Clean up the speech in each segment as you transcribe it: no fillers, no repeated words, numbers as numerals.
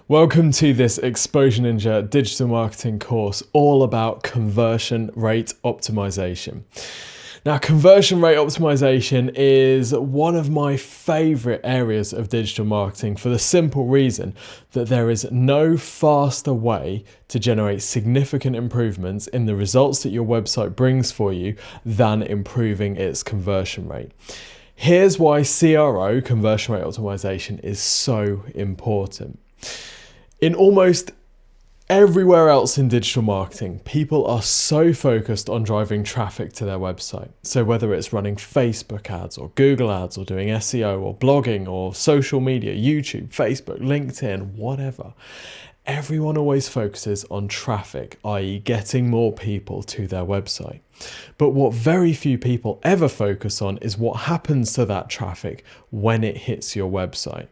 Welcome to this Exposure Ninja digital marketing course all about conversion rate optimization. Now, conversion rate optimization is one of my favorite areas of digital marketing for the simple reason that there is no faster way to generate significant improvements in the results that your website brings for you than improving its conversion rate. Here's why CRO, conversion rate optimization, is so important. In almost everywhere else in digital marketing, people are so focused on driving traffic to their website. So whether it's running Facebook ads or Google ads or doing SEO or blogging or social media, YouTube, Facebook, LinkedIn, whatever, everyone always focuses on traffic, i.e. getting more people to their website. But what very few people ever focus on is what happens to that traffic when it hits your website.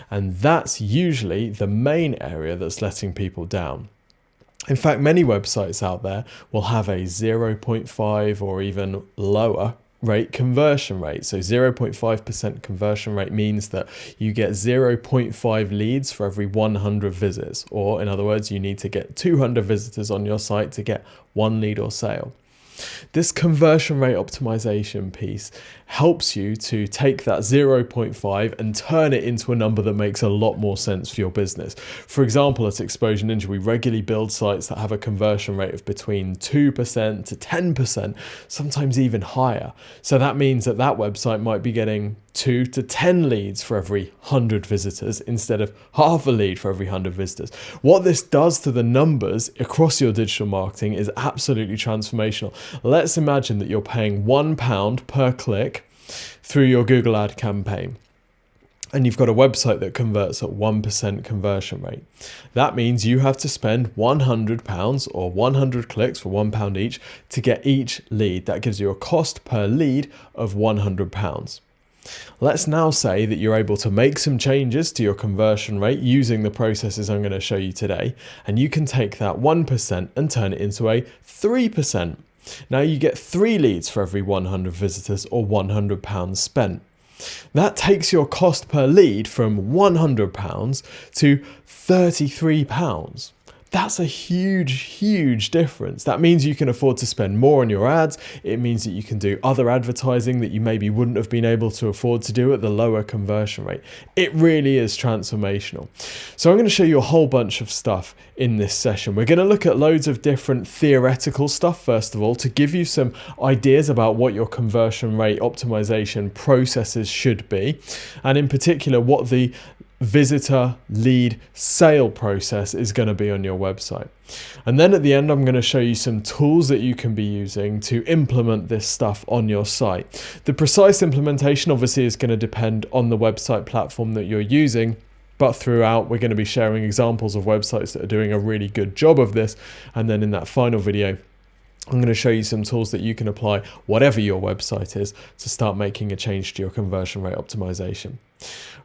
And that's usually the main area that's letting people down. In fact, many websites out there will have a 0.5 or even lower rate conversion rate. So 0.5% conversion rate means that you get 0.5 leads for every 100 visits. Or in other words, you need to get 200 visitors on your site to get one lead or sale. This conversion rate optimization piece helps you to take that 0.5 and turn it into a number that makes a lot more sense for your business. For example, at Exposure Ninja, we regularly build sites that have a conversion rate of between 2% to 10%, sometimes even higher. So that means that that website might be getting 2 to 10 leads for every 100 visitors instead of half a lead for every 100 visitors. What this does to the numbers across your digital marketing is absolutely transformational. Let's imagine that you're paying £1 per click through your Google ad campaign, and you've got a website that converts at 1% conversion rate. That means you have to spend £100 or 100 clicks for £1 each to get each lead. That gives you a cost per lead of £100. Let's now say that you're able to make some changes to your conversion rate using the processes I'm going to show you today, and you can take that 1% and turn it into a 3%. Now you get 3 leads for every 100 visitors or £100 spent. That takes your cost per lead from £100 to £33. That's a huge difference. That means you can afford to spend more on your ads. It means that you can do other advertising that you maybe wouldn't have been able to afford to do at the lower conversion rate. It really is transformational. So I'm going to show you a whole bunch of stuff in this session. We're going to look at loads of different theoretical stuff, first of all, to give you some ideas about what your conversion rate optimization processes should be, and in particular, what the visitor lead sale process is going to be on your website. And then at the end, I'm going to show you some tools that you can be using to implement this stuff on your site. The precise implementation obviously is going to depend on the website platform that you're using, but throughout we're going to be sharing examples of websites that are doing a really good job of this. And then in that final video, I'm going to show you some tools that you can apply, whatever your website is, to start making a change to your conversion rate optimization.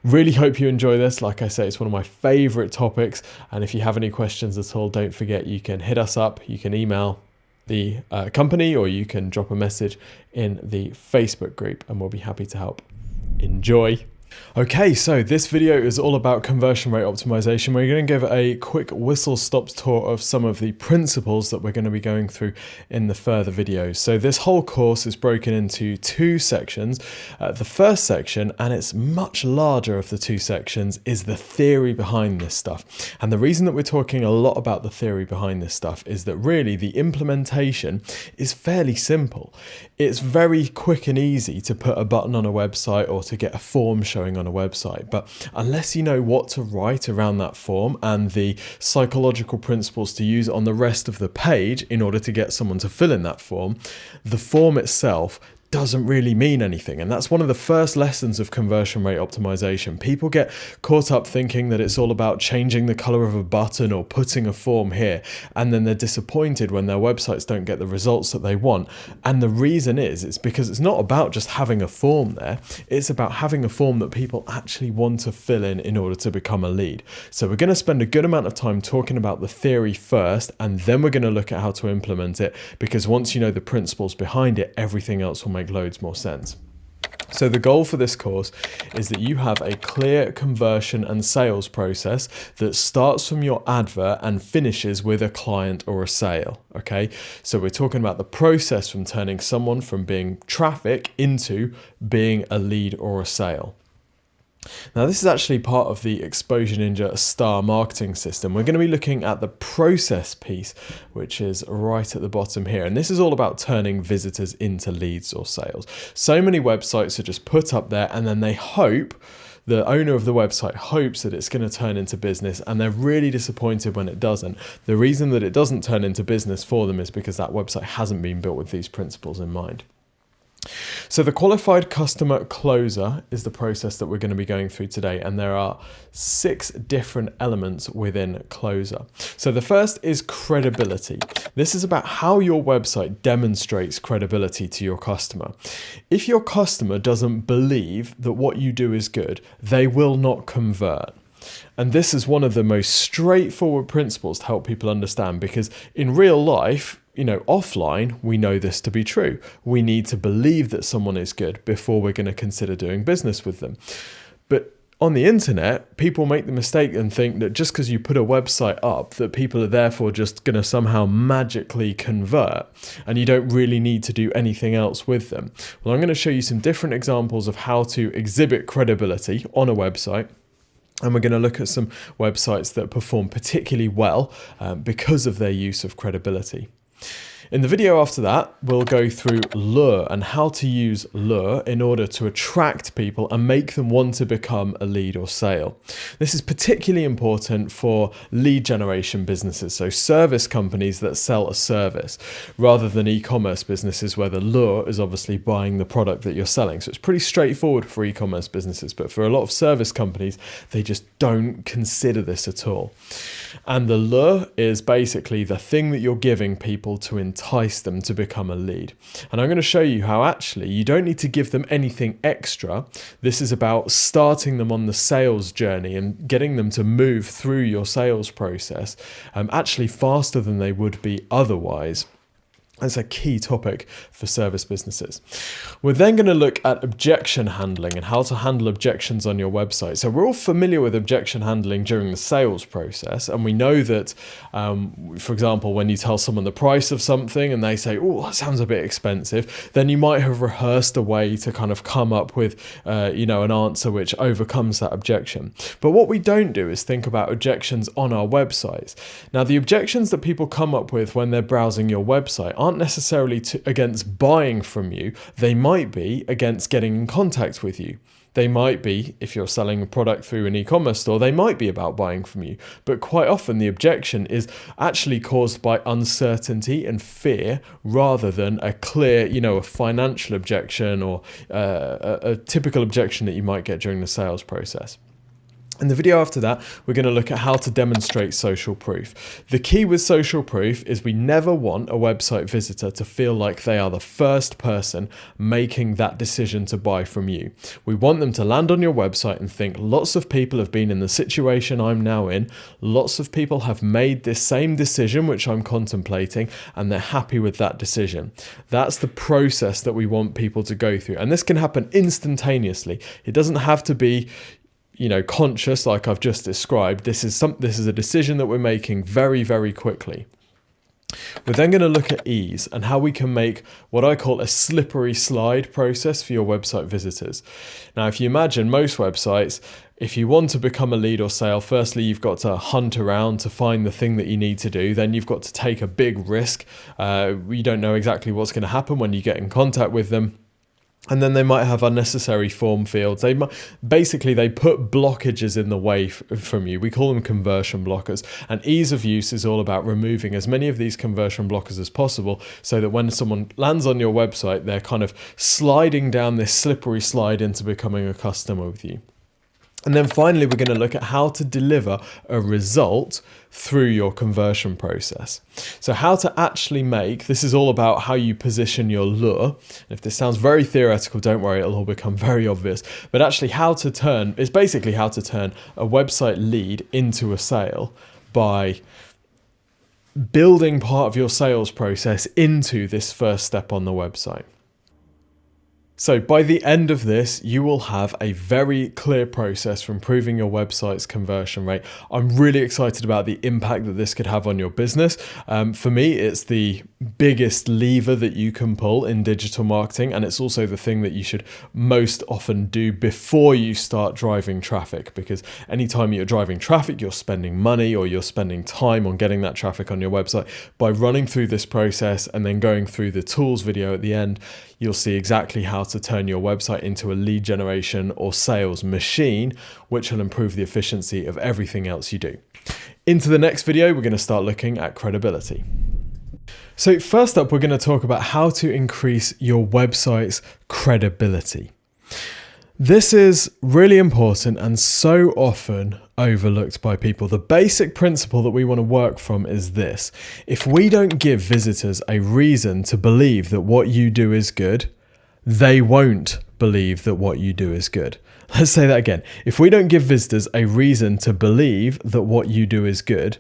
Really hope you enjoy this. Like I say, it's one of my favorite topics. And if you have any questions at all, don't forget you can hit us up. You can email the company, or you can drop a message in the Facebook group, and we'll be happy to help. Enjoy. Okay, so this video is all about conversion rate optimization. We're going to give a quick whistle-stop tour of some of the principles that we're going to be going through in the further videos. So this whole course is broken into 2 sections. The first section, and it's much larger of the 2 sections, is the theory behind this stuff. And the reason that we're talking a lot about the theory behind this stuff is that really the implementation is fairly simple. It's very quick and easy to put a button on a website or to get a form showing on a website, but unless you know what to write around that form and the psychological principles to use on the rest of the page in order to get someone to fill in that form, the form itself doesn't really mean anything. And that's one of the first lessons of conversion rate optimization. People get caught up thinking that it's all about changing the color of a button or putting a form here, and then they're disappointed when their websites don't get the results that they want. And the reason is, it's because it's not about just having a form there, it's about having a form that people actually want to fill in order to become a lead. So we're going to spend a good amount of time talking about the theory first, and then we're going to look at how to implement it, because once you know the principles behind it, everything else will make loads more sense. So the goal for this course is that you have a clear conversion and sales process that starts from your advert and finishes with a client or a sale, okay? So we're talking about the process from turning someone from being traffic into being a lead or a sale. Now, this is actually part of the Exposure Ninja Star marketing system. We're going to be looking at the process piece, which is right at the bottom here. And this is all about turning visitors into leads or sales. So many websites are just put up there and then they hope, the owner of the website hopes that it's going to turn into business, and they're really disappointed when it doesn't. The reason that it doesn't turn into business for them is because that website hasn't been built with these principles in mind. So the qualified customer closer is the process that we're going to be going through today, and there are 6 different elements within closer. So the first is credibility. This is about how your website demonstrates credibility to your customer. If your customer doesn't believe that what you do is good, they will not convert. And this is one of the most straightforward principles to help people understand, because in real life, offline, we know this to be true. We need to believe that someone is good before we're going to consider doing business with them. But on the internet, people make the mistake and think that just because you put a website up, that people are therefore just going to somehow magically convert, and you don't really need to do anything else with them. Well, I'm going to show you some different examples of how to exhibit credibility on a website. And we're going to look at some websites that perform particularly well because of their use of credibility. In the video after that, we'll go through lure and how to use lure in order to attract people and make them want to become a lead or sale. This is particularly important for lead generation businesses, so service companies that sell a service, rather than e-commerce businesses where the lure is obviously buying the product that you're selling. So it's pretty straightforward for e-commerce businesses, but for a lot of service companies, they just don't consider this at all. And the lure is basically the thing that you're giving people to entice them to become a lead. And I'm going to show you how actually you don't need to give them anything extra. This is about starting them on the sales journey and getting them to move through your sales process actually faster than they would be otherwise. That's a key topic for service businesses. We're then going to look at objection handling and how to handle objections on your website. So we're all familiar with objection handling during the sales process. And we know that, for example, when you tell someone the price of something and they say, oh, that sounds a bit expensive, then you might have rehearsed a way to kind of come up with, an answer which overcomes that objection. But what we don't do is think about objections on our websites. Now, the objections that people come up with when they're browsing your website aren't necessarily against buying from you. They might be against getting in contact with you. They might be, if you're selling a product through an e-commerce store, they might be about buying from you. But quite often the objection is actually caused by uncertainty and fear rather than a clear, a financial objection or a typical objection that you might get during the sales process. In the video after that, we're going to look at how to demonstrate social proof. The key with social proof is we never want a website visitor to feel like they are the first person making that decision to buy from you. We want them to land on your website and think, lots of people have been in the situation I'm now in. Lots of people have made this same decision, which I'm contemplating, and they're happy with that decision. That's the process that we want people to go through. And this can happen instantaneously. It doesn't have to be conscious like I've just described. This is a decision that we're making very, very quickly. We're then going to look at ease and how we can make what I call a slippery slide process for your website visitors. Now, if you imagine most websites, if you want to become a lead or sale, firstly, you've got to hunt around to find the thing that you need to do. Then you've got to take a big risk. You don't know exactly what's going to happen when you get in contact with them. And then they might have unnecessary form fields. They put blockages in the way from you. We call them conversion blockers. And ease of use is all about removing as many of these conversion blockers as possible so that when someone lands on your website, they're kind of sliding down this slippery slide into becoming a customer with you. And then finally, we're going to look at how to deliver a result through your conversion process. So how to actually this is all about how you position your lure. And if this sounds very theoretical, don't worry, it'll all become very obvious. But actually it's basically how to turn a website lead into a sale by building part of your sales process into this first step on the website. So by the end of this, you will have a very clear process for improving your website's conversion rate. I'm really excited about the impact that this could have on your business. For me, it's the biggest lever that you can pull in digital marketing, and it's also the thing that you should most often do before you start driving traffic, because anytime you're driving traffic, you're spending money or you're spending time on getting that traffic on your website. By running through this process and then going through the tools video at the end, you'll see exactly how to turn your website into a lead generation or sales machine, which will improve the efficiency of everything else you do. Into the next video, we're going to start looking at credibility. So first up, we're going to talk about how to increase your website's credibility. This is really important and so often overlooked by people. The basic principle that we want to work from is this: if we don't give visitors a reason to believe that what you do is good, they won't believe that what you do is good. Let's say that again. If we don't give visitors a reason to believe that what you do is good,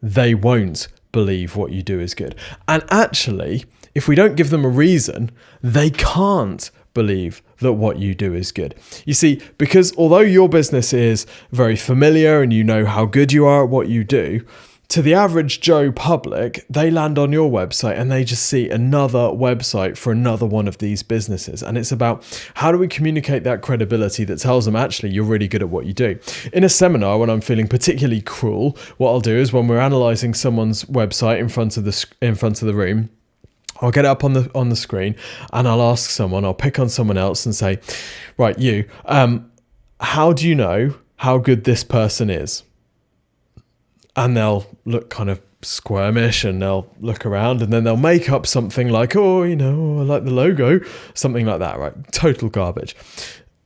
they won't believe what you do is good. And actually, if we don't give them a reason, they can't believe that what you do is good. You see, because although your business is very familiar and you know how good you are at what you do, to the average Joe public, they land on your website and they just see another website for another one of these businesses. And it's about how do we communicate that credibility that tells them actually you're really good at what you do. In a seminar, when I'm feeling particularly cruel, what I'll do is when we're analyzing someone's website in front of the room, I'll get it up on the screen and I'll ask someone, I'll pick on someone else and say, right, you, how do you know how good this person is? And they'll look kind of squirmish and they'll look around and then they'll make up something like, oh, you know, I like the logo, something like that, right? Total garbage.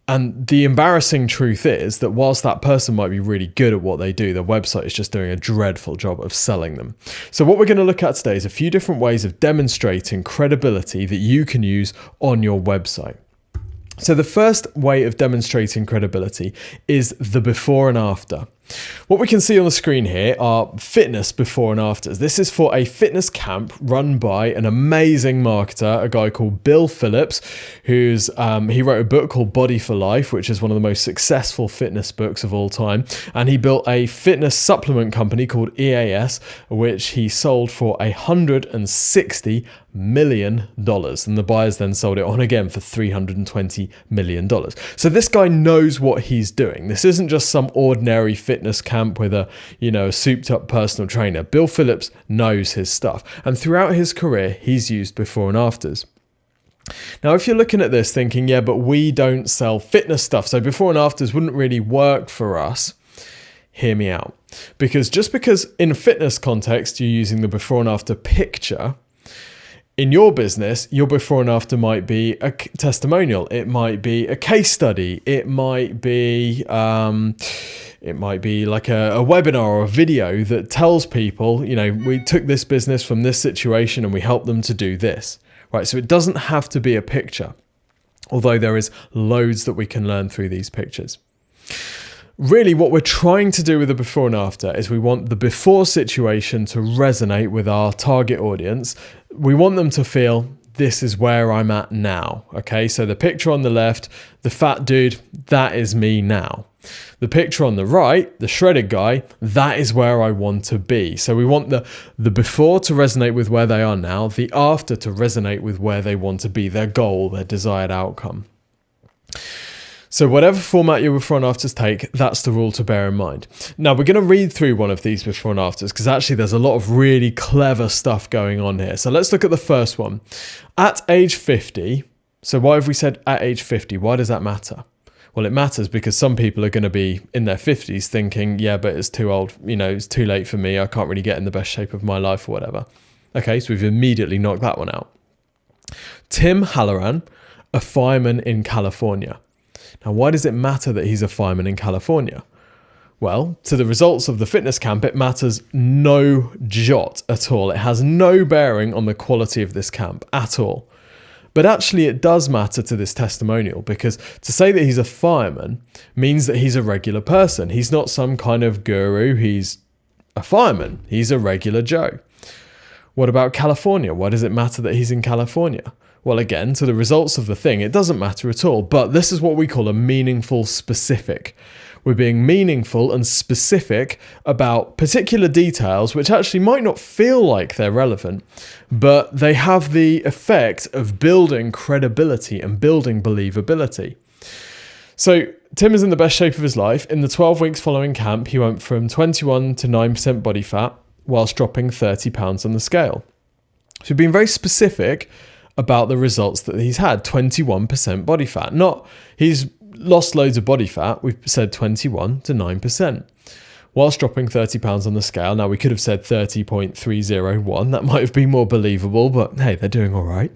And the embarrassing truth is that whilst that person might be really good at what they do, their website is just doing a dreadful job of selling them. So what we're going to look at today is a few different ways of demonstrating credibility that you can use on your website. So the first way of demonstrating credibility is the before and after. What we can see on the screen here are fitness before and afters. This is for a fitness camp run by an amazing marketer, a guy called Bill Phillips, he wrote a book called Body for Life, which is one of the most successful fitness books of all time. And he built a fitness supplement company called EAS, which he sold for $160 million. And the buyers then sold it on again for $320 million. So this guy knows what he's doing. This isn't just some ordinary fitness camp with a souped up personal trainer. Bill Phillips knows his stuff. And throughout his career, he's used before and afters. Now, if you're looking at this thinking, yeah, but we don't sell fitness stuff, so before and afters wouldn't really work for us, hear me out. Because just because in a fitness context, you're using the before and after picture, in your business, your before and after might be a testimonial. It might be a case study. It might be like a webinar or a video that tells people, we took this business from this situation and we helped them to do this, right? So it doesn't have to be a picture, although there is loads that we can learn through these pictures. Really, what we're trying to do with the before and after is we want the before situation to resonate with our target audience. We want them to feel this is where I'm at now. Okay, so the picture on the left, the fat dude, that is me now. The picture on the right, the shredded guy, that is where I want to be. So we want the before to resonate with where they are now, the after to resonate with where they want to be, their goal, their desired outcome. So whatever format your before and afters take, that's the rule to bear in mind. Now we're going to read through one of these before and afters because actually there's a lot of really clever stuff going on here. So let's look at the first one. At age 50, so why have we said at age 50? Why does that matter? Well, it matters because some people are going to be in their 50s thinking, yeah, but it's too old, it's too late for me. I can't really get in the best shape of my life or whatever. Okay, so we've immediately knocked that one out. Tim Halloran, a fireman in California. Now, why does it matter that he's a fireman in California? Well, to the results of the fitness camp, it matters no jot at all. It has no bearing on the quality of this camp at all. But actually, it does matter to this testimonial because to say that he's a fireman means that he's a regular person. He's not some kind of guru. He's a fireman. He's a regular Joe. What about California? Why does it matter that he's in California? Well, again, to the results of the thing, it doesn't matter at all. But this is what we call a meaningful specific. We're being meaningful and specific about particular details which actually might not feel like they're relevant, but they have the effect of building credibility and building believability. So Tim is in the best shape of his life. In the 12 weeks following camp, he went from 21 to 9% body fat whilst dropping 30 pounds on the scale. So we've been very specific about the results that he's had. 21% body fat. Not he's lost loads of body fat. We've said 21 to 9%. Whilst dropping 30 pounds on the scale. Now we could have said 30.301. That might have been more believable, but hey, they're doing all right.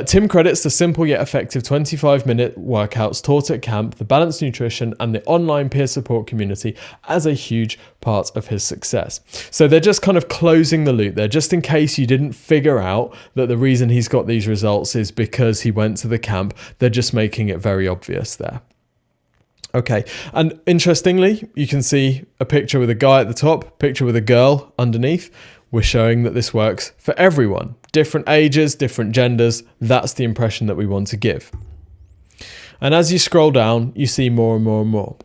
Tim credits the simple yet effective 25-minute workouts taught at camp, the balanced nutrition, and the online peer support community as a huge part of his success. So they're just kind of closing the loop there, just in case you didn't figure out that the reason he's got these results is because he went to the camp. They're just making it very obvious there. Okay, and interestingly, you can see a picture with a guy at the top, picture with a girl underneath. We're showing that this works for everyone. Different ages, different genders. That's the impression that we want to give. And as you scroll down, you see more and more and more,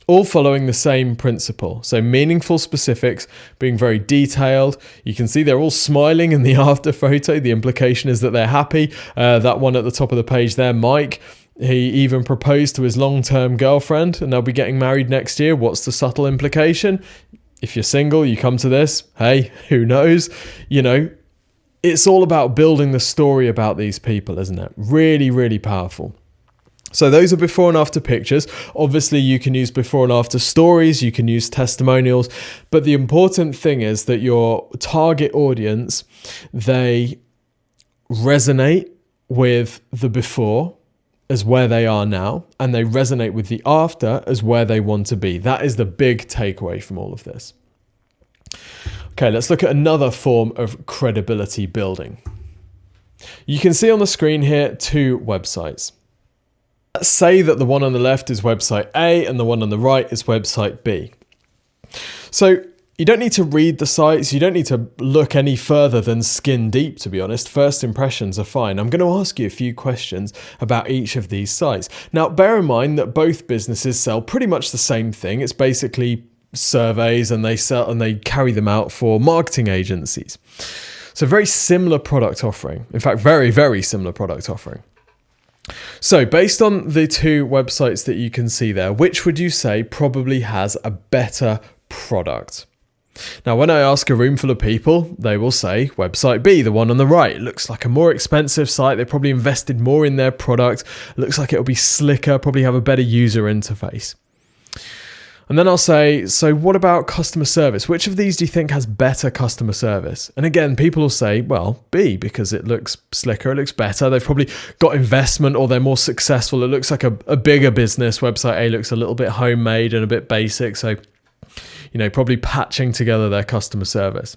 all following the same principle. So meaningful specifics, being very detailed. You can see they're all smiling in the after photo. The implication is that they're happy. That one at the top of the page there, Mike, he even proposed to his long-term girlfriend and they'll be getting married next year. What's the subtle implication? If you're single, you come to this, hey, who knows? You know, it's all about building the story about these people, isn't it? Really, really powerful. So those are before and after pictures. Obviously, you can use before and after stories, you can use testimonials, but the important thing is that your target audience, they resonate with the before as where they are now, and they resonate with the after as where they want to be. That is the big takeaway from all of this. Okay, let's look at another form of credibility building. You can see on the screen here 2 websites. Let's say that the one on the left is website A and the one on the right is website B. So you don't need to read the sites. You don't need to look any further than skin deep, to be honest. First impressions are fine. I'm going to ask you a few questions about each of these sites. Now, bear in mind that both businesses sell pretty much the same thing. It's basically surveys, and they carry them out for marketing agencies. So very similar product offering. In fact, very, very similar product offering. So based on the 2 websites that you can see there, which would you say probably has a better product? Now, when I ask a room full of people, they will say website B, the one on the right. It looks like a more expensive site. They probably invested more in their product. It looks like it'll be slicker, probably have a better user interface. And then I'll say, so what about customer service? Which of these do you think has better customer service? And again, people will say, well, B, because it looks slicker, it looks better. They've probably got investment or they're more successful. It looks like a bigger business. Website A looks a little bit homemade and a bit basic. So, you know, probably patching together their customer service.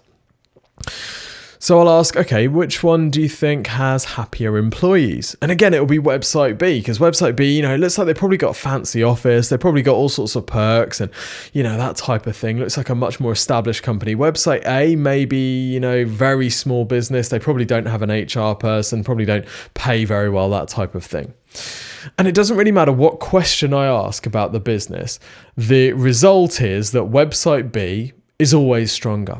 So I'll ask, okay, which one do you think has happier employees? And again, it'll be website B, because website B, you know, it looks like they've probably got a fancy office. They've probably got all sorts of perks and, you know, that type of thing. Looks like a much more established company. Website A, maybe, you know, very small business. They probably don't have an HR person, probably don't pay very well, that type of thing. And it doesn't really matter what question I ask about the business. The result is that website B is always stronger.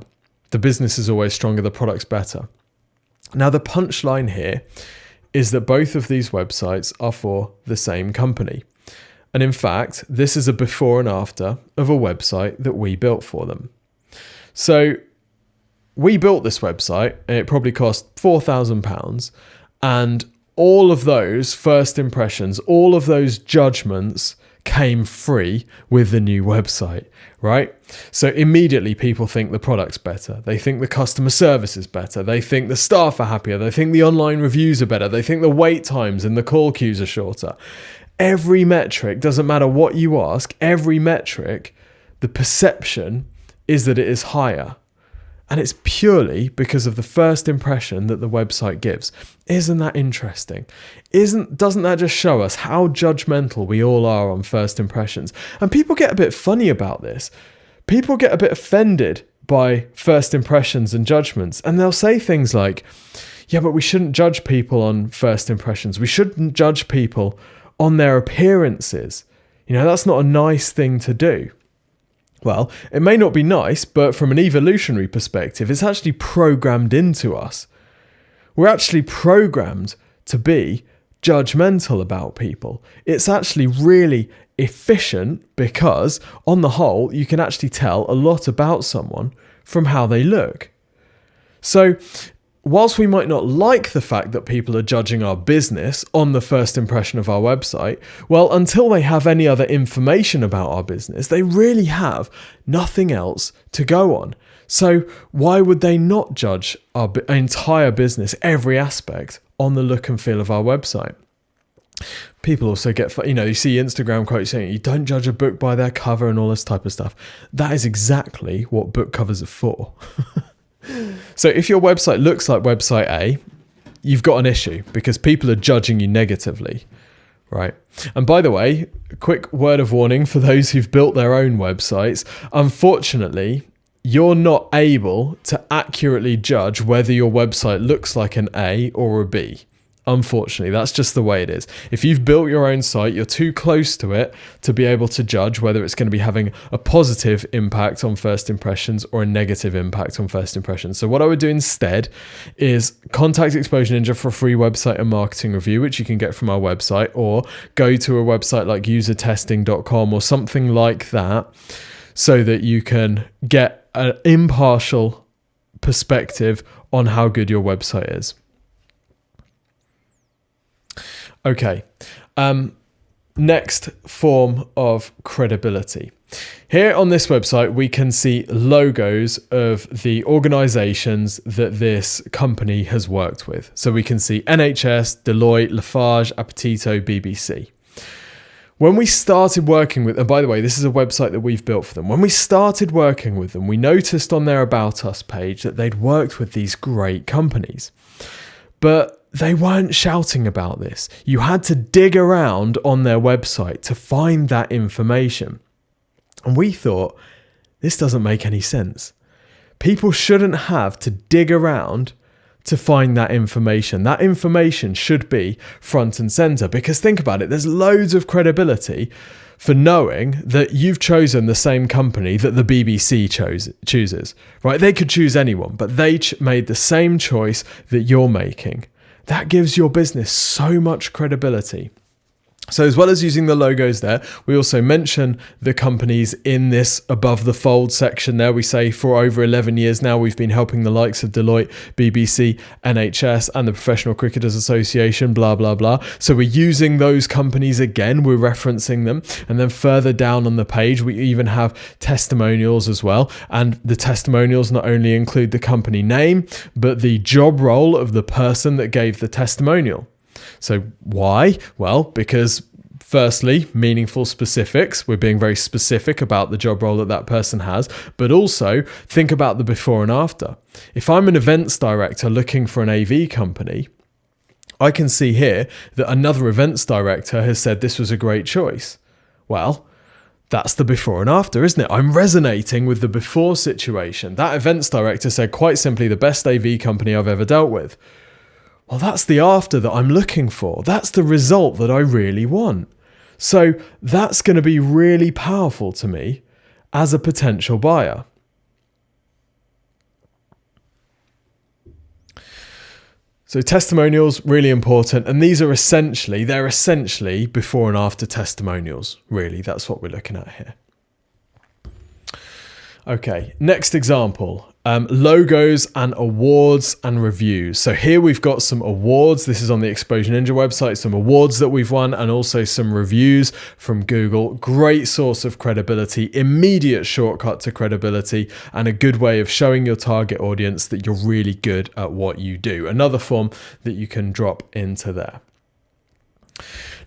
The business is always stronger, the product's better. Now, the punchline here is that both of these websites are for the same company. And in fact, this is a before and after of a website that we built for them. So we built this website, and it probably cost £4,000. And all of those first impressions, all of those judgments came free with the new website, right? So immediately people think the product's better. They think the customer service is better. They think the staff are happier. They think the online reviews are better. They think the wait times and the call queues are shorter. Every metric, doesn't matter what you ask, every metric, the perception is that it is higher. And it's purely because of the first impression that the website gives. Isn't that interesting? Doesn't that just show us how judgmental we all are on first impressions? And people get a bit funny about this. People get a bit offended by first impressions and judgments. And they'll say things like, Yeah, but we shouldn't judge people on first impressions. We shouldn't judge people on their appearances. That's not a nice thing to do. Well, it may not be nice, but from an evolutionary perspective, it's actually programmed into us. We're actually programmed to be judgmental about people. It's actually really efficient because, on the whole, you can actually tell a lot about someone from how they look. So, whilst we might not like the fact that people are judging our business on the first impression of our website, well, until they have any other information about our business, they really have nothing else to go on. So why would they not judge our entire business, every aspect, on the look and feel of our website? People also get, you see Instagram quotes saying, you don't judge a book by their cover and all this type of stuff. That is exactly what book covers are for. So if your website looks like website A, you've got an issue because people are judging you negatively, right? And by the way, a quick word of warning for those who've built their own websites. Unfortunately, you're not able to accurately judge whether your website looks like an A or a B. Unfortunately, that's just the way it is. If you've built your own site, you're too close to it to be able to judge whether it's going to be having a positive impact on first impressions or a negative impact on first impressions. So what I would do instead is contact Exposure Ninja for a free website and marketing review, which you can get from our website, or go to a website like usertesting.com or something like that so that you can get an impartial perspective on how good your website is. Okay, next form of credibility. Here on this website, we can see logos of the organizations that this company has worked with. So we can see NHS, Deloitte, Lafarge, Appetito, BBC. When we started working with, and by the way, this is a website that we've built for them. When we started working with them, we noticed on their About Us page that they'd worked with these great companies. But they weren't shouting about this. You had to dig around on their website to find that information. And we thought, this doesn't make any sense. People shouldn't have to dig around to find that information. That information should be front and center, because think about it, there's loads of credibility for knowing that you've chosen the same company that the BBC chooses, right? They could choose anyone, but they made the same choice that you're making. That gives your business so much credibility. So as well as using the logos there, we also mention the companies in this above the fold section there. We say for over 11 years now, we've been helping the likes of Deloitte, BBC, NHS and the Professional Cricketers Association, blah, blah, blah. So we're using those companies again, we're referencing them. And then further down on the page, we even have testimonials as well. And the testimonials not only include the company name, but the job role of the person that gave the testimonial. So why? Well, because firstly, meaningful specifics. We're being very specific about the job role that person has, but also think about the before and after. If I'm an events director looking for an AV company, I can see here that another events director has said this was a great choice. Well, that's the before and after, isn't it? I'm resonating with the before situation. That events director said quite simply, the best AV company I've ever dealt with. Well, that's the after that I'm looking for. That's the result that I really want. So that's going to be really powerful to me as a potential buyer. So testimonials, really important. And these are essentially before and after testimonials. Really, that's what we're looking at here. Okay, next example. Logos and awards and reviews. So here we've got some awards. This is on the Exposure Ninja website, some awards that we've won and also some reviews from Google. Great source of credibility, immediate shortcut to credibility, and a good way of showing your target audience that you're really good at what you do. Another form that you can drop into there.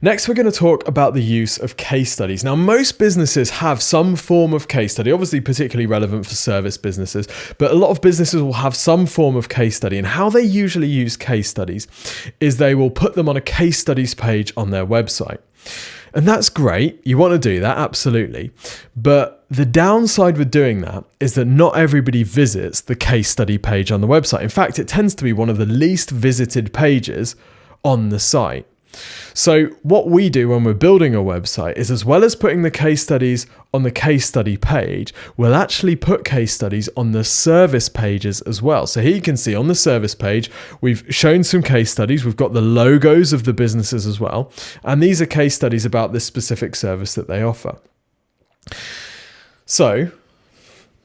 Next, we're going to talk about the use of case studies. Now, most businesses have some form of case study, obviously particularly relevant for service businesses, but a lot of businesses will have some form of case study. And how they usually use case studies is they will put them on a case studies page on their website. And that's great. You want to do that, absolutely. But The downside with doing that is that not everybody visits the case study page on the website. In fact, it tends to be one of the least visited pages on the site. So what we do when we're building a website is, as well as putting the case studies on the case study page, we'll actually put case studies on the service pages as well. So here you can see on the service page, we've shown some case studies. We've got the logos of the businesses as well. And these are case studies about this specific service that they offer. So,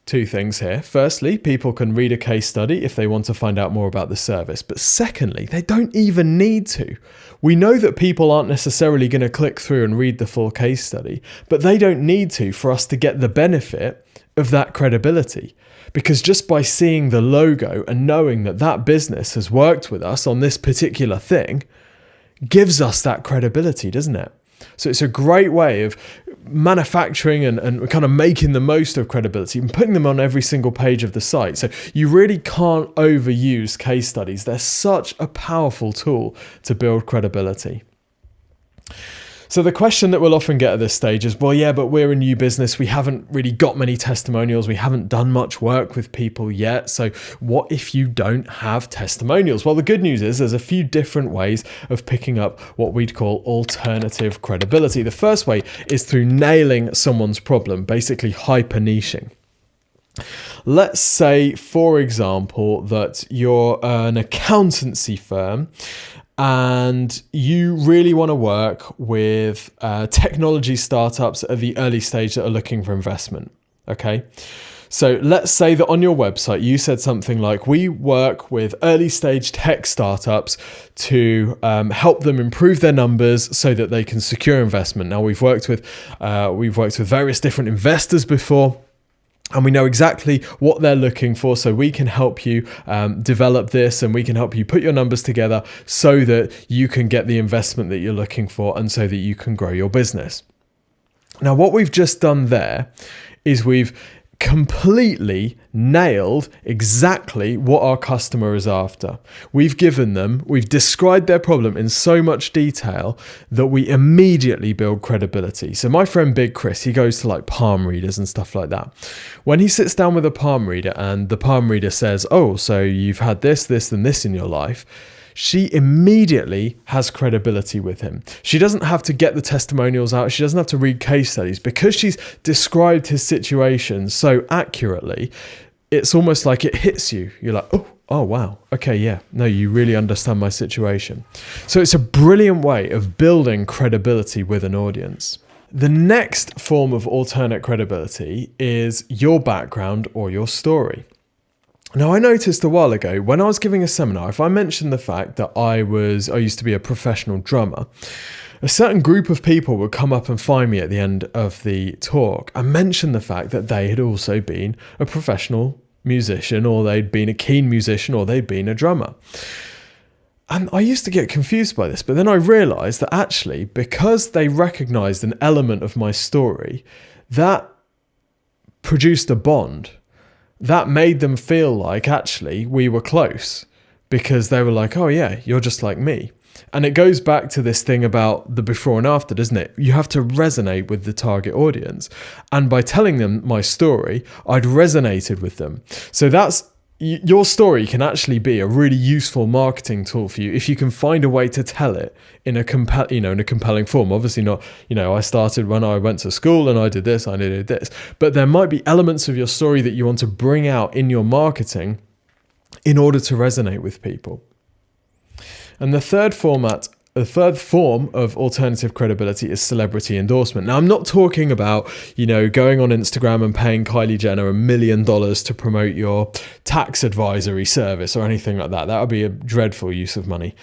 two things here. Firstly, people can read a case study if they want to find out more about the service. But secondly, they don't even need to. We know that people aren't necessarily going to click through and read the full case study, but they don't need to for us to get the benefit of that credibility. Because just by seeing the logo and knowing that that business has worked with us on this particular thing gives us that credibility, doesn't it? So it's a great way of manufacturing and kind of making the most of credibility and putting them on every single page of the site. So you really can't overuse case studies. They're such a powerful tool to build credibility. So the question that we'll often get at this stage is, well, yeah, but we're a new business. We haven't really got many testimonials. We haven't done much work with people yet. So what if you don't have testimonials? Well, the good news is there's a few different ways of picking up what we'd call alternative credibility. The first way is through nailing someone's problem, basically hyper niching. Let's say, for example, that you're an accountancy firm and you really want to work with technology startups at the early stage that are looking for investment. Okay. So let's say that on your website, you said something like, we work with early stage tech startups to help them improve their numbers so that they can secure investment. Now we've worked with various different investors before, and we know exactly what they're looking for, so we can help you develop this, and we can help you put your numbers together so that you can get the investment that you're looking for and so that you can grow your business. Now, what we've just done there is we've completely nailed exactly what our customer is after. We've described their problem in so much detail that we immediately build credibility. So my friend Big Chris, he goes to like palm readers and stuff like that. When he sits down with a palm reader and the palm reader says, oh, so you've had this, this, and this in your life, she immediately has credibility with him. She doesn't have to get the testimonials out. She doesn't have to read case studies because she's described his situation so accurately. It's almost like it hits you. You're like, oh, wow. Okay, yeah. No, you really understand my situation. So it's a brilliant way of building credibility with an audience. The next form of alternate credibility is your background or your story. Now, I noticed a while ago when I was giving a seminar, if I mentioned the fact that I used to be a professional drummer, a certain group of people would come up and find me at the end of the talk and mention the fact that they had also been a professional musician, or they'd been a keen musician, or they'd been a drummer. And I used to get confused by this, but then I realized that actually, because they recognized an element of my story, that produced a bond. That made them feel like actually we were close, because they were like, oh yeah, you're just like me. And it goes back to this thing about the before and after, doesn't it? You have to resonate with the target audience. And by telling them my story, I'd resonated with them. So your story can actually be a really useful marketing tool for you if you can find a way to tell it in a compelling form. Obviously not, I started when I went to school and I did this, I did this. But there might be elements of your story that you want to bring out in your marketing in order to resonate with people. And the third form of alternative credibility is celebrity endorsement. Now, I'm not talking about, going on Instagram and paying Kylie Jenner $1 million to promote your tax advisory service or anything like that. That would be a dreadful use of money.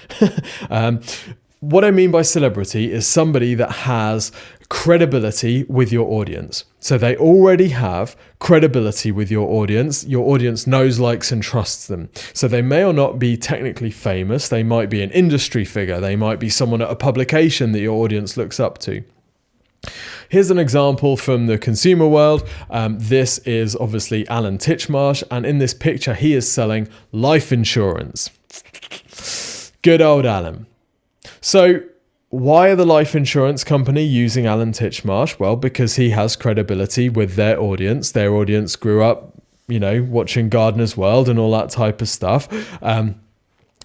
What I mean by celebrity is somebody that has credibility with your audience. So they already have credibility with your audience. Your audience knows, likes, and trusts them. So they may or not be technically famous. They might be an industry figure. They might be someone at a publication that your audience looks up to. Here's an example from the consumer world. This is obviously Alan Titchmarsh. And in this picture, he is selling life insurance. Good old Alan. So why are the life insurance company using Alan Titchmarsh? Well, because he has credibility with their audience. Their audience grew up, watching Gardener's World and all that type of stuff.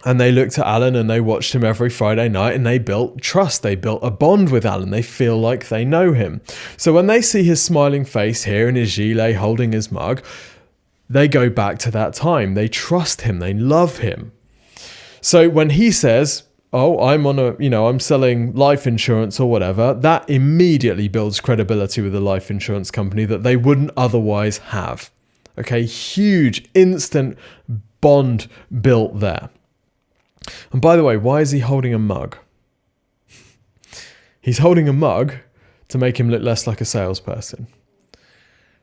And they looked at Alan and they watched him every Friday night, and they built trust. They built a bond with Alan. They feel like they know him. So when they see his smiling face here in his gilet holding his mug, they go back to that time. They trust him. They love him. So when he says, oh, I'm selling life insurance or whatever, that immediately builds credibility with the life insurance company that they wouldn't otherwise have. Okay, huge instant bond built there. And by the way, why is he holding a mug? He's holding a mug to make him look less like a salesperson.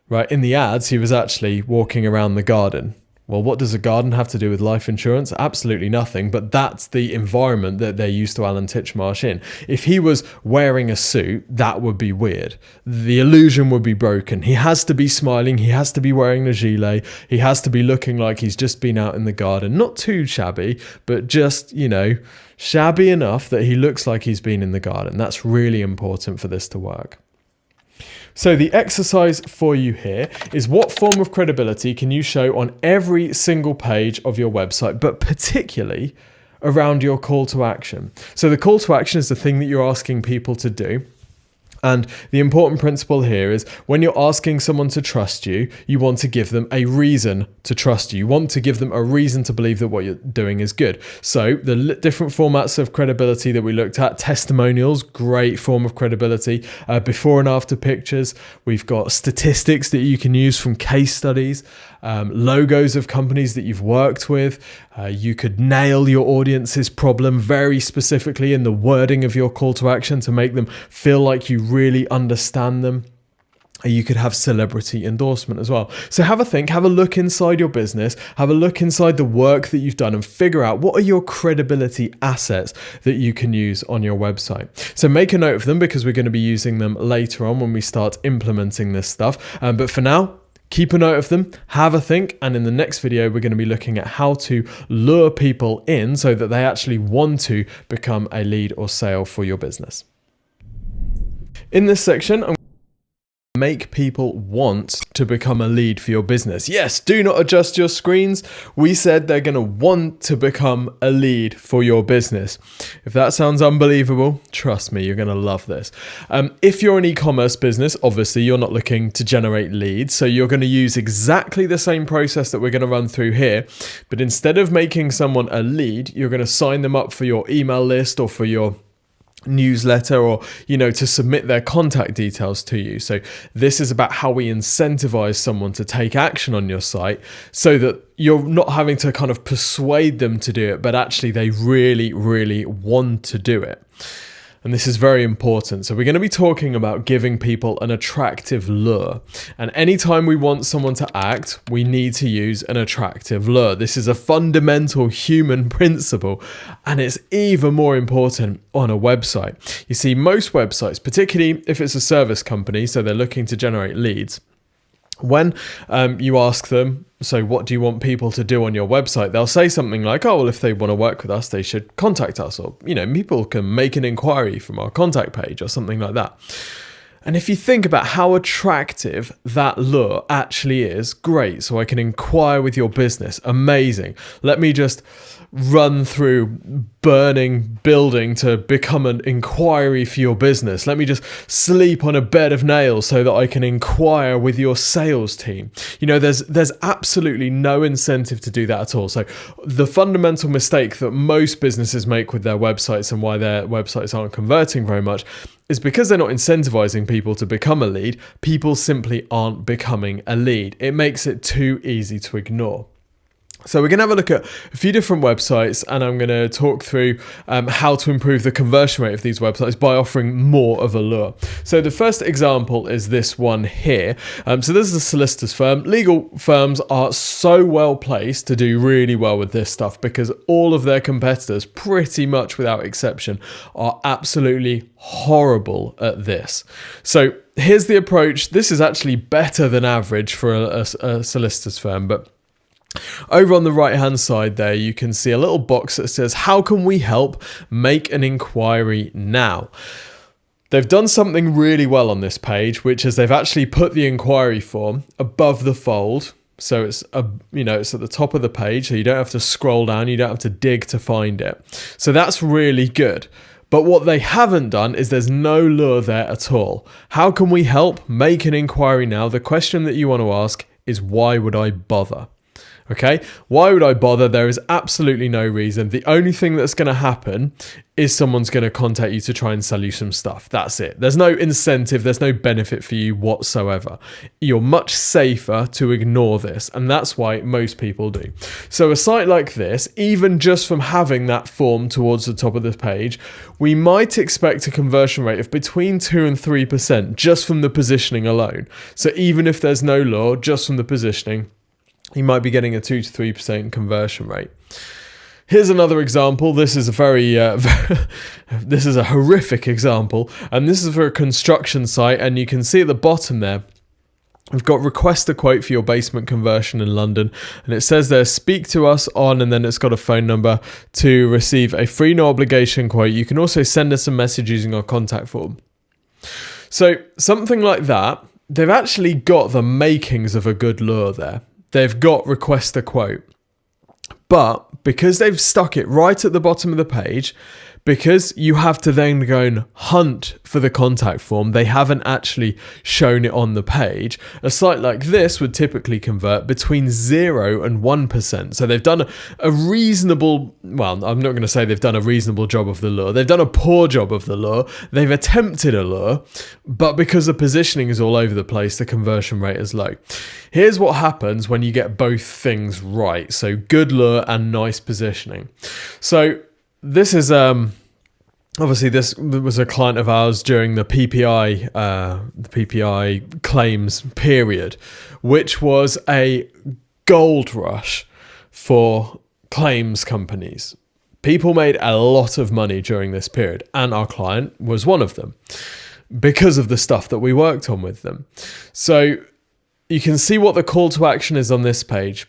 Right? In the ads, he was actually walking around the garden. Well, what does a garden have to do with life insurance? Absolutely nothing, but that's the environment that they're used to Alan Titchmarsh in. If he was wearing a suit, that would be weird. The illusion would be broken. He has to be smiling, he has to be wearing the gilet, he has to be looking like he's just been out in the garden. Not too shabby, but just, shabby enough that he looks like he's been in the garden. That's really important for this to work. So the exercise for you here is, what form of credibility can you show on every single page of your website, but particularly around your call to action. So the call to action is the thing that you're asking people to do. And the important principle here is, when you're asking someone to trust you, you want to give them a reason to trust you. You want to give them a reason to believe that what you're doing is good. So the different formats of credibility that we looked at: testimonials, great form of credibility, before and after pictures. We've got statistics that you can use from case studies, logos of companies that you've worked with. You could nail your audience's problem very specifically in the wording of your call to action to make them feel like you really understand them. You could have celebrity endorsement as well. So have a think, have a look inside your business, have a look inside the work that you've done, and figure out what are your credibility assets that you can use on your website. So make a note of them, because we're going to be using them later on when we start implementing this stuff. But for now, keep a note of them, have a think, and in the next video, we're going to be looking at how to lure people in so that they actually want to become a lead or sale for your business. In this section, I'm make people want to become a lead for your business. Yes, do not adjust your screens. We said they're going to want to become a lead for your business. If that sounds unbelievable, trust me, you're going to love this. If you're an e-commerce business, obviously you're not looking to generate leads, so you're going to use exactly the same process that we're going to run through here, but instead of making someone a lead, you're going to sign them up for your email list or for your newsletter, or to submit their contact details to you. So this is about how we incentivize someone to take action on your site, so that you're not having to kind of persuade them to do it, but actually they really, really want to do it. And this is very important. So we're going to be talking about giving people an attractive lure. And anytime we want someone to act, we need to use an attractive lure. This is a fundamental human principle, and it's even more important on a website. You see, most websites, particularly if it's a service company, so they're looking to generate leads, when you ask them, so what do you want people to do on your website? They'll say something like, oh, well, if they want to work with us, they should contact us. Or, people can make an inquiry from our contact page or something like that. And if you think about how attractive that lure actually is, great. So I can inquire with your business. Amazing. Let me just run through burning building to become an inquiry for your business. Let me just sleep on a bed of nails so that I can inquire with your sales team. There's absolutely no incentive to do that at all. So the fundamental mistake that most businesses make with their websites, and why their websites aren't converting very much, is because they're not incentivizing people to become a lead. People simply aren't becoming a lead. It makes it too easy to ignore. So we're going to have a look at a few different websites, and I'm going to talk through how to improve the conversion rate of these websites by offering more of a lure. So the first example is this one here. So this is a solicitor's firm. Legal firms are so well placed to do really well with this stuff, because all of their competitors, pretty much without exception, are absolutely horrible at this. So here's the approach. This is actually better than average for a solicitor's firm, but Over on the right hand side there, you can see a little box that says, how can we help? Make an inquiry now. They've done something really well on this page, which is they've actually put the inquiry form above the fold. So it's it's at the top of the page, so you don't have to scroll down, you don't have to dig to find it. So that's really good. But what they haven't done is there's no lure there at all. How can we help? Make an inquiry now. The question that you want to ask is, why would I bother? Okay, why would I bother? There is absolutely no reason. The only thing that's going to happen is someone's going to contact you to try and sell you some stuff. That's it. There's no incentive. There's no benefit for you whatsoever. You're much safer to ignore this, and that's why most people do. So a site like this, even just from having that form towards the top of the page, we might expect a conversion rate of between 2 and 3% just from the positioning alone. So even if there's no lure, just from the positioning, you might be getting a 2 to 3% conversion rate. Here's another example. This is a this is a horrific example, and this is for a construction site, and you can see at the bottom there, we've got request a quote for your basement conversion in London, and it says there, speak to us on, and then it's got a phone number to receive a free no obligation quote. You can also send us a message using our contact form. So something like that, they've actually got the makings of a good lure there. They've got request a quote, but because they've stuck it right at the bottom of the page, because you have to then go and hunt for the contact form, they haven't actually shown it on the page. A site like this would typically convert between 0 and 1%. So they've done a reasonable, well, I'm not going to say they've done a reasonable job of the lure. They've done a poor job of the lure. They've attempted a lure, but because the positioning is all over the place, the conversion rate is low. Here's what happens when you get both things right. So good lure and nice positioning. So this is obviously this was a client of ours during the PPI claims period, which was a gold rush for claims companies. People made a lot of money during this period, and our client was one of them because of the stuff that we worked on with them. So you can see what the call to action is on this page.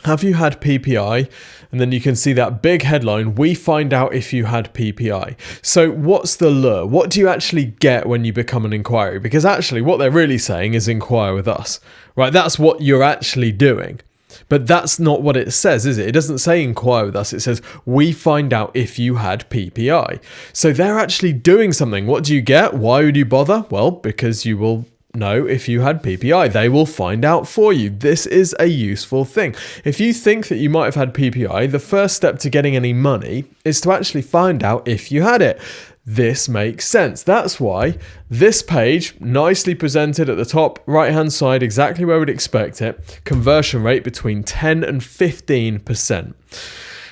Have you had PPI? And then you can see that big headline, we find out if you had PPI. So what's the lure? What do you actually get when you become an inquiry? Because actually what they're really saying is inquire with us, right? That's what you're actually doing. But that's not what it says, is it? It doesn't say inquire with us. It says we find out if you had PPI. So they're actually doing something. What do you get? Why would you bother? Well, because you will know if you had PPI. They will find out for you. This is a useful thing. If you think that you might have had PPI, the first step to getting any money is to actually find out if you had it. This makes sense. That's why this page, nicely presented at the top right hand side, exactly where we'd expect it, conversion rate between 10 and 15%.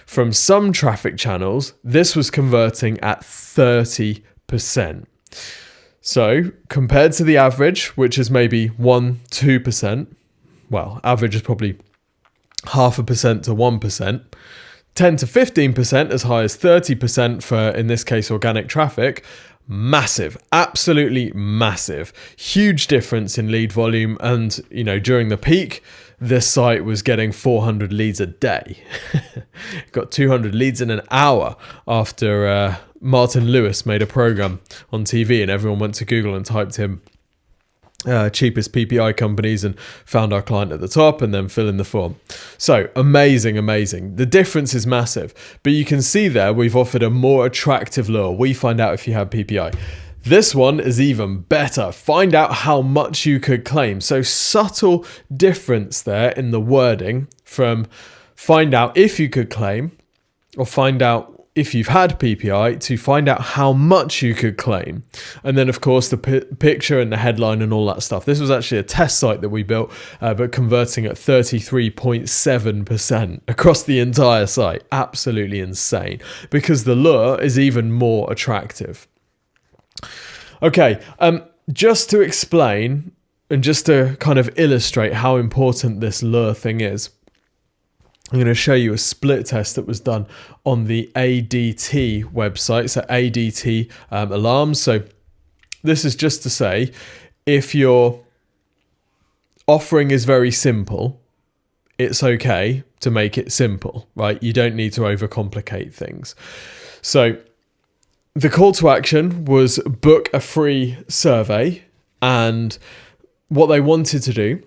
From some traffic channels, this was converting at 30%. So compared to the average, which is maybe 1-2%, well, average is probably 0.5% to 1%, 10 to 15%, as high as 30% for, in this case, organic traffic. Massive, absolutely massive, huge difference in lead volume. And, during the peak, this site was getting 400 leads a day. Got 200 leads in an hour after Martin Lewis made a program on TV and everyone went to Google and typed in cheapest PPI companies and found our client at the top and then fill in the form. So amazing. The difference is massive, but you can see there we've offered a more attractive lure. We find out if you have PPI. This one is even better. Find out how much you could claim. So subtle difference there in the wording from find out if you could claim or find out if you've had PPI to find out how much you could claim. And then of course the picture and the headline and all that stuff. This was actually a test site that we built, but converting at 33.7% across the entire site. Absolutely insane, because the lure is even more attractive. Okay, just to explain and just to kind of illustrate how important this lure thing is, I'm going to show you a split test that was done on the ADT website, so ADT alarms. So this is just to say, if your offering is very simple, it's okay to make it simple, right? You don't need to overcomplicate things. So the call to action was book a free survey, and what they wanted to do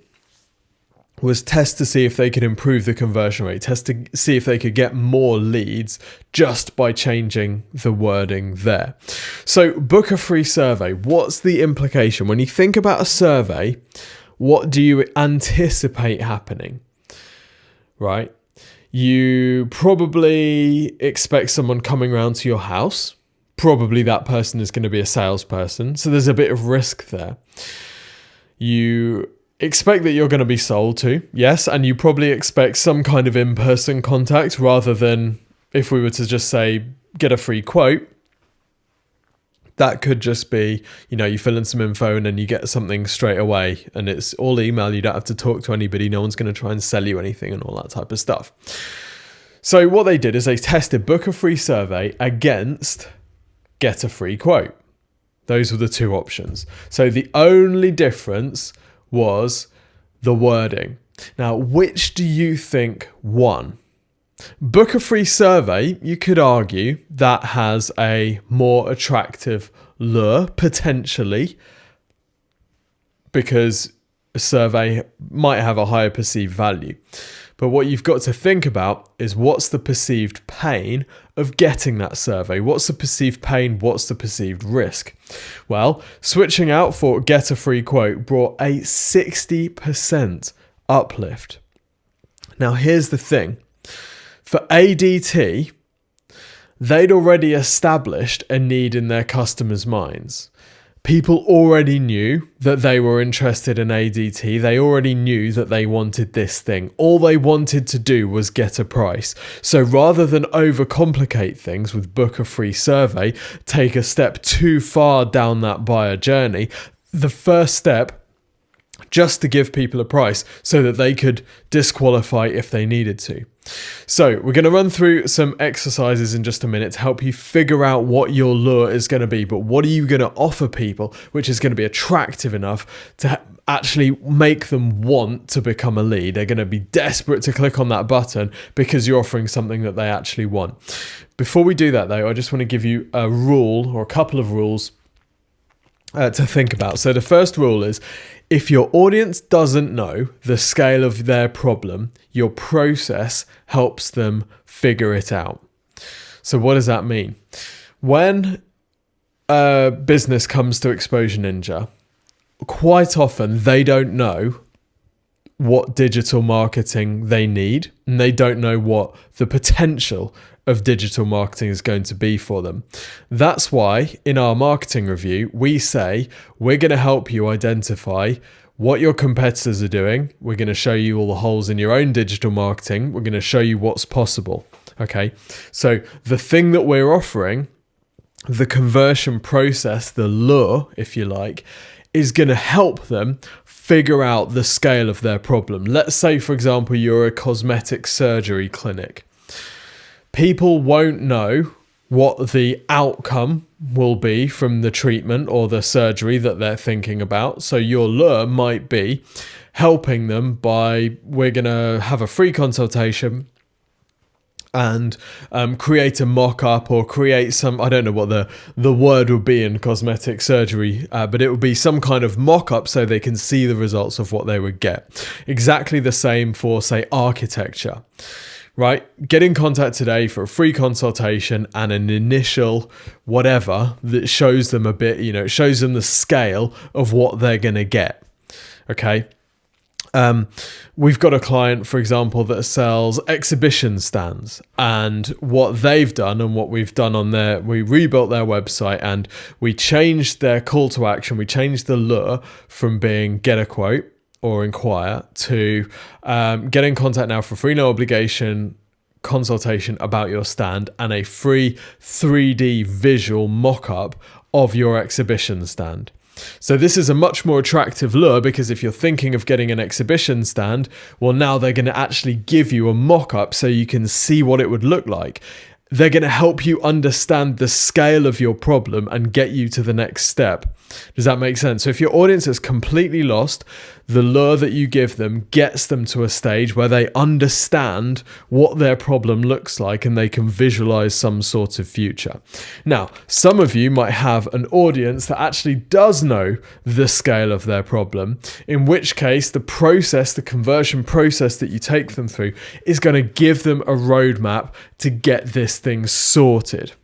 was test to see if they could improve the conversion rate, test to see if they could get more leads just by changing the wording there. So book a free survey. What's the implication? When you think about a survey, what do you anticipate happening, right? You probably expect someone coming around to your house. Probably that person is going to be a salesperson. So there's a bit of risk there. You expect that you're going to be sold to, yes, and you probably expect some kind of in-person contact rather than, if we were to just say, get a free quote, that could just be, you fill in some info and then you get something straight away, and it's all email, you don't have to talk to anybody, no one's going to try and sell you anything and all that type of stuff. So what they did is they tested book a free survey against get a free quote. Those were the two options. So the only difference was the wording. Now, which do you think won? Book a free survey, you could argue that has a more attractive lure, potentially, because a survey might have a higher perceived value. But what you've got to think about is what's the perceived pain of getting that survey? What's the perceived pain? What's the perceived risk? Well, switching out for get a free quote brought a 60% uplift. Now, here's the thing. For ADT, they'd already established a need in their customers' minds. People already knew that they were interested in ADT. They already knew that they wanted this thing. All they wanted to do was get a price. So rather than overcomplicate things with book a free survey, take a step too far down that buyer journey, the first step, just to give people a price so that they could disqualify if they needed to. So we're going to run through some exercises in just a minute to help you figure out what your lure is going to be, but what are you going to offer people which is going to be attractive enough to actually make them want to become a lead. They're going to be desperate to click on that button because you're offering something that they actually want. Before we do that though, I just want to give you a rule or a couple of rules to think about. So the first rule is, if your audience doesn't know the scale of their problem, your process helps them figure it out. So what does that mean? When a business comes to Exposure Ninja, quite often they don't know what digital marketing they need, and they don't know what the potential of digital marketing is going to be for them. That's why in our marketing review, we say we're going to help you identify what your competitors are doing. We're going to show you all the holes in your own digital marketing. We're going to show you what's possible. Okay. So the thing that we're offering, the conversion process, the lure, if you like, is going to help them figure out the scale of their problem. Let's say, for example, you're a cosmetic surgery clinic. People won't know what the outcome will be from the treatment or the surgery that they're thinking about. So your lure might be helping them by, we're going to have a free consultation and create a mock-up or create some, I don't know what the word would be in cosmetic surgery, but it would be some kind of mock-up so they can see the results of what they would get. Exactly the same for, say, architecture. Right? Get in contact today for a free consultation and an initial whatever that shows them a bit, it shows them the scale of what they're going to get. Okay. We've got a client, for example, that sells exhibition stands, and what they've done and what we've done on we rebuilt their website and we changed their call to action. We changed the lure from being get a quote or inquire to get in contact now for free, no obligation consultation about your stand and a free 3D visual mock-up of your exhibition stand. So this is a much more attractive lure because if you're thinking of getting an exhibition stand, well, now they're going to actually give you a mock-up so you can see what it would look like. They're going to help you understand the scale of your problem and get you to the next step. Does that make sense? So if your audience is completely lost, the lure that you give them gets them to a stage where they understand what their problem looks like and they can visualize some sort of future. Now, some of you might have an audience that actually does know the scale of their problem, in which case the conversion process that you take them through is going to give them a roadmap to get this thing sorted.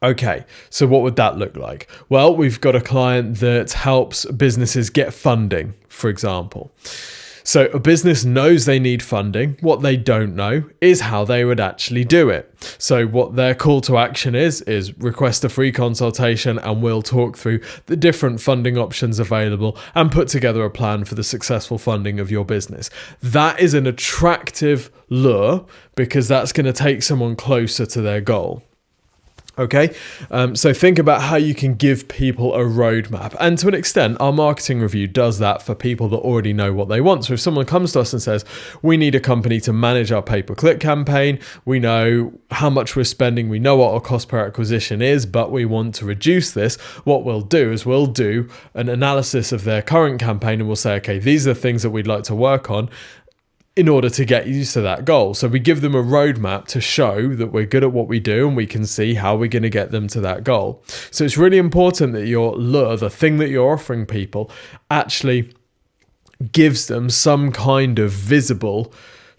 Okay, so what would that look like? Well, we've got a client that helps businesses get funding, for example. So a business knows they need funding. What they don't know is how they would actually do it. So what their call to action is request a free consultation and we'll talk through the different funding options available and put together a plan for the successful funding of your business. That is an attractive lure because that's going to take someone closer to their goal. Okay, so think about how you can give people a roadmap. And to an extent, our marketing review does that for people that already know what they want. So if someone comes to us and says, we need a company to manage our pay-per-click campaign, we know how much we're spending, we know what our cost per acquisition is, but we want to reduce this, what we'll do is we'll do an analysis of their current campaign and we'll say, okay, these are the things that we'd like to work on in order to get you to that goal. So we give them a roadmap to show that we're good at what we do and we can see how we're going to get them to that goal. So it's really important that your lure, the thing that you're offering people, actually gives them some kind of visible,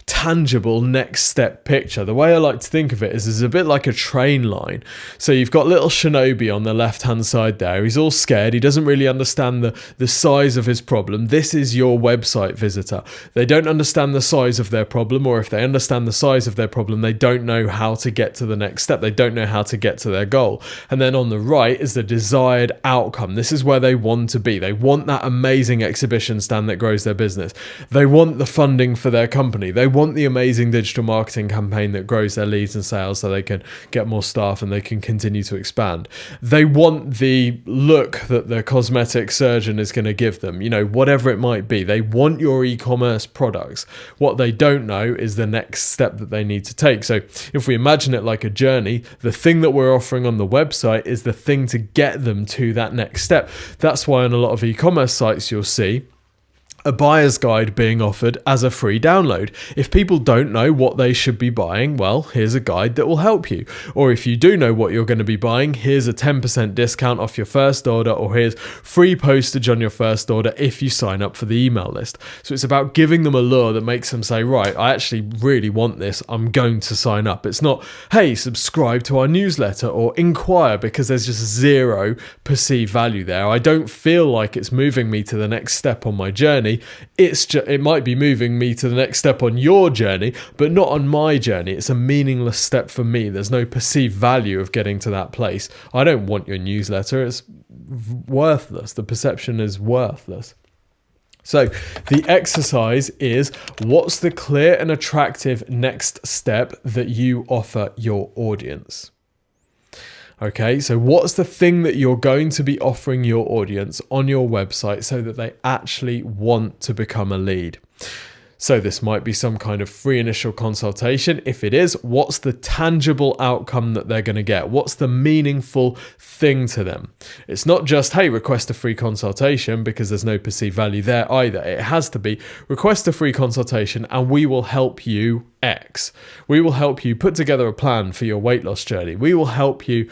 tangible next step picture. The way I like to think of it is a bit like a train line. So you've got little Shinobi on the left hand side there. He's all scared. He doesn't really understand the size of his problem. This is your website visitor. They don't understand the size of their problem, or if they understand the size of their problem, they don't know how to get to the next step. They don't know how to get to their goal. And then on the right is the desired outcome. This is where they want to be. They want that amazing exhibition stand that grows their business. They want the funding for their company. They want the amazing digital marketing campaign that grows their leads and sales so they can get more staff and they can continue to expand. They want the look that the cosmetic surgeon is going to give them, whatever it might be. They want your e-commerce products. What they don't know is the next step that they need to take. So if we imagine it like a journey, the thing that we're offering on the website is the thing to get them to that next step. That's why on a lot of e-commerce sites you'll see a buyer's guide being offered as a free download. If people don't know what they should be buying, well, here's a guide that will help you. Or if you do know what you're going to be buying, here's a 10% discount off your first order, or here's free postage on your first order if you sign up for the email list. So it's about giving them a lure that makes them say, right, I actually really want this. I'm going to sign up. It's not, hey, subscribe to our newsletter or inquire, because there's just zero perceived value there. I don't feel like it's moving me to the next step on my journey. It might be moving me to the next step on your journey, but not on my journey. It's a meaningless step for me. There's no perceived value of getting to that place. I don't want your newsletter. It's worthless. The perception is worthless. So the exercise is, what's the clear and attractive next step that you offer your audience? Okay, so what's the thing that you're going to be offering your audience on your website so that they actually want to become a lead? So this might be some kind of free initial consultation. If it is, what's the tangible outcome that they're going to get? What's the meaningful thing to them? It's not just, hey, request a free consultation, because there's no perceived value there either. It has to be, request a free consultation and we will help you X. We will help you put together a plan for your weight loss journey. We will help you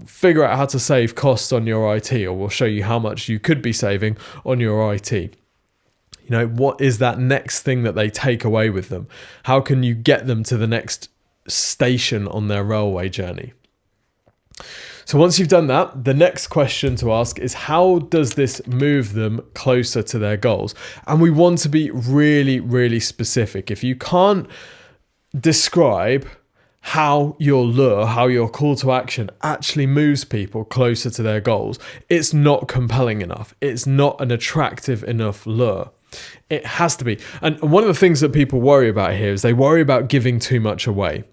figure out how to save costs on your IT, or we'll show you how much you could be saving on your IT. What is that next thing that they take away with them? How can you get them to the next station on their railway journey? So once you've done that, the next question to ask is, how does this move them closer to their goals? And we want to be really, really specific. If you can't describe how your lure, how your call to action actually moves people closer to their goals, it's not compelling enough. It's not an attractive enough lure. It has to be. And one of the things that people worry about here is they worry about giving too much away.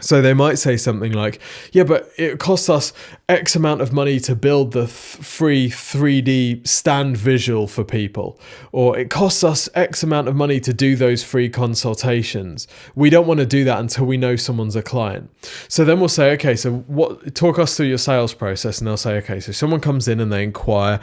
So they might say something like, yeah, but it costs us X amount of money to build the free 3D stand visual for people, or it costs us X amount of money to do those free consultations. We don't want to do that until we know someone's a client. So then we'll say, okay, so talk us through your sales process. And they'll say, okay, so someone comes in and they inquire,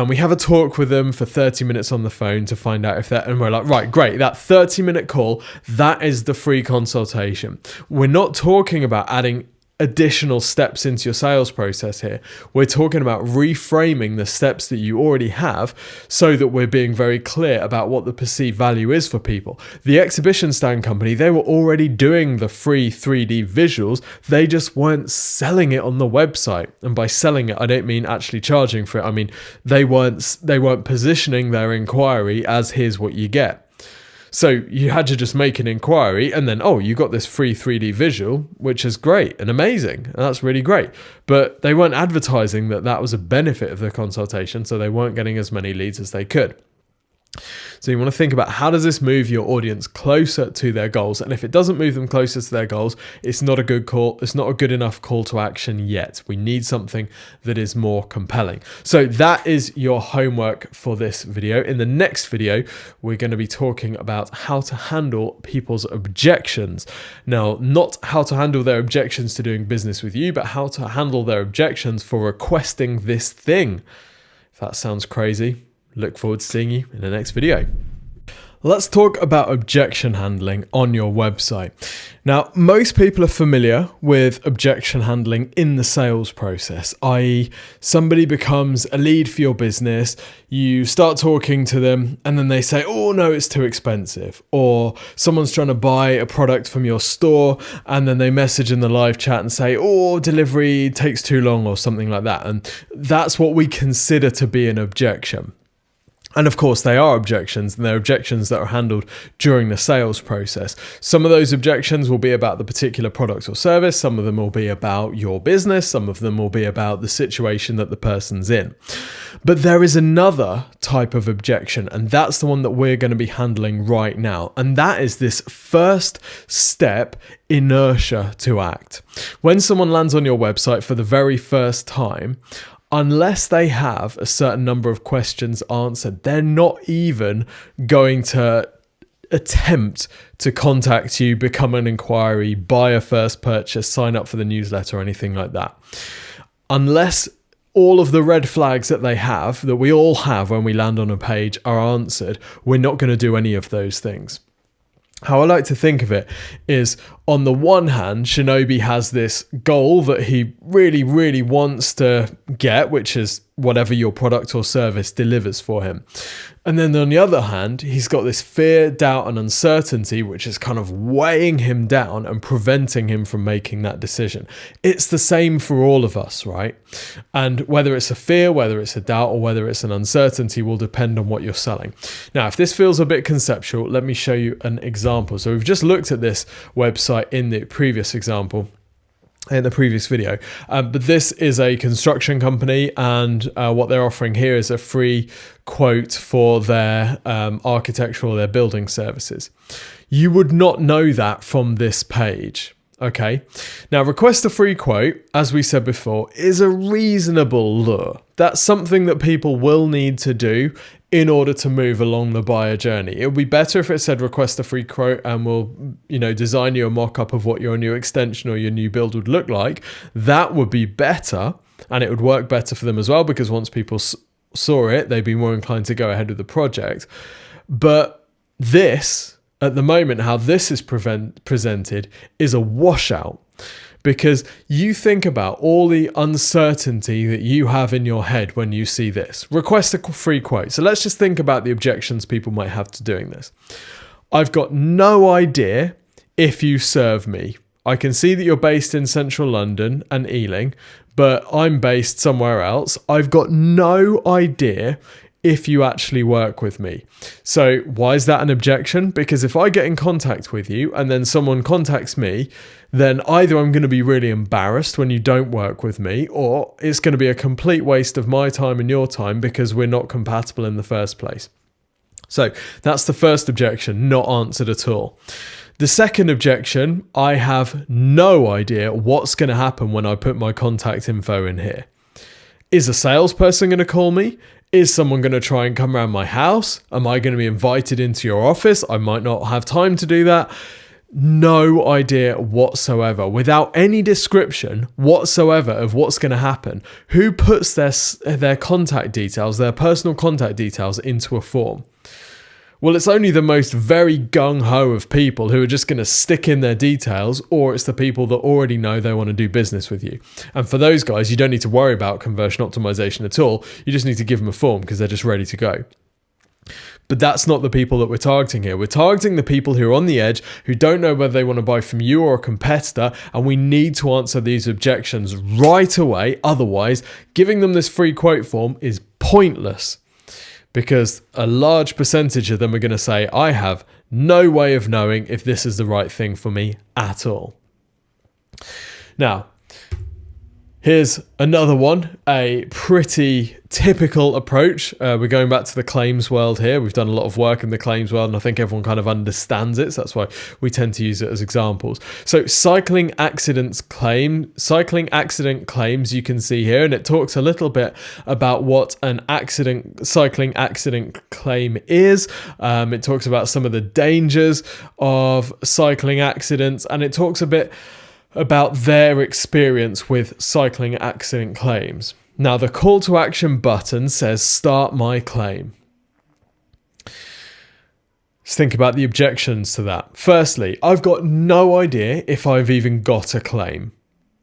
we have a talk with them for 30 minutes on the phone to find out if they're, and we're like, right, great, that 30-minute call, that is the free consultation. We're not talking about adding additional steps into your sales process here. We're talking about reframing the steps that you already have so that we're being very clear about what the perceived value is for people. The exhibition stand company, they were already doing the free 3D visuals. They just weren't selling it on the website. And by selling it, I don't mean actually charging for it. I mean, they weren't positioning their inquiry as here's what you get. So you had to just make an inquiry and then, oh, you got this free 3D visual, which is great and amazing. And that's really great. But they weren't advertising that that was a benefit of the consultation. So they weren't getting as many leads as they could. So you want to think about, how does this move your audience closer to their goals? And if it doesn't move them closer to their goals, it's not a good call. It's not a good enough call to action yet. We need something that is more compelling. So that is your homework for this video. In the next video, we're going to be talking about how to handle people's objections. Now, not how to handle their objections to doing business with you, but how to handle their objections for requesting this thing. If that sounds crazy, look forward to seeing you in the next video. Let's talk about objection handling on your website. Now, most people are familiar with objection handling in the sales process, i.e., somebody becomes a lead for your business, you start talking to them, and then they say, oh no, it's too expensive. Or someone's trying to buy a product from your store, and then they message in the live chat and say, oh, delivery takes too long, or something like that. And that's what we consider to be an objection. And of course, they are objections, and they're objections that are handled during the sales process. Some of those objections will be about the particular product or service. Some of them will be about your business. Some of them will be about the situation that the person's in. But there is another type of objection, and that's the one that we're going to be handling right now. And that is this first step, inertia to act. When someone lands on your website for the very first time, unless they have a certain number of questions answered, they're not even going to attempt to contact you, become an inquiry, buy a first purchase, sign up for the newsletter, or anything like that. Unless all of the red flags that they have, that we all have when we land on a page, are answered, we're not going to do any of those things. How I like to think of it is, on the one hand, Shinobi has this goal that he really, really wants to get, which is whatever your product or service delivers for him. And then on the other hand, he's got this fear, doubt, and uncertainty, which is kind of weighing him down and preventing him from making that decision. It's the same for all of us, right? And whether it's a fear, whether it's a doubt, or whether it's an uncertainty will depend on what you're selling. Now, if this feels a bit conceptual, let me show you an example. So we've just looked at this website in the previous example, in the previous video, but this is a construction company, and what they're offering here is a free quote for their architectural, their building services. You would not know that from this page. Okay, now request a free quote, as we said before, is a reasonable lure. That's something that people will need to do in order to move along the buyer journey. It would be better if it said request a free quote and we'll, design you a mock-up of what your new extension or your new build would look like. That would be better, and it would work better for them as well, because once people saw it, they'd be more inclined to go ahead with the project. But this, at the moment, how this is presented is a washout, because you think about all the uncertainty that you have in your head when you see this. Request a free quote. So let's just think about the objections people might have to doing this. I've got no idea if you serve me. I can see that you're based in central London and Ealing, but I'm based somewhere else. I've got no idea if you actually work with me. So why is that an objection? Because if I get in contact with you and then someone contacts me, then either I'm going to be really embarrassed when you don't work with me, or it's going to be a complete waste of my time and your time because we're not compatible in the first place. So that's the first objection, not answered at all. The second objection, I have no idea what's going to happen when I put my contact info in here. Is a salesperson going to call me? Is someone going to try and come around my house? Am I going to be invited into your office? I might not have time to do that. No idea whatsoever, without any description whatsoever of what's going to happen. Who puts their contact details, their personal contact details into a form? Well, it's only the most very gung-ho of people who are just going to stick in their details, or it's the people that already know they want to do business with you. And for those guys, you don't need to worry about conversion optimization at all. You just need to give them a form because they're just ready to go. But that's not the people that we're targeting here. We're targeting the people who are on the edge, who don't know whether they want to buy from you or a competitor, and we need to answer these objections right away. Otherwise, giving them this free quote form is pointless, because a large percentage of them are going to say, I have no way of knowing if this is the right thing for me at all. Now, here's another one, a pretty typical approach. We're going back to the claims world here. We've done a lot of work in the claims world, and I think everyone kind of understands it. So that's why we tend to use it as examples. So cycling accident claims you can see here, and it talks a little bit about what an cycling accident claim is. It talks about some of the dangers of cycling accidents, and it talks a bit about their experience with cycling accident claims. Now, the call to action button says start my claim. Let's think about the objections to that. Firstly, I've got no idea if I've even got a claim.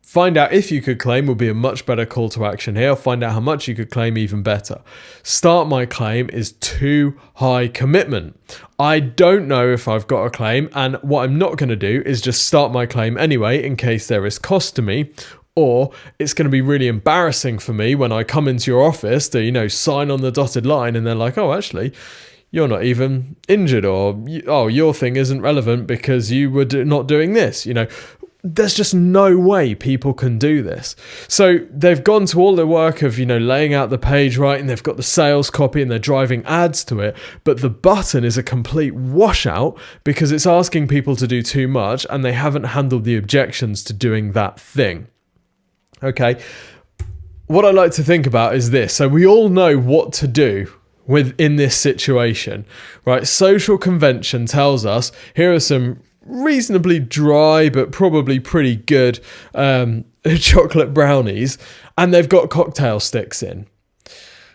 Find out if you could claim would be a much better call to action here. Find out how much you could claim, even better. Start my claim is too high commitment. I don't know if I've got a claim, and what I'm not going to do is just start my claim anyway in case there is cost to me, or it's going to be really embarrassing for me when I come into your office to, sign on the dotted line and they're like, oh, actually, you're not even injured, or, oh, your thing isn't relevant because you were not doing this, There's just no way people can do this. So they've gone to all the work of, laying out the page right, and they've got the sales copy and they're driving ads to it. But the button is a complete washout because it's asking people to do too much and they haven't handled the objections to doing that thing. Okay. What I like to think about is this. So we all know what to do in this situation, right? Social convention tells us here are some reasonably dry but probably pretty good chocolate brownies, and they've got cocktail sticks in,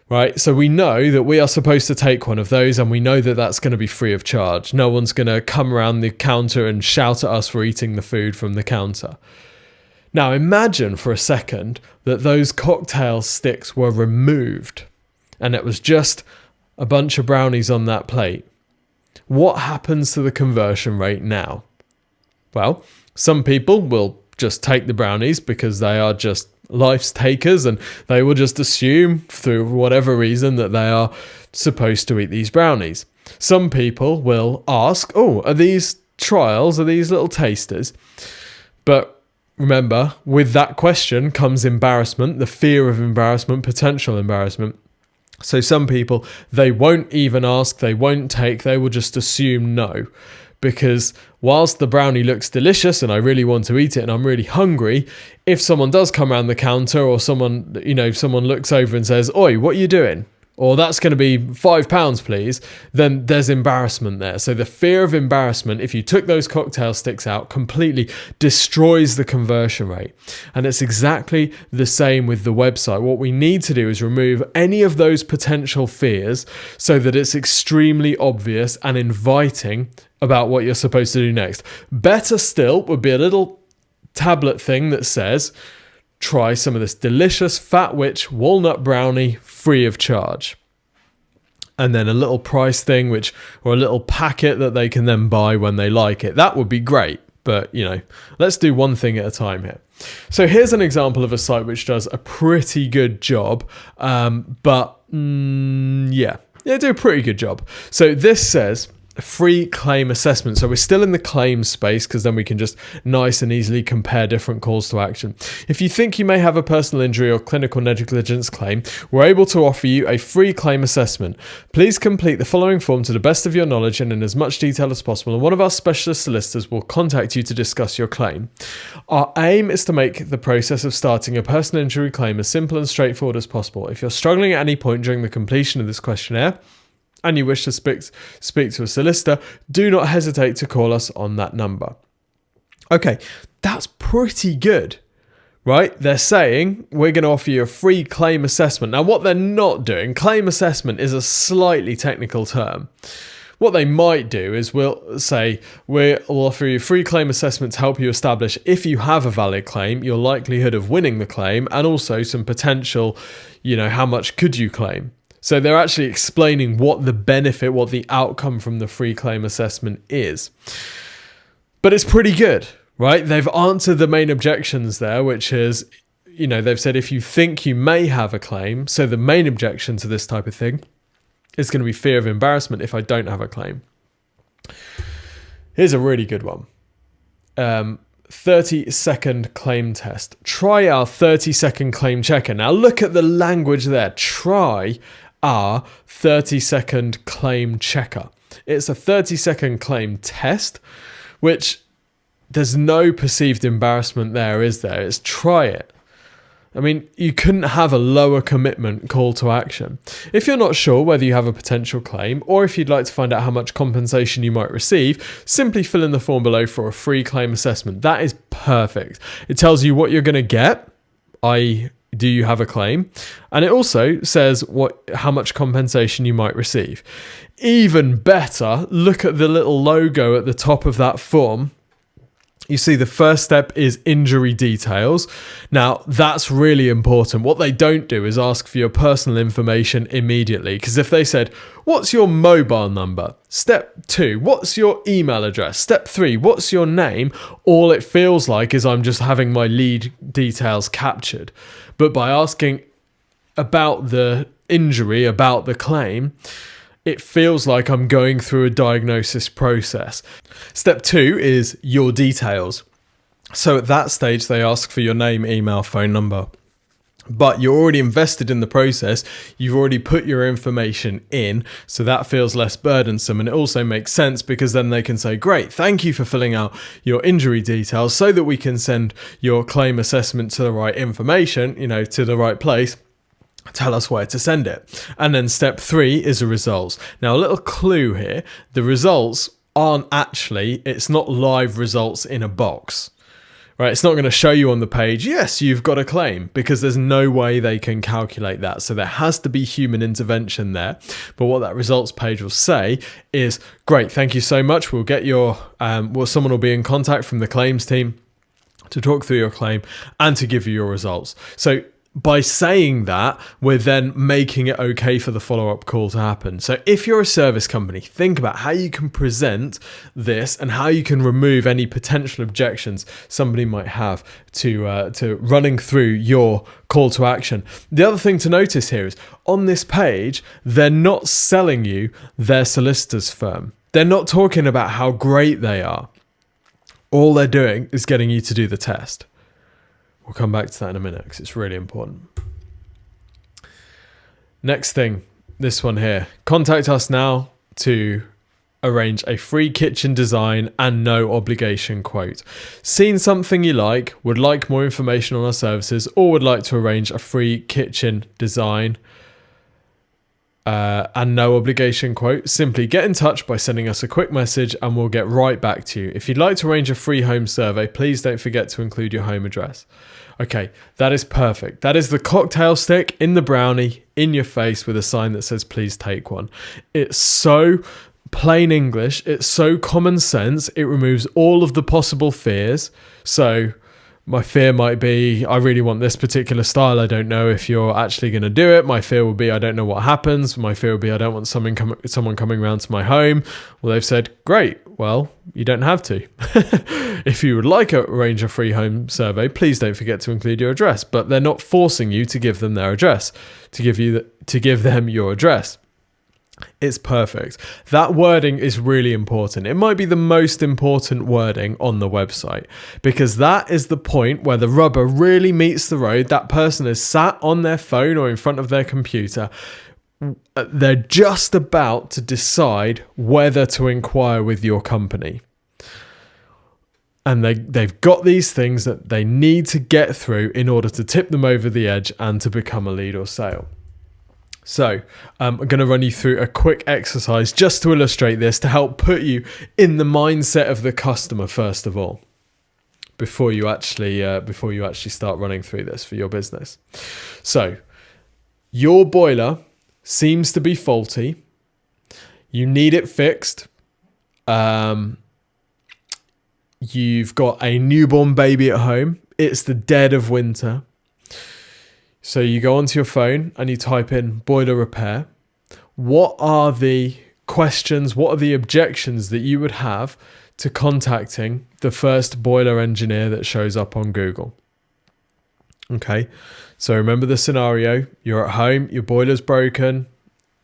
right? So we know that we are supposed to take one of those, and we know that that's going to be free of charge. No one's going to come around the counter and shout at us for eating the food from the counter. Now imagine for a second that those cocktail sticks were removed and it was just a bunch of brownies on that plate. What happens to the conversion rate now? Well, some people will just take the brownies because they are just life's takers, and they will just assume through whatever reason that they are supposed to eat these brownies. Some people will ask, oh, are these trials, are these little tasters? But remember, with that question comes embarrassment, the fear of embarrassment, potential embarrassment. So some people, they won't even ask, they won't take, they will just assume no. Because whilst the brownie looks delicious and I really want to eat it and I'm really hungry, if someone does come around the counter, or someone looks over and says, oi, what are you doing? Or that's going to be £5, please, then there's embarrassment there. So the fear of embarrassment, if you took those cocktail sticks out, completely destroys the conversion rate. And it's exactly the same with the website. What we need to do is remove any of those potential fears so that it's extremely obvious and inviting about what you're supposed to do next. Better still would be a little tablet thing that says, try some of this delicious Fat Witch walnut brownie free of charge. And then a little price thing, or a little packet that they can then buy when they like it. That would be great. But, let's do one thing at a time here. So here's an example of a site which does a pretty good job. They do a pretty good job. So this says, free claim assessment. So we're still in the claim space because then we can just nice and easily compare different calls to action. If you think you may have a personal injury or clinical negligence claim, we're able to offer you a free claim assessment. Please complete the following form to the best of your knowledge and in as much detail as possible, and one of our specialist solicitors will contact you to discuss your claim. Our aim is to make the process of starting a personal injury claim as simple and straightforward as possible. If you're struggling at any point during the completion of this questionnaire, and you wish to speak to a solicitor, do not hesitate to call us on that number. Okay, that's pretty good, right? They're saying we're going to offer you a free claim assessment. Now, what they're not doing, claim assessment is a slightly technical term. What they might do is we'll say we'll offer you a free claim assessment to help you establish, if you have a valid claim, your likelihood of winning the claim, and also some potential, how much could you claim? So they're actually explaining what the benefit, what the outcome from the free claim assessment is. But it's pretty good, right? They've answered the main objections there, which is, they've said if you think you may have a claim, so the main objection to this type of thing is going to be fear of embarrassment if I don't have a claim. Here's a really good one. 30-second claim test. Try our 30-second claim checker. Now look at the language there. Try our 30-second claim checker. It's a 30-second claim test, which there's no perceived embarrassment there, is there? It's try it. I mean, you couldn't have a lower commitment call to action. If you're not sure whether you have a potential claim, or if you'd like to find out how much compensation you might receive, simply fill in the form below for a free claim assessment. That is perfect. It tells you what you're going to get, i.e., do you have a claim? And it also says how much compensation you might receive. Even better, look at the little logo at the top of that form. You see the first step is injury details. Now, that's really important. What they don't do is ask for your personal information immediately. Because if they said, what's your mobile number? Step 2, what's your email address? Step 3, what's your name? All it feels like is I'm just having my lead details captured. But by asking about the injury, about the claim, it feels like I'm going through a diagnosis process. Step 2 is your details. So at that stage, they ask for your name, email, phone number. But you're already invested in the process. You've already put your information in. So that feels less burdensome. And it also makes sense because then they can say, great, thank you for filling out your injury details so that we can send your claim assessment to the right information, to the right place. Tell us where to send it. And then step 3 is the results. Now, a little clue here. The results aren't actually, it's not live results in a box, right? It's not going to show you on the page, yes, you've got a claim, because there's no way they can calculate that. So there has to be human intervention there. But what that results page will say is, great, thank you so much. We'll get someone will be in contact from the claims team to talk through your claim and to give you your results. So by saying that, we're then making it okay for the follow-up call to happen. So if you're a service company, think about how you can present this and how you can remove any potential objections somebody might have to running through your call to action. The other thing to notice here is on this page, they're not selling you their solicitor's firm. They're not talking about how great they are. All they're doing is getting you to do the test. We'll come back to that in a minute because it's really important. Next thing, this one here. Contact us now to arrange a free kitchen design and no obligation quote. Seen something you like, would like more information on our services, or would like to arrange a free kitchen design and no obligation quote, simply get in touch by sending us a quick message and we'll get right back to you. If you'd like to arrange a free home survey, please don't forget to include your home address. Okay, that is perfect. That is the cocktail stick in the brownie in your face with a sign that says, please take one. It's so plain English. It's so common sense. It removes all of the possible fears. So my fear might be, I really want this particular style. I don't know if you're actually going to do it. My fear will be, I don't know what happens. My fear will be, I don't want someone coming around to my home. Well, they've said, great. Well, you don't have to. If you would like to arrange a free home survey, please don't forget to include your address. But they're not forcing you to give them their address, to give them your address. It's perfect. That wording is really important. It might be the most important wording on the website, because that is the point where the rubber really meets the road. That person is sat on their phone or in front of their computer. They're just about to decide whether to inquire with your company. And they've got these things that they need to get through in order to tip them over the edge and to become a lead or sale. So I'm going to run you through a quick exercise just to illustrate this, to help put you in the mindset of the customer first of all, before you actually start running through this for your business. So your boiler seems to be faulty. You need it fixed. You've got a newborn baby at home. It's the dead of winter. So you go onto your phone and you type in boiler repair. What are the questions, what are the objections that you would have to contacting the first boiler engineer that shows up on Google? Okay, so remember the scenario. You're at home, your boiler's broken,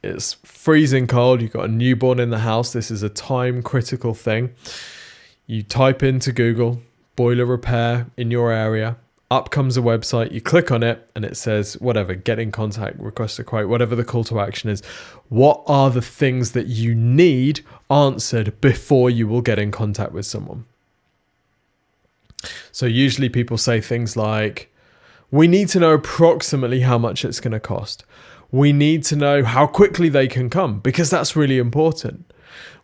it's freezing cold, you've got a newborn in the house. This is a time critical thing. You type into Google, boiler repair in your area. Up comes a website, you click on it and it says whatever, get in contact, request a quote, whatever the call to action is. What are the things that you need answered before you will get in contact with someone? So usually people say things like, we need to know approximately how much it's going to cost. We need to know how quickly they can come, because that's really important.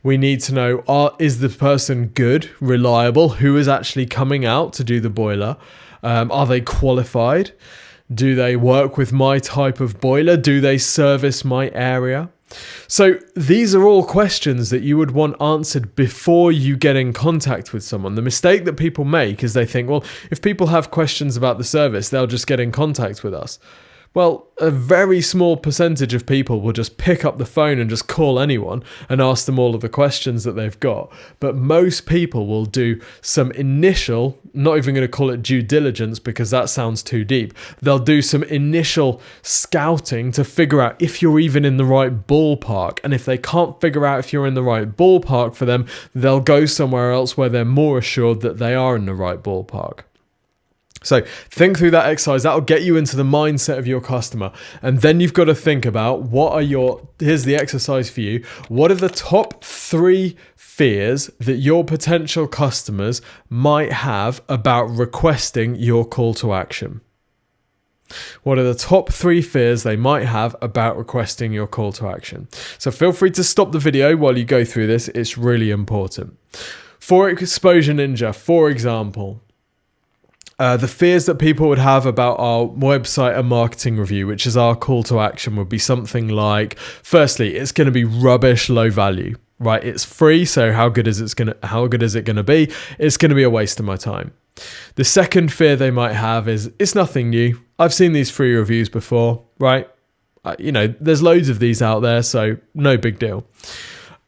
We need to know, is the person good, reliable, who is actually coming out to do the boiler? Are they qualified? Do they work with my type of boiler? Do they service my area? So these are all questions that you would want answered before you get in contact with someone. The mistake that people make is they think, well, if people have questions about the service, they'll just get in contact with us. Well, a very small percentage of people will just pick up the phone and just call anyone and ask them all of the questions that they've got. But most people will do some initial, not even going to call it due diligence because that sounds too deep. They'll do some initial scouting to figure out if you're even in the right ballpark. And if they can't figure out if you're in the right ballpark for them, they'll go somewhere else where they're more assured that they are in the right ballpark. So think through that exercise. That'll get you into the mindset of your customer. And then you've got to think about here's the exercise for you. What are the top 3 fears that your potential customers might have about requesting your call to action? What are the top 3 fears they might have about requesting your call to action? So feel free to stop the video while you go through this. It's really important. For Exposure Ninja, for example, the fears that people would have about our website and marketing review, which is our call to action, would be something like, firstly, it's going to be rubbish, low value, right? It's free, so how good is it going to be? It's going to be a waste of my time. The second fear they might have is, it's nothing new. I've seen these free reviews before, right? There's loads of these out there, so no big deal.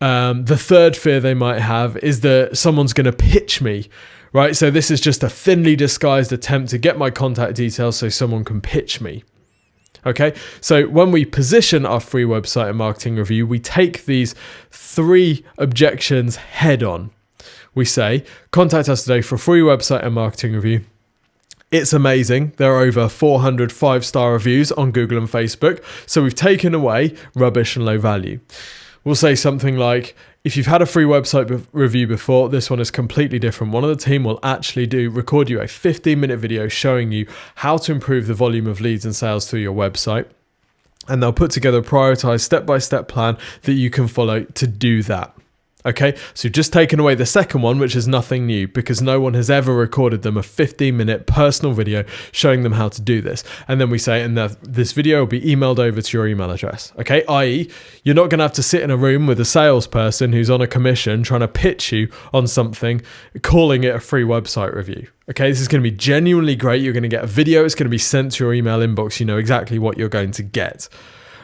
The third fear they might have is that someone's going to pitch me. Right, so this is just a thinly disguised attempt to get my contact details so someone can pitch me. Okay, so when we position our free website and marketing review, we take these 3 objections head on. We say, contact us today for a free website and marketing review. It's amazing. There are over 400 5-star reviews on Google and Facebook. So we've taken away rubbish and low value. We'll say something like, if you've had a free website review before, this one is completely different. One of the team will actually record you a 15-minute video showing you how to improve the volume of leads and sales through your website. And they'll put together a prioritized step-by-step plan that you can follow to do that. Okay, so you've just taken away the second one, which is nothing new, because no one has ever recorded them a 15-minute personal video showing them how to do this. And then we say, and this video will be emailed over to your email address. Okay, i.e., you're not going to have to sit in a room with a salesperson who's on a commission trying to pitch you on something, calling it a free website review. Okay, this is going to be genuinely great. You're going to get a video. It's going to be sent to your email inbox. You know exactly what you're going to get.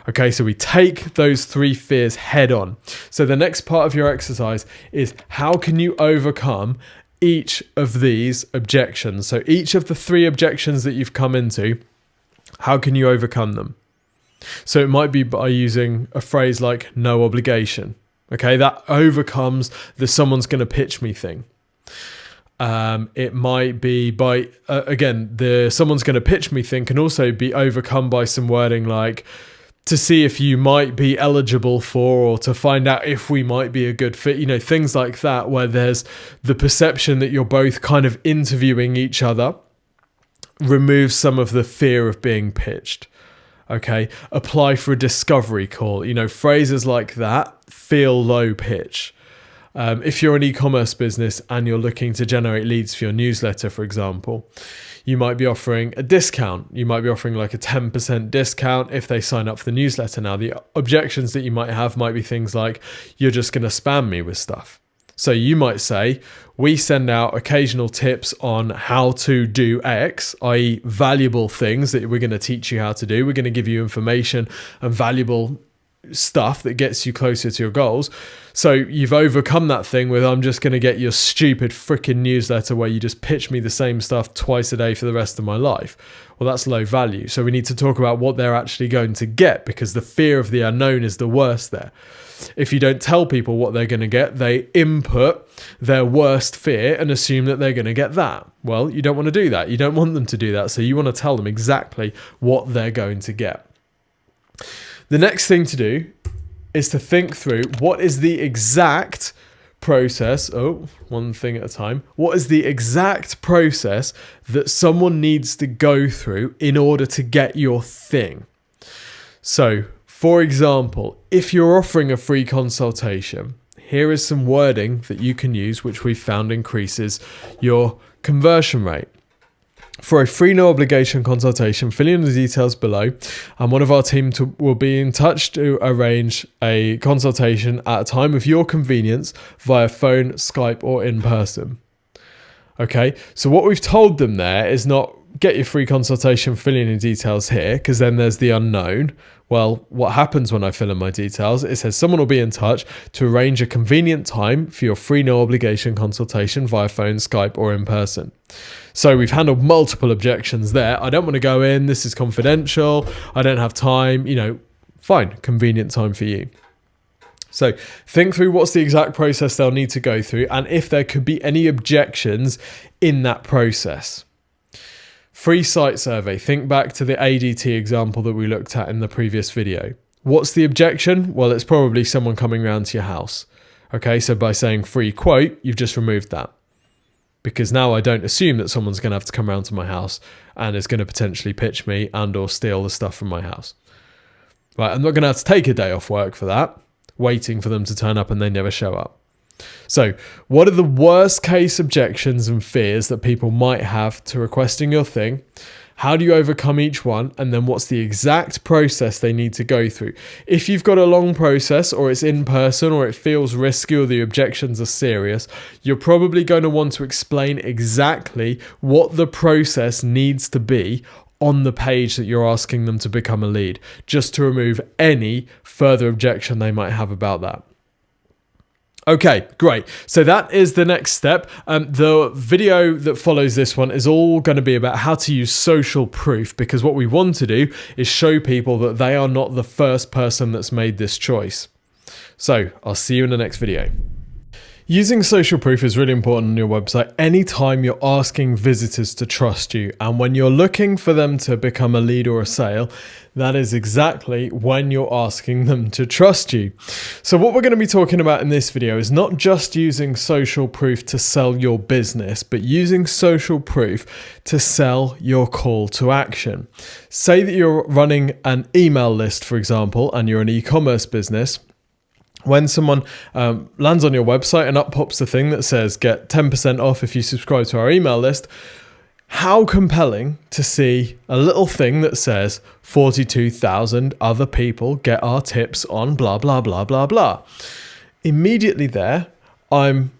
Okay, so we take those 3 fears head on. So the next part of your exercise is, how can you overcome each of these objections? So each of the 3 objections that you've come into, how can you overcome them? So it might be by using a phrase like no obligation. Okay, that overcomes the someone's going to pitch me thing. It might be by, again, the someone's going to pitch me thing can also be overcome by some wording like to see if you might be eligible for, or to find out if we might be a good fit, you know, things like that, where there's the perception that you're both kind of interviewing each other, removes some of the fear of being pitched. Okay, apply for a discovery call. You know, phrases like that feel low pitch. If you're an e-commerce business and you're looking to generate leads for your newsletter, for example, you might be offering a discount. You might be offering like a 10% discount if they sign up for the newsletter. Now, the objections that you might have might be things like, you're just going to spam me with stuff. So you might say, we send out occasional tips on how to do X, i.e. valuable things that we're going to teach you how to do. We're going to give you information and valuable stuff that gets you closer to your goals. So you've overcome that thing with, I'm just going to get your stupid freaking newsletter where you just pitch me the same stuff twice a day for the rest of my life. Well, that's low value. So we need to talk about what they're actually going to get, because the fear of the unknown is the worst there. If you don't tell people what they're going to get, they input their worst fear and assume that they're going to get that. Well, you don't want to do that. You don't want them to do that. So you want to tell them exactly what they're going to get. The next thing to do is to think through what is the exact process. One thing at a time. What is the exact process that someone needs to go through in order to get your thing? So, for example, if you're offering a free consultation, here is some wording that you can use, which we've found increases your conversion rate. For a free no obligation consultation, fill in the details below, and one of our team will be in touch to arrange a consultation at a time of your convenience via phone, Skype, or in person. Okay, so what we've told them there is not get your free consultation, fill in your details here, because then there's the unknown. Well, what happens when I fill in my details? It says someone will be in touch to arrange a convenient time for your free no obligation consultation via phone, Skype, or in person. So we've handled multiple objections there. I don't want to go in. This is confidential. I don't have time. You know, fine, convenient time for you. So think through what's the exact process they'll need to go through, and if there could be any objections in that process. Free site survey. Think back to the ADT example that we looked at in the previous video. What's the objection? Well, it's probably someone coming round to your house. Okay, so by saying free quote, you've just removed that. Because now I don't assume that someone's going to have to come around to my house and is going to potentially pitch me and or steal the stuff from my house. Right, I'm not going to have to take a day off work for that, waiting for them to turn up and they never show up. So what are the worst case objections and fears that people might have to requesting your thing? How do you overcome each one? And then what's the exact process they need to go through? If you've got a long process, or it's in person, or it feels risky, or the objections are serious, you're probably going to want to explain exactly what the process needs to be on the page that you're asking them to become a lead, just to remove any further objection they might have about that. Okay, great. So that is the next step. The video that follows this one is all going to be about how to use social proof, because what we want to do is show people that they are not the first person that's made this choice. So I'll see you in the next video. Using social proof is really important on your website anytime you're asking visitors to trust you. And when you're looking for them to become a lead or a sale, that is exactly when you're asking them to trust you. So what we're going to be talking about in this video is not just using social proof to sell your business, but using social proof to sell your call to action. Say that you're running an email list, for example, and you're an e-commerce business. When someone lands on your website and up pops the thing that says get 10% off if you subscribe to our email list, how compelling to see a little thing that says 42,000 other people get our tips on blah, blah, blah, blah, blah. Immediately there, I'm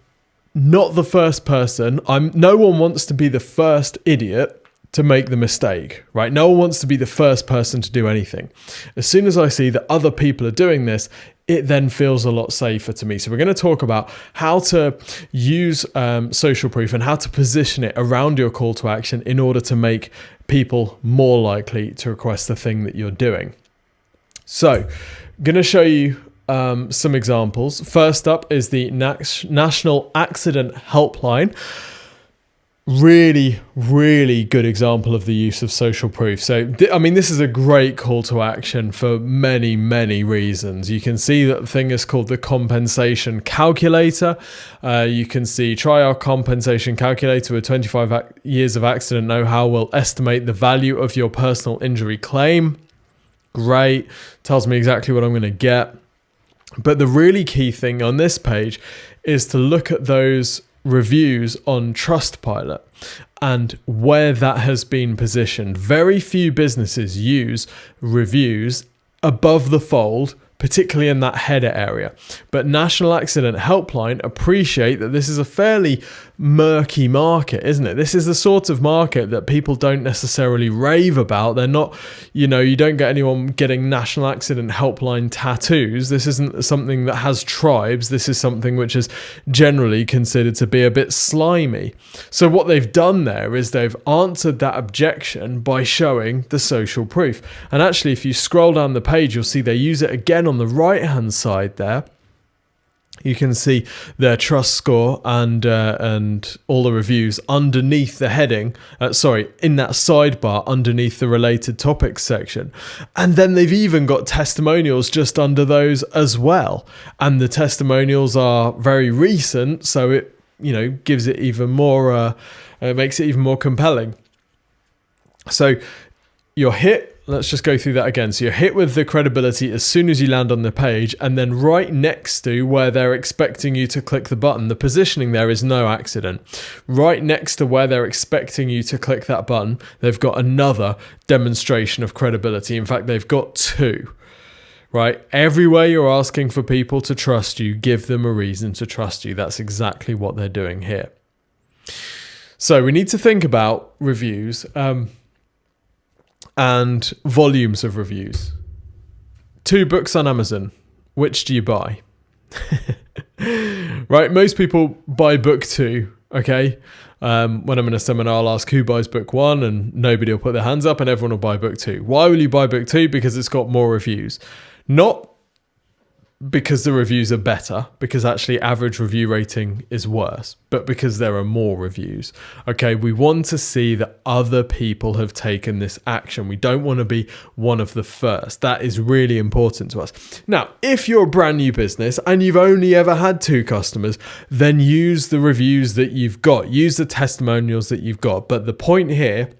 not the first person. No one wants to be the first idiot to make the mistake, right? No one wants to be the first person to do anything. As soon as I see that other people are doing this, it then feels a lot safer to me. So we're going to talk about how to use social proof and how to position it around your call to action in order to make people more likely to request the thing that you're doing. So I'm going to show you some examples. First up is the National Accident Helpline. Really, really good example of the use of social proof. So, I mean, this is a great call to action for many, many reasons. You can see that the thing is called the compensation calculator. You can see, try our compensation calculator with 25 years of accident know-how will estimate the value of your personal injury claim. Great. Tells me exactly what I'm going to get. But the really key thing on this page is to look at those reviews on Trustpilot and where that has been positioned. Very few businesses use reviews above the fold, particularly in that header area. But National Accident Helpline appreciate that this is a fairly murky market, isn't it? This is the sort of market that people don't necessarily rave about. They're not, you don't get anyone getting National Accident Helpline tattoos. This isn't something that has tribes. This is something which is generally considered to be a bit slimy. So what they've done there is they've answered that objection by showing the social proof. And actually, if you scroll down the page, you'll see they use it again on the right-hand side there. You can see their trust score and all the reviews underneath the heading, in that sidebar underneath the related topics section. And then they've even got testimonials just under those as well. And the testimonials are very recent, so it, gives it even more, makes it even more compelling. So you're hit. Let's just go through that again. So you're hit with the credibility as soon as you land on the page, and then right next to where they're expecting you to click the button, the positioning there is no accident. Right next to where they're expecting you to click that button, they've got another demonstration of credibility. In fact, they've got two. Right? Everywhere you're asking for people to trust you, give them a reason to trust you. That's exactly what they're doing here. So we need to think about reviews. And volumes of reviews. 2 books on Amazon. Which do you buy? Right? Most people buy book 2. Okay. When I'm in a seminar, I'll ask who buys book 1, and nobody will put their hands up, and everyone will buy book 2. Why will you buy book 2? Because it's got more reviews. Not because the reviews are better, because actually average review rating is worse, but because there are more reviews. Okay, we want to see that other people have taken this action. We don't want to be one of the first. That is really important to us. Now, if you're a brand new business and you've only ever had 2 customers, then use the reviews that you've got. Use the testimonials that you've got. But the point here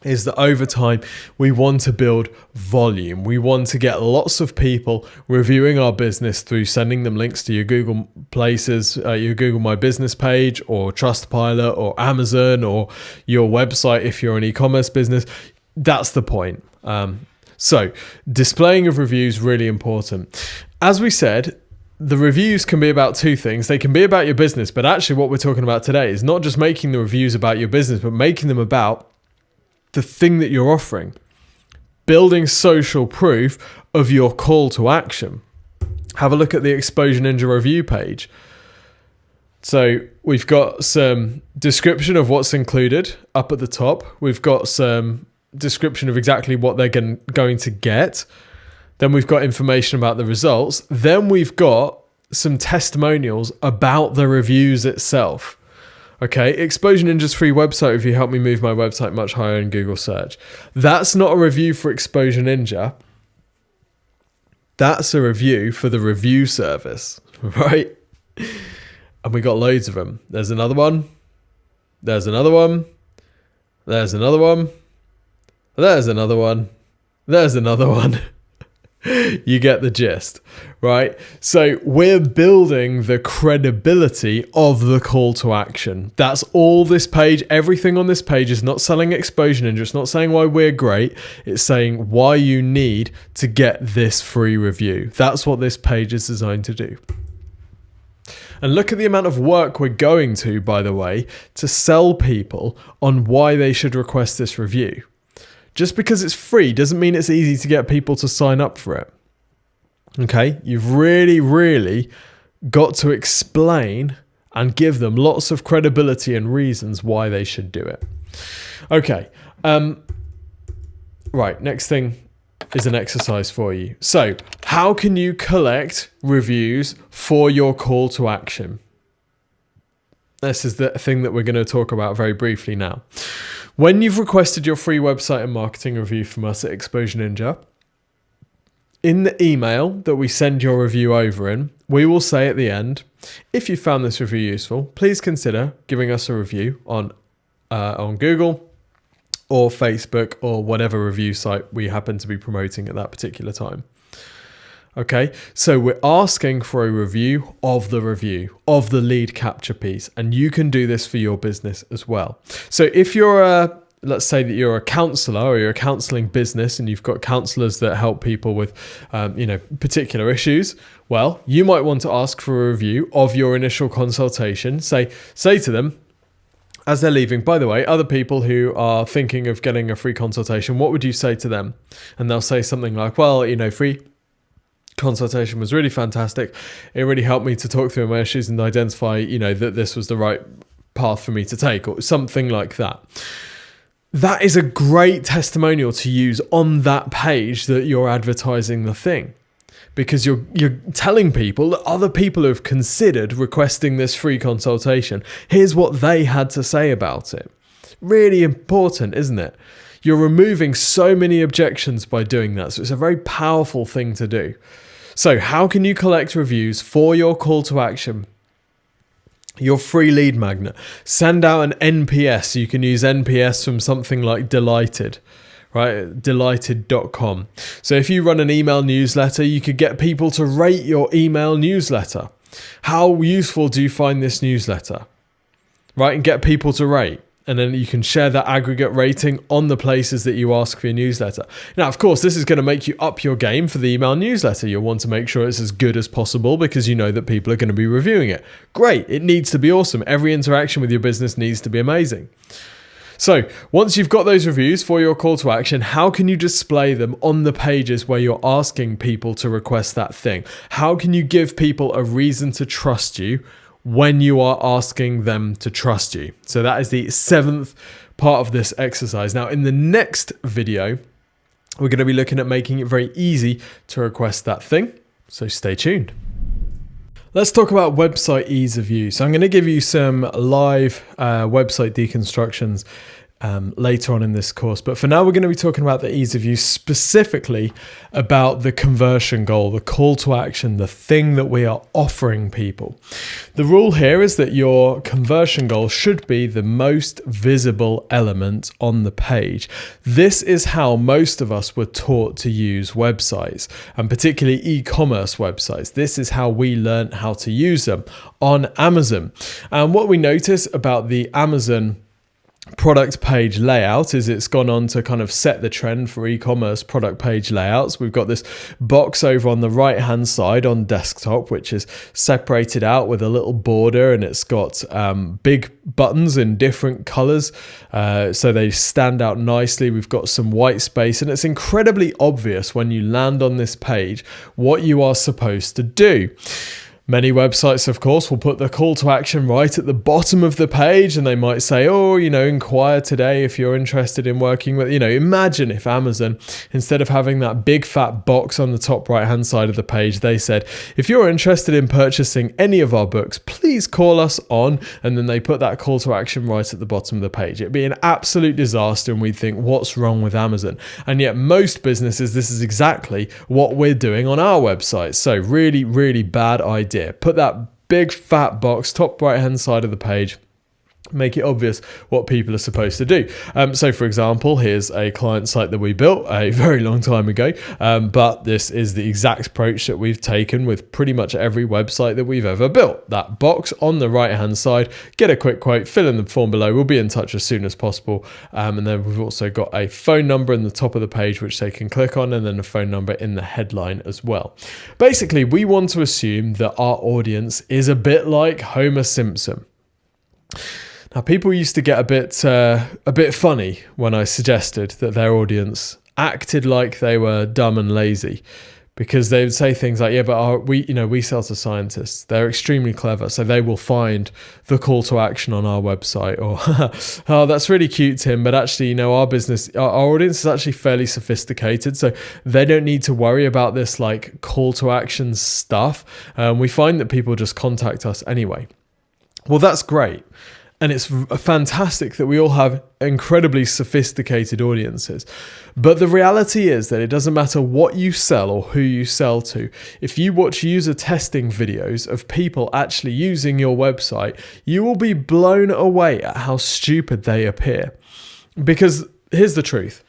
is that over time, we want to build volume. We want to get lots of people reviewing our business through sending them links to your Google Places, your Google My Business page, or Trustpilot, or Amazon, or your website if you're an e-commerce business. That's the point. So displaying of reviews, really important. As we said, the reviews can be about 2 things. They can be about your business, but actually what we're talking about today is not just making the reviews about your business, but making them about the thing that you're offering. Building social proof of your call to action. Have a look at the Exposure Ninja review page. So we've got some description of what's included up at the top. We've got some description of exactly what they're going to get. Then we've got information about the results. Then we've got some testimonials about the reviews itself. Okay, Exposure Ninja's free website review helped me move my website much higher in Google search. That's not a review for Exposure Ninja. That's a review for the review service, right? And we got loads of them. There's another one. There's another one. There's another one. There's another one. There's another one. You get the gist, right? So we're building the credibility of the call to action. That's all this page, everything on this page is not selling Exposure Ninja. It's not saying why we're great. It's saying why you need to get this free review. That's what this page is designed to do. And look at the amount of work we're going to, by the way, to sell people on why they should request this review. Just because it's free doesn't mean it's easy to get people to sign up for it. Okay, you've really got to explain and give them lots of credibility and reasons why they should do it. Okay, right, next thing is an exercise for you. So, how can you collect reviews for your call to action? This is the thing that we're going to talk about very briefly now. When you've requested your free website and marketing review from us at Exposure Ninja, in the email that we send your review over in, we will say at the end, if you found this review useful, please consider giving us a review on Google or Facebook or whatever review site we happen to be promoting at that particular time. Okay, so we're asking for a review of the lead capture piece, and you can do this for your business as well. So if you're let's say that you're a counselor or you're a counseling business and you've got counselors that help people with, particular issues, well, you might want to ask for a review of your initial consultation. Say to them, as they're leaving, by the way, other people who are thinking of getting a free consultation, what would you say to them? And they'll say something like, well, free consultation was really fantastic. It really helped me to talk through my issues and identify, that this was the right path for me to take, or something like that. That is a great testimonial to use on that page that you're advertising the thing, because you're telling people that other people have considered requesting this free consultation. Here's what they had to say about it. Really important, isn't it? You're removing so many objections by doing that. So it's a very powerful thing to do. So how can you collect reviews for your call to action? Your free lead magnet. Send out an NPS. You can use NPS from something like Delighted, right? Delighted.com. So if you run an email newsletter, you could get people to rate your email newsletter. How useful do you find this newsletter? Right? And get people to rate. And then you can share that aggregate rating on the places that you ask for your newsletter. Now, of course, this is going to make you up your game for the email newsletter. You'll want to make sure it's as good as possible because you know that people are going to be reviewing it. Great. It needs to be awesome. Every interaction with your business needs to be amazing. So once you've got those reviews for your call to action, how can you display them on the pages where you're asking people to request that thing? How can you give people a reason to trust you when you are asking them to trust you? So that is the 7th part of this exercise. Now, in the next video, we're going to be looking at making it very easy to request that thing. So stay tuned. Let's talk about website ease of use. So I'm going to give you some live website deconstructions later on in this course. But for now, we're going to be talking about the ease of use, specifically about the conversion goal, the call to action, the thing that we are offering people. The rule here is that your conversion goal should be the most visible element on the page. This is how most of us were taught to use websites, and particularly e-commerce websites. This is how we learned how to use them on Amazon. And what we notice about the Amazon product page layout is it's gone on to kind of set the trend for e-commerce product page layouts. We've got this box over on the right hand side on desktop, which is separated out with a little border, and it's got big buttons in different colors, so they stand out nicely. We've got some white space, and it's incredibly obvious when you land on this page what you are supposed to do. Many websites, of course, will put the call to action right at the bottom of the page, and they might say, inquire today if you're interested in working with, imagine if Amazon, instead of having that big fat box on the top right hand side of the page, they said, if you're interested in purchasing any of our books, please call us on, and then they put that call to action right at the bottom of the page. It'd be an absolute disaster, and we'd think, what's wrong with Amazon? And yet most businesses, this is exactly what we're doing on our website. So really, really bad idea. Put that big fat box top right hand side of the page. Make it obvious what people are supposed to do. So for example, here's a client site that we built a very long time ago, but this is the exact approach that we've taken with pretty much every website that we've ever built. That box on the right hand side, get a quick quote, fill in the form below. We'll be in touch as soon as possible. And then we've also got a phone number in the top of the page which they can click on, and then a phone number in the headline as well. Basically, we want to assume that our audience is a bit like Homer Simpson. Now, people used to get a bit funny when I suggested that their audience acted like they were dumb and lazy, because they would say things like, yeah, but we sell to scientists. They're extremely clever, so they will find the call to action on our website. Or, oh, that's really cute, Tim, but actually, our business, our audience is actually fairly sophisticated, so they don't need to worry about this like call to action stuff. We find that people just contact us anyway. Well, that's great. And it's fantastic that we all have incredibly sophisticated audiences. But the reality is that it doesn't matter what you sell or who you sell to. If you watch user testing videos of people actually using your website, you will be blown away at how stupid they appear. Because here's the truth.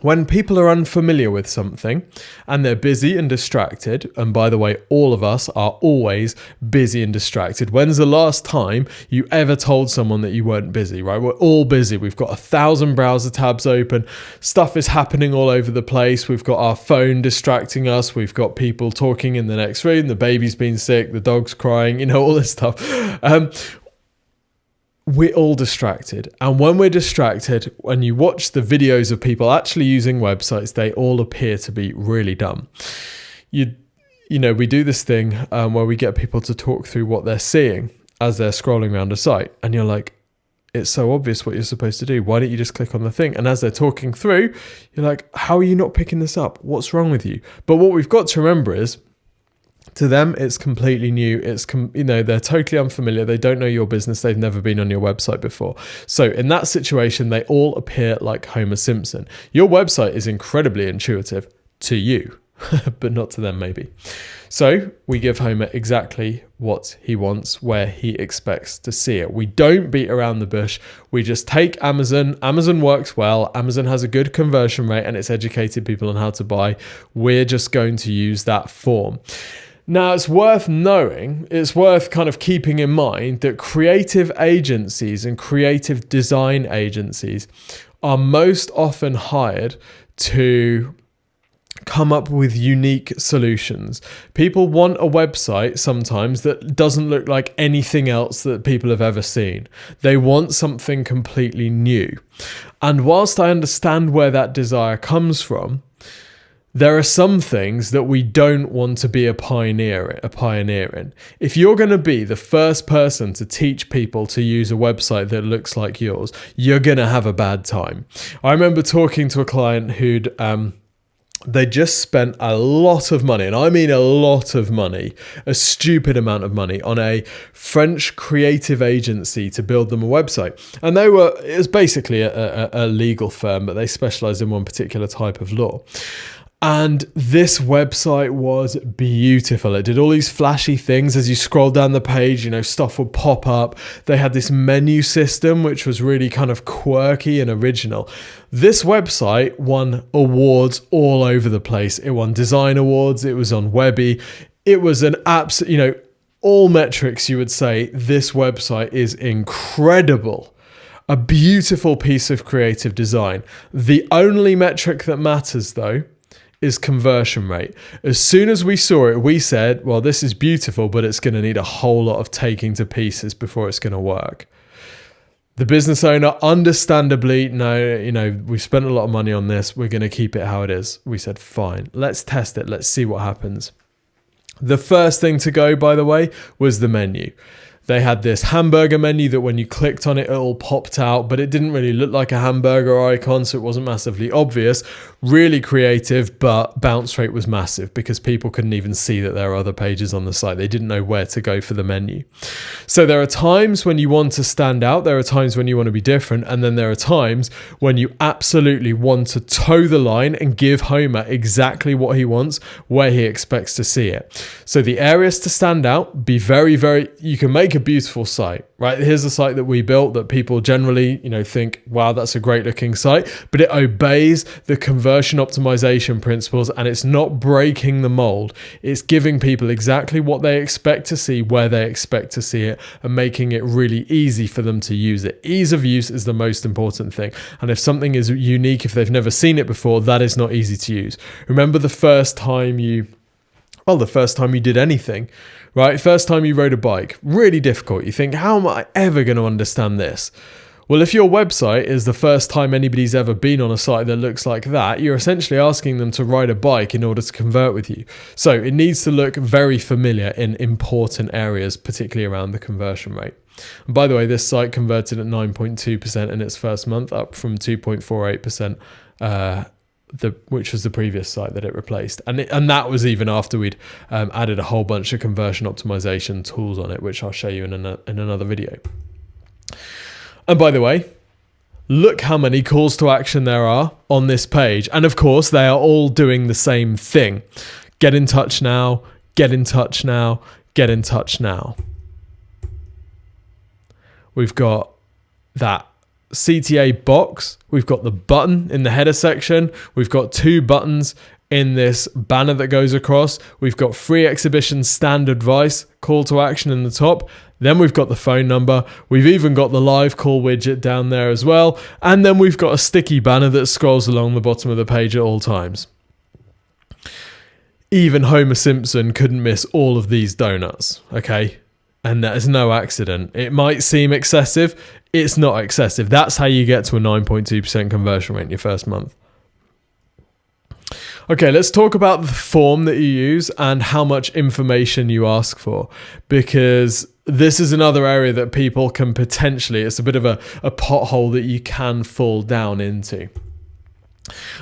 When people are unfamiliar with something and they're busy and distracted, and by the way, all of us are always busy and distracted. When's the last time you ever told someone that you weren't busy, right? We're all busy. We've got 1,000 browser tabs open. Stuff is happening all over the place. We've got our phone distracting us. We've got people talking in the next room. The baby's been sick. The dog's crying, all this stuff. We're all distracted. And when we're distracted, when you watch the videos of people actually using websites, they all appear to be really dumb. We do this thing where we get people to talk through what they're seeing as they're scrolling around a site. And you're like, it's so obvious what you're supposed to do. Why don't you just click on the thing? And as they're talking through, you're like, how are you not picking this up? What's wrong with you? But what we've got to remember is, to them, it's completely new. They're totally unfamiliar. They don't know your business. They've never been on your website before. So in that situation, they all appear like Homer Simpson. Your website is incredibly intuitive to you, but not to them maybe. So we give Homer exactly what he wants, where he expects to see it. We don't beat around the bush. We just take Amazon. Amazon works well. Amazon has a good conversion rate and it's educated people on how to buy. We're just going to use that form. Now, it's worth kind of keeping in mind that creative agencies and creative design agencies are most often hired to come up with unique solutions. People want a website sometimes that doesn't look like anything else that people have ever seen. They want something completely new. And whilst I understand where that desire comes from, there are some things that we don't want to be a pioneer in. If you're going to be the first person to teach people to use a website that looks like yours, you're going to have a bad time. I remember talking to a client who'd they just spent a lot of money, and I mean a lot of money, a stupid amount of money, on a French creative agency to build them a website. And it was basically a legal firm, but they specialized in one particular type of law. And this website was beautiful. It did all these flashy things. As you scroll down the page, stuff would pop up. They had this menu system, which was really kind of quirky and original. This website won awards all over the place. It won design awards. It was on Webby. It was an absolute, all metrics you would say, this website is incredible. A beautiful piece of creative design. The only metric that matters, though, is conversion rate. As soon as we saw it, we said, well, this is beautiful, but it's going to need a whole lot of taking to pieces before it's going to work. The business owner, understandably, no, we've spent a lot of money on this. We're going to keep it how it is. We said, fine, let's test it. Let's see what happens. The first thing to go, by the way, was the menu. They had this hamburger menu that when you clicked on it, it all popped out, but it didn't really look like a hamburger icon, so it wasn't massively obvious. Really creative, but bounce rate was massive because people couldn't even see that there are other pages on the site. They didn't know where to go for the menu. So there are times when you want to stand out, there are times when you want to be different, and then there are times when you absolutely want to toe the line and give Homer exactly what he wants, where he expects to see it. So the areas to stand out, be very, very, you can make a beautiful site, right? Here's a site that we built that people generally, think, wow, that's a great looking site, but it obeys the conversion optimization principles and it's not breaking the mold. It's giving people exactly what they expect to see, where they expect to see it, and making it really easy for them to use it. Ease of use is the most important thing. And if something is unique, if they've never seen it before, that is not easy to use. Remember the first time you did anything, right? First time you rode a bike, really difficult. You think, how am I ever going to understand this? Well, if your website is the first time anybody's ever been on a site that looks like that, you're essentially asking them to ride a bike in order to convert with you. So it needs to look very familiar in important areas, particularly around the conversion rate. And by the way, this site converted at 9.2% in its first month, up from 2.48%, which was the previous site that it replaced. And that was even after we'd added a whole bunch of conversion optimization tools on it, which I'll show you in another video. And by the way, look how many calls to action there are on this page. And of course, they are all doing the same thing. Get in touch now, get in touch now, get in touch now. We've got that CTA box. We've got the button in the header section. We've got 2 buttons in this banner that goes across. We've got free exhibition standard advice, call to action in the top. Then we've got the phone number. We've even got the live call widget down there as well. And then we've got a sticky banner that scrolls along the bottom of the page at all times. Even Homer Simpson couldn't miss all of these donuts, okay? And that is no accident. It might seem excessive. It's not excessive. That's how you get to a 9.2% conversion rate in your first month. Okay, let's talk about the form that you use and how much information you ask for, because this is another area that people can potentially, it's a bit of a pothole that you can fall down into.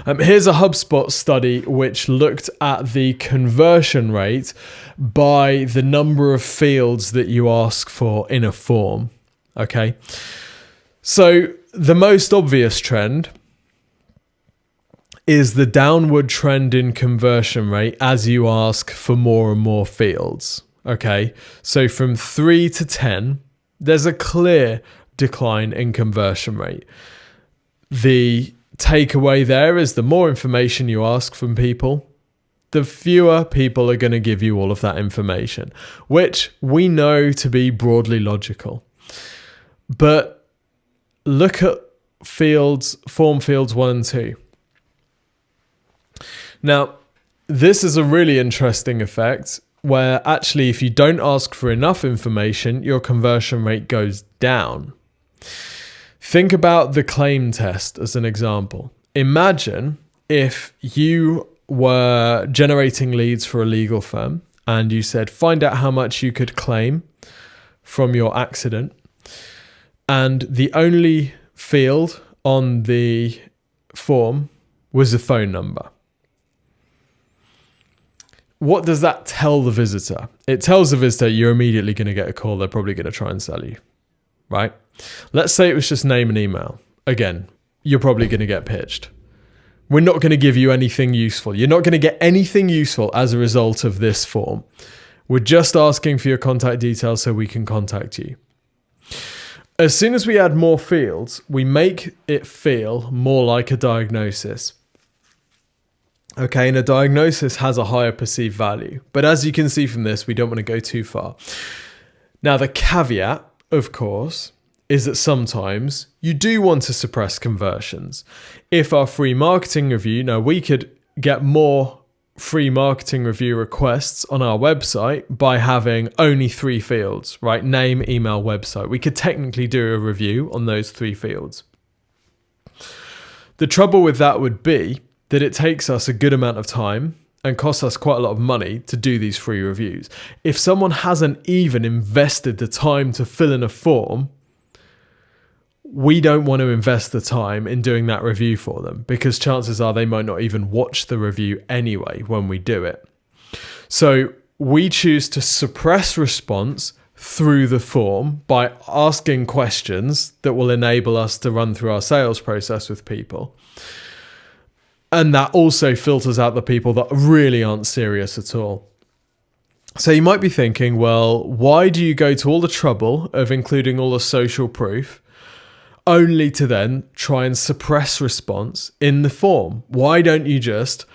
Here's a HubSpot study which looked at the conversion rate by the number of fields that you ask for in a form. Okay, so the most obvious trend is the downward trend in conversion rate as you ask for more and more fields. Okay, so from 3 to 10, there's a clear decline in conversion rate. The takeaway there is the more information you ask from people, the fewer people are going to give you all of that information, which we know to be broadly logical. But look at form fields 1 and 2. Now, this is a really interesting effect where actually if you don't ask for enough information, your conversion rate goes down. Think about the claim test as an example. Imagine if you were generating leads for a legal firm and you said, find out how much you could claim from your accident. And the only field on the form was the phone number. What does that tell the visitor? It tells the visitor you're immediately going to get a call. They're probably going to try and sell you, right? Let's say it was just name and email. Again, you're probably going to get pitched. We're not going to give you anything useful. You're not going to get anything useful as a result of this form. We're just asking for your contact details so we can contact you. As soon as we add more fields, we make it feel more like a diagnosis. Okay, and a diagnosis has a higher perceived value. But as you can see from this, we don't want to go too far. Now, the caveat, of course, is that sometimes you do want to suppress conversions. If our free marketing review, now we could get more free marketing review requests on our website by having only 3 fields, right? Name, email, website. We could technically do a review on those 3 fields. The trouble with that would be that it takes us a good amount of time and costs us quite a lot of money to do these free reviews. If someone hasn't even invested the time to fill in a form, we don't want to invest the time in doing that review for them because chances are they might not even watch the review anyway when we do it. So we choose to suppress response through the form by asking questions that will enable us to run through our sales process with people. And that also filters out the people that really aren't serious at all. So you might be thinking, well, why do you go to all the trouble of including all the social proof only to then try and suppress response in the form? Why don't you just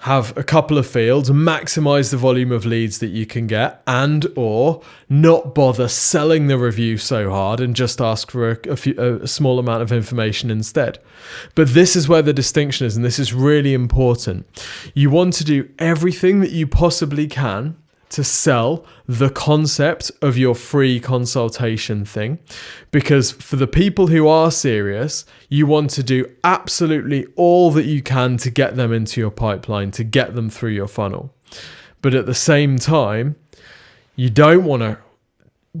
have a couple of fields, maximize the volume of leads that you can get, and or not bother selling the review so hard and just ask for a small amount of information instead? But this is where the distinction is, and this is really important. You want to do everything that you possibly can to sell the concept of your free consultation thing, because for the people who are serious, you want to do absolutely all that you can to get them into your pipeline, to get them through your funnel. But at the same time, you don't want to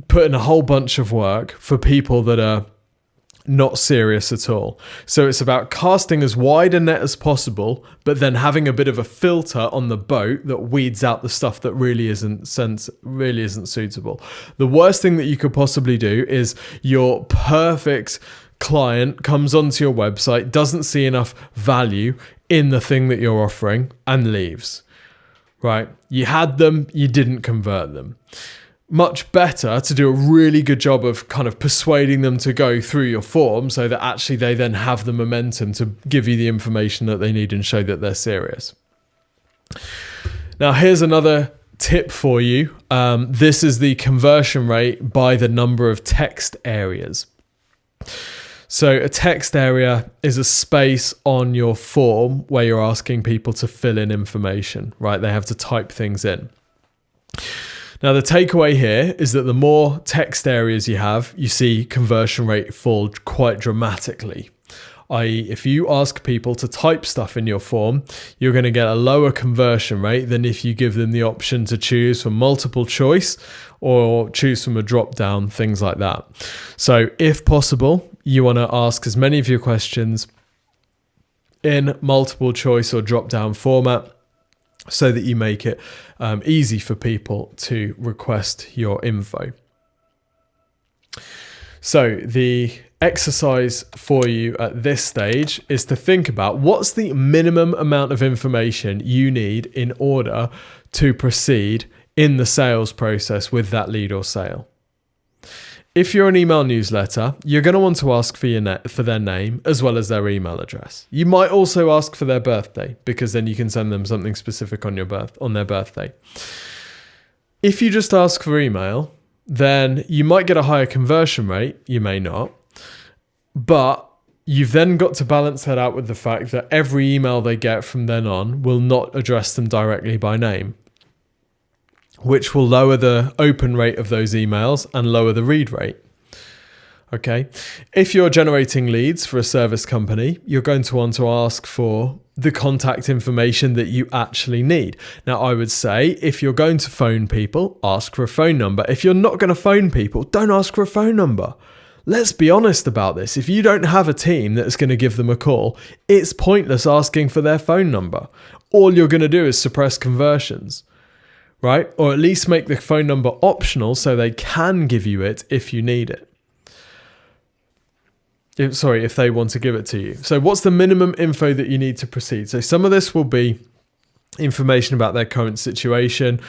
put in a whole bunch of work for people that are not serious at all. So it's about casting as wide a net as possible, but then having a bit of a filter on the boat that weeds out the stuff that really isn't suitable. The worst thing that you could possibly do is your perfect client comes onto your website, doesn't see enough value in the thing that you're offering, and leaves. Right? You had them, you didn't convert them. Much better to do a really good job of kind of persuading them to go through your form so that actually they then have the momentum to give you the information that they need and show that they're serious. Now, here's another tip for you. This is the conversion rate by the number of text areas. So a text area is a space on your form where you're asking people to fill in information, right? They have to type things in. Now, the takeaway here is that the more text areas you have, you see conversion rate fall quite dramatically. i.e., if you ask people to type stuff in your form, you're going to get a lower conversion rate than if you give them the option to choose from multiple choice or choose from a drop down, things like that. So if possible, you want to ask as many of your questions in multiple choice or drop down format, so that you make it easy for people to request your info. So the exercise for you at this stage is to think about what's the minimum amount of information you need in order to proceed in the sales process with that lead or sale. If you're an email newsletter, you're going to want to ask for their name as well as their email address. You might also ask for their birthday, because then you can send them something specific on their birthday. If you just ask for email, then you might get a higher conversion rate. You may not. But you've then got to balance that out with the fact that every email they get from then on will not address them directly by name, which will lower the open rate of those emails and lower the read rate. Okay. If you're generating leads for a service company, you're going to want to ask for the contact information that you actually need. Now, I would say if you're going to phone people, ask for a phone number. If you're not going to phone people, don't ask for a phone number. Let's be honest about this. If you don't have a team that's going to give them a call, it's pointless asking for their phone number. All you're going to do is suppress conversions. Right? Or at least make the phone number optional so they can give you it if you need it. If they want to give it to you. So what's the minimum info that you need to proceed? So some of this will be information about their current situation.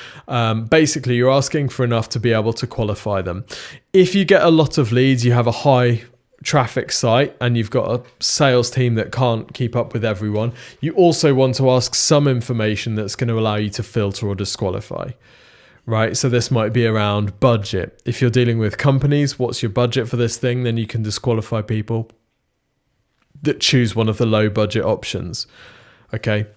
Basically, you're asking for enough to be able to qualify them. If you get a lot of leads, you have a high traffic site and you've got a sales team that can't keep up with everyone, you also want to ask some information that's going to allow you to filter or disqualify, right? So this might be around budget. If you're dealing with companies, what's your budget for this thing? Then you can disqualify people that choose one of the low budget options. Okay.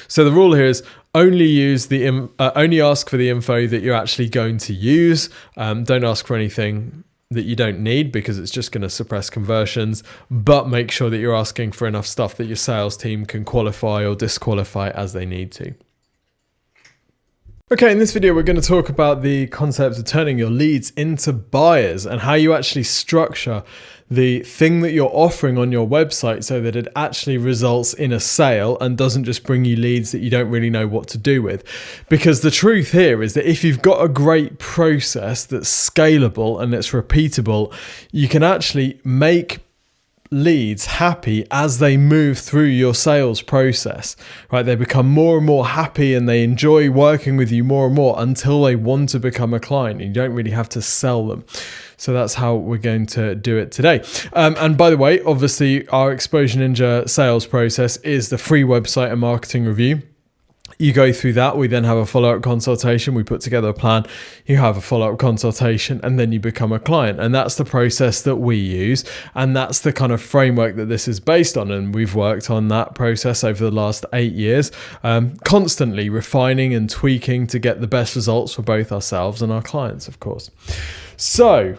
So the rule here is only ask for the info that you're actually going to use. Don't ask for anything that you don't need, because it's just going to suppress conversions, but make sure that you're asking for enough stuff that your sales team can qualify or disqualify as they need to. Okay, in this video, we're going to talk about the concept of turning your leads into buyers and how you actually structure the thing that you're offering on your website so that it actually results in a sale and doesn't just bring you leads that you don't really know what to do with. Because the truth here is that if you've got a great process that's scalable and it's repeatable, you can actually make leads happy as they move through your sales process, right? They become more and more happy and they enjoy working with you more and more until they want to become a client. You don't really have to sell them. So that's how we're going to do it today. And by the way, obviously our Exposure Ninja sales process is the free website and marketing review. You go through that. We then have a follow-up consultation. We put together a plan. You have a follow-up consultation, and then you become a client. And that's the process that we use. And that's the kind of framework that this is based on. And we've worked on that process over the last 8 years, constantly refining and tweaking to get the best results for both ourselves and our clients, of course. So,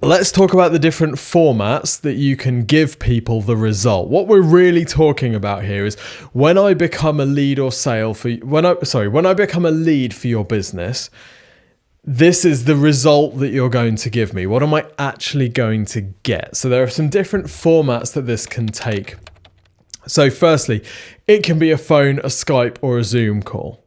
let's talk about the different formats that you can give people the result. What we're really talking about here is when I become a lead or sale for when I become a lead for your business, this is the result that you're going to give me. What am I actually going to get? So there are some different formats that this can take. So firstly, it can be a phone, a Skype, or a Zoom call.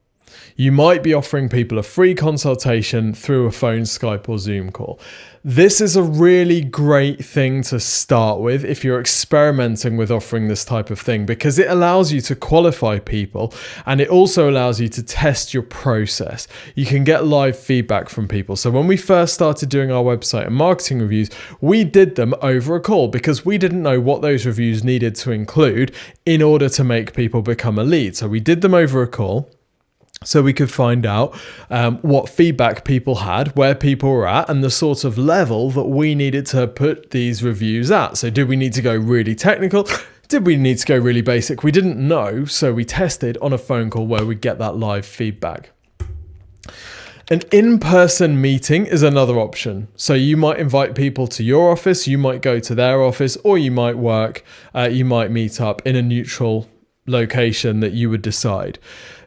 You might be offering people a free consultation through a phone, Skype, or Zoom call. This is a really great thing to start with if you're experimenting with offering this type of thing, because it allows you to qualify people and it also allows you to test your process. You can get live feedback from people. So when we first started doing our website and marketing reviews, we did them over a call because we didn't know what those reviews needed to include in order to make people become a lead. So we did them over a call, so we could find out what feedback people had, where people were at, and the sort of level that we needed to put these reviews at. So did we need to go really technical? Did we need to go really basic? We didn't know, so we tested on a phone call where we get that live feedback. An in-person meeting is another option. So you might invite people to your office, you might go to their office, or you might meet up in a neutral location that you would decide.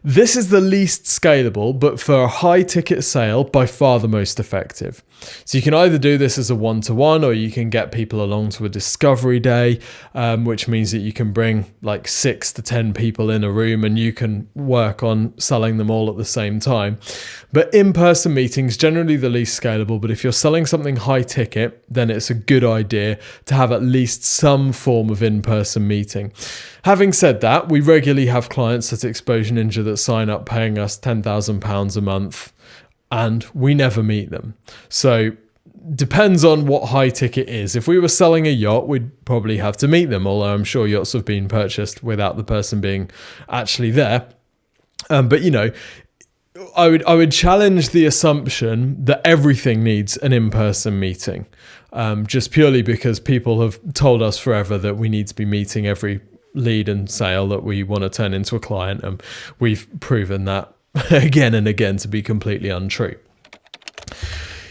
This is the least scalable, but for a high ticket sale, by far the most effective. So you can either do this as a one-to-one, or you can get people along to a discovery day, which means that you can bring like 6 to 10 people in a room and you can work on selling them all at the same time. But in-person meetings, generally the least scalable, but if you're selling something high ticket, then it's a good idea to have at least some form of in-person meeting. Having said that, we regularly have clients at Exposure Ninja that sign up paying us £10,000 a month and we never meet them. So depends on what high ticket is. If we were selling a yacht, we'd probably have to meet them, although I'm sure yachts have been purchased without the person being actually there. But you know, I would challenge the assumption that everything needs an in-person meeting, just purely because people have told us forever that we need to be meeting every lead and sale that we want to turn into a client, and we've proven that again and again to be completely untrue.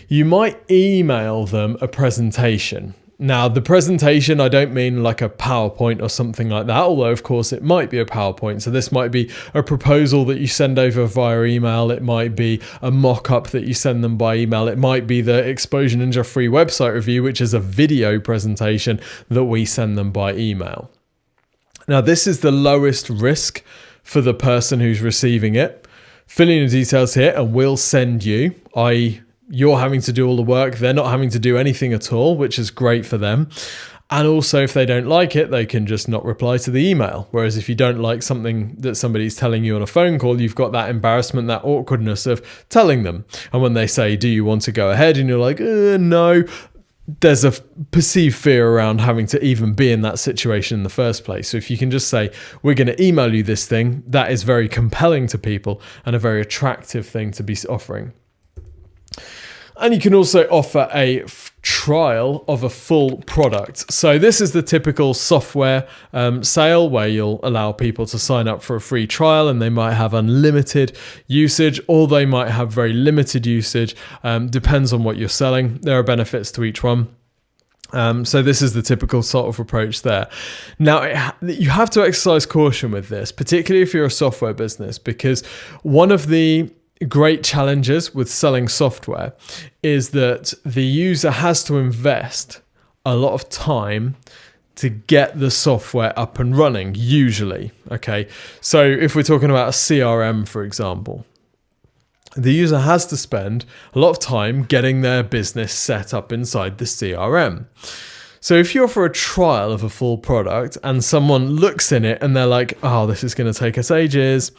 You might email them a presentation. Now, the presentation, I don't mean like a PowerPoint or something like that, although of course it might be a PowerPoint. So this might be a proposal that you send over via email. It might be a mock-up that you send them by email. It might be the Exposure Ninja free website review, which is a video presentation that we send them by email. Now, this is the lowest risk for the person who's receiving it. Fill in the details here and we'll send you, i.e. you're having to do all the work. They're not having to do anything at all, which is great for them. And also, if they don't like it, they can just not reply to the email. Whereas if you don't like something that somebody's telling you on a phone call, you've got that embarrassment, that awkwardness of telling them. And when they say, do you want to go ahead? And you're like, no. There's a perceived fear around having to even be in that situation in the first place. So if you can just say, we're going to email you this thing, that is very compelling to people and a very attractive thing to be offering. And you can also offer a trial of a full product. So this is the typical software sale where you'll allow people to sign up for a free trial and they might have unlimited usage or they might have very limited usage. Depends on what you're selling. There are benefits to each one. So this is the typical sort of approach there. Now, you have to exercise caution with this, particularly if you're a software business, because one of the great challenges with selling software is that the user has to invest a lot of time to get the software up and running, usually. Okay, so if we're talking about a CRM, for example, the user has to spend a lot of time getting their business set up inside the CRM. So if you offer a trial of a full product and someone looks in it and they're like, oh, this is going to take us ages,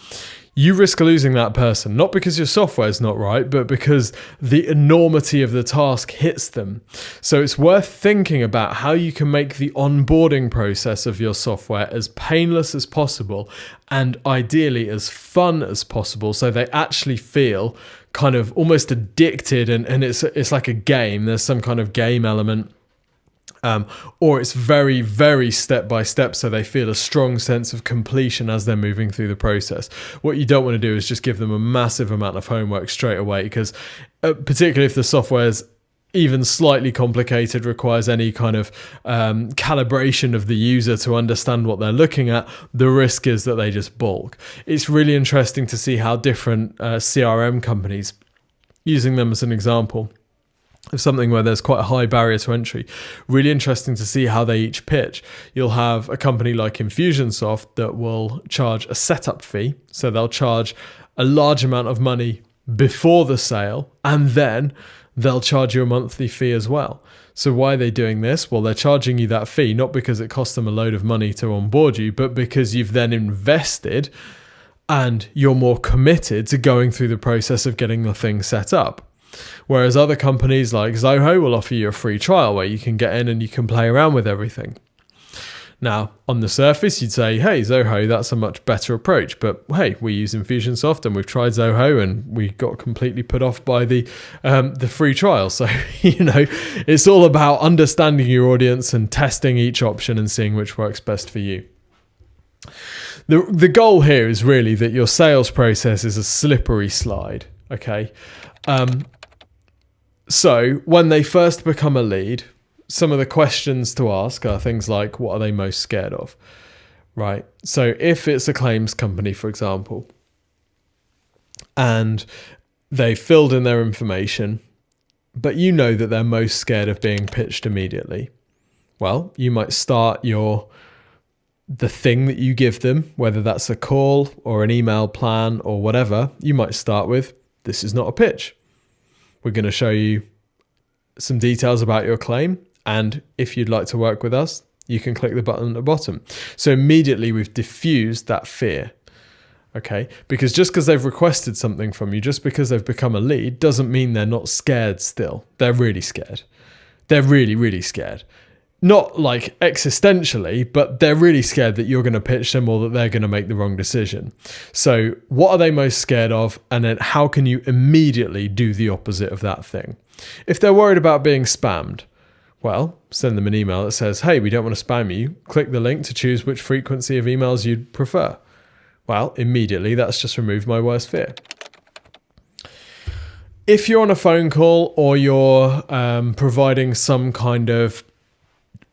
you risk losing that person, not because your software is not right, but because the enormity of the task hits them. So it's worth thinking about how you can make the onboarding process of your software as painless as possible and ideally as fun as possible, so they actually feel kind of almost addicted, and it's like a game. There's some kind of game element. Or it's very, very step by step, so they feel a strong sense of completion as they're moving through the process. What you don't want to do is just give them a massive amount of homework straight away, because particularly if the software is even slightly complicated, requires any kind of calibration of the user to understand what they're looking at, the risk is that they just balk. It's really interesting to see how different CRM companies, using them as an example of something where there's quite a high barrier to entry, really interesting to see how they each pitch. You'll have a company like Infusionsoft that will charge a setup fee. So they'll charge a large amount of money before the sale, and then they'll charge you a monthly fee as well. So why are they doing this? Well, they're charging you that fee not because it costs them a load of money to onboard you, but because you've then invested and you're more committed to going through the process of getting the thing set up. Whereas other companies like Zoho will offer you a free trial where you can get in and you can play around with everything. Now, on the surface, you'd say, hey, Zoho, that's a much better approach. But hey, we use Infusionsoft and we've tried Zoho and we got completely put off by the free trial. So, it's all about understanding your audience and testing each option and seeing which works best for you. The goal here is really that your sales process is a slippery slide, okay? So when they first become a lead, some of the questions to ask are things like, what are they most scared of, right? So if it's a claims company, for example, and they filled in their information, but you know that they're most scared of being pitched immediately, well, you might start the thing that you give them, whether that's a call or an email plan or whatever, you might start with, this is not a pitch. We're going to show you some details about your claim, and if you'd like to work with us, you can click the button at the bottom. So immediately we've diffused that fear, okay? Because just because they've requested something from you, just because they've become a lead, doesn't mean they're not scared still. They're really scared. They're really, really scared. Not like existentially, but they're really scared that you're going to pitch them or that they're going to make the wrong decision. So what are they most scared of? And then how can you immediately do the opposite of that thing? If they're worried about being spammed, well, send them an email that says, hey, we don't want to spam you. Click the link to choose which frequency of emails you'd prefer. Well, immediately that's just removed my worst fear. If you're on a phone call or you're providing some kind of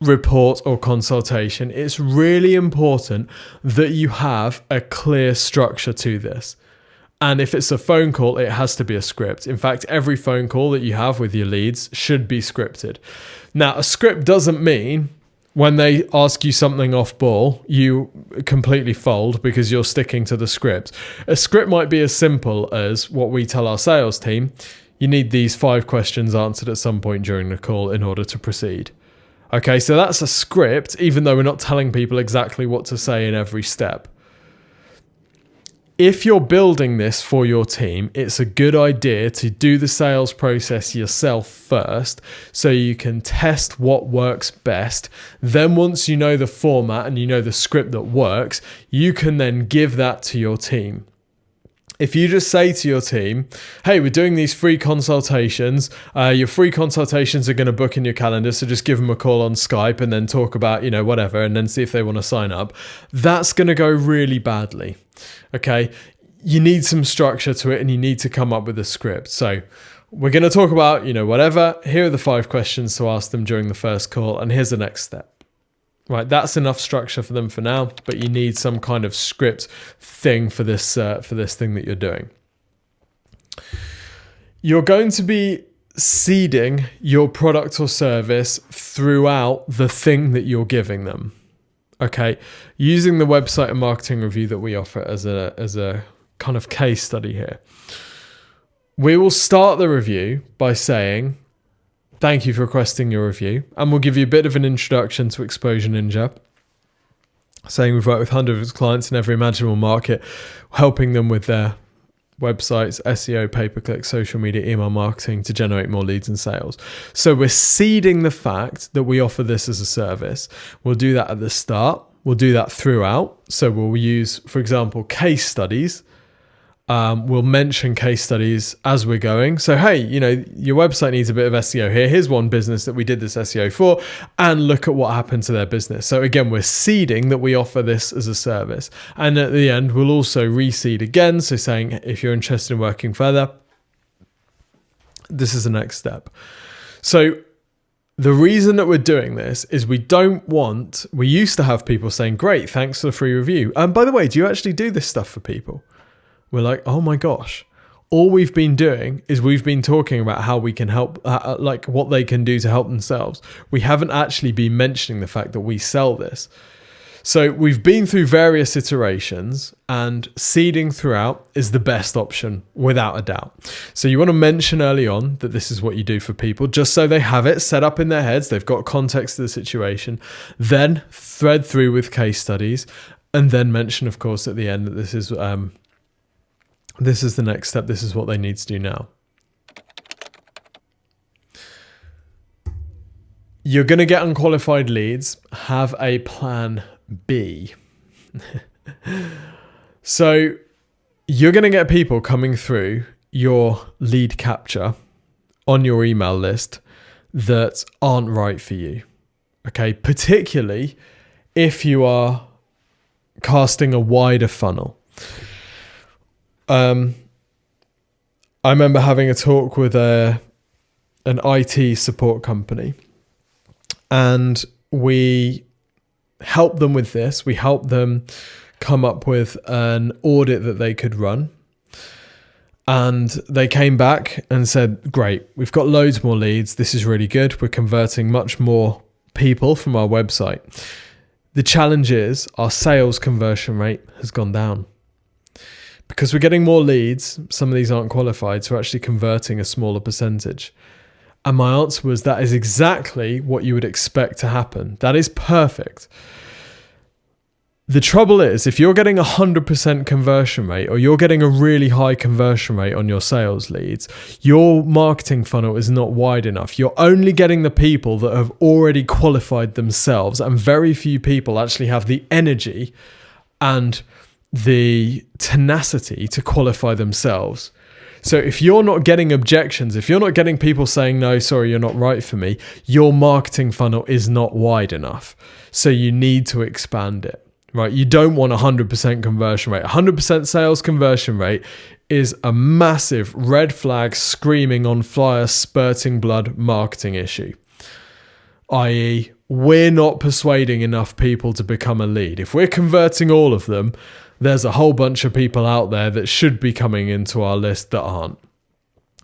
report or consultation, it's really important that you have a clear structure to this. And if it's a phone call, it has to be a script. In fact, every phone call that you have with your leads should be scripted. Now, a script doesn't mean when they ask you something off ball, you completely fold because you're sticking to the script. A script might be as simple as what we tell our sales team. You need these 5 questions answered at some point during the call in order to proceed. Okay, so that's a script, even though we're not telling people exactly what to say in every step. If you're building this for your team, it's a good idea to do the sales process yourself first so you can test what works best. Then once you know the format and you know the script that works, you can then give that to your team. If you just say to your team, hey, we're doing these free consultations, your free consultations are going to book in your calendar, so just give them a call on Skype and then talk about, whatever, and then see if they want to sign up, that's going to go really badly. Okay, you need some structure to it and you need to come up with a script. So we're going to talk about, whatever. Here are the 5 questions to ask them during the first call, and here's the next step. Right, that's enough structure for them for now, but you need some kind of script thing for this thing that you're doing. You're going to be seeding your product or service throughout the thing that you're giving them. Okay, using the website and marketing review that we offer as a kind of case study here. We will start the review by saying, thank you for requesting your review, and we'll give you a bit of an introduction to Exposure Ninja. saying we've worked with hundreds of clients in every imaginable market, helping them with their websites, SEO, pay-per-click, social media, email marketing to generate more leads and sales. So we're seeding the fact that we offer this as a service. We'll do that at the start. We'll do that throughout. So we'll use, for example, case studies. We'll mention case studies as we're going. So, hey, your website needs a bit of SEO here. Here's one business that we did this SEO for, and look at what happened to their business. So again, we're seeding that we offer this as a service. And at the end, we'll also reseed again. So saying, if you're interested in working further, this is the next step. So the reason that we're doing this is we used to have people saying, great, thanks for the free review. And by the way, do you actually do this stuff for people? We're like, oh my gosh, all we've been doing is we've been talking about how we can help, like what they can do to help themselves. We haven't actually been mentioning the fact that we sell this. So we've been through various iterations, and seeding throughout is the best option without a doubt. So you want to mention early on that this is what you do for people, just so they have it set up in their heads. They've got context to the situation, then thread through with case studies, and then mention, of course, at the end that this is the next step. This is what they need to do now. You're going to get unqualified leads. Have a plan B. So you're going to get people coming through your lead capture on your email list that aren't right for you. Okay, particularly if you are casting a wider funnel. I remember having a talk with an IT support company, and we helped them with this. We helped them come up with an audit that they could run. And they came back and said, great, we've got loads more leads. This is really good. We're converting much more people from our website. The challenge is our sales conversion rate has gone down. Because we're getting more leads, some of these aren't qualified, so we're actually converting a smaller percentage. And my answer was, that is exactly what you would expect to happen. That is perfect. The trouble is, if you're getting 100% conversion rate, or you're getting a really high conversion rate on your sales leads, your marketing funnel is not wide enough. You're only getting the people that have already qualified themselves, and very few people actually have the energy and the tenacity to qualify themselves. So if you're not getting objections, if you're not getting people saying, no, sorry, you're not right for me, your marketing funnel is not wide enough. So you need to expand it, right? You don't want 100% conversion rate. 100% sales conversion rate is a massive red flag, screaming on fire, spurting blood marketing issue. I.e., we're not persuading enough people to become a lead. If we're converting all of them, there's a whole bunch of people out there that should be coming into our list that aren't.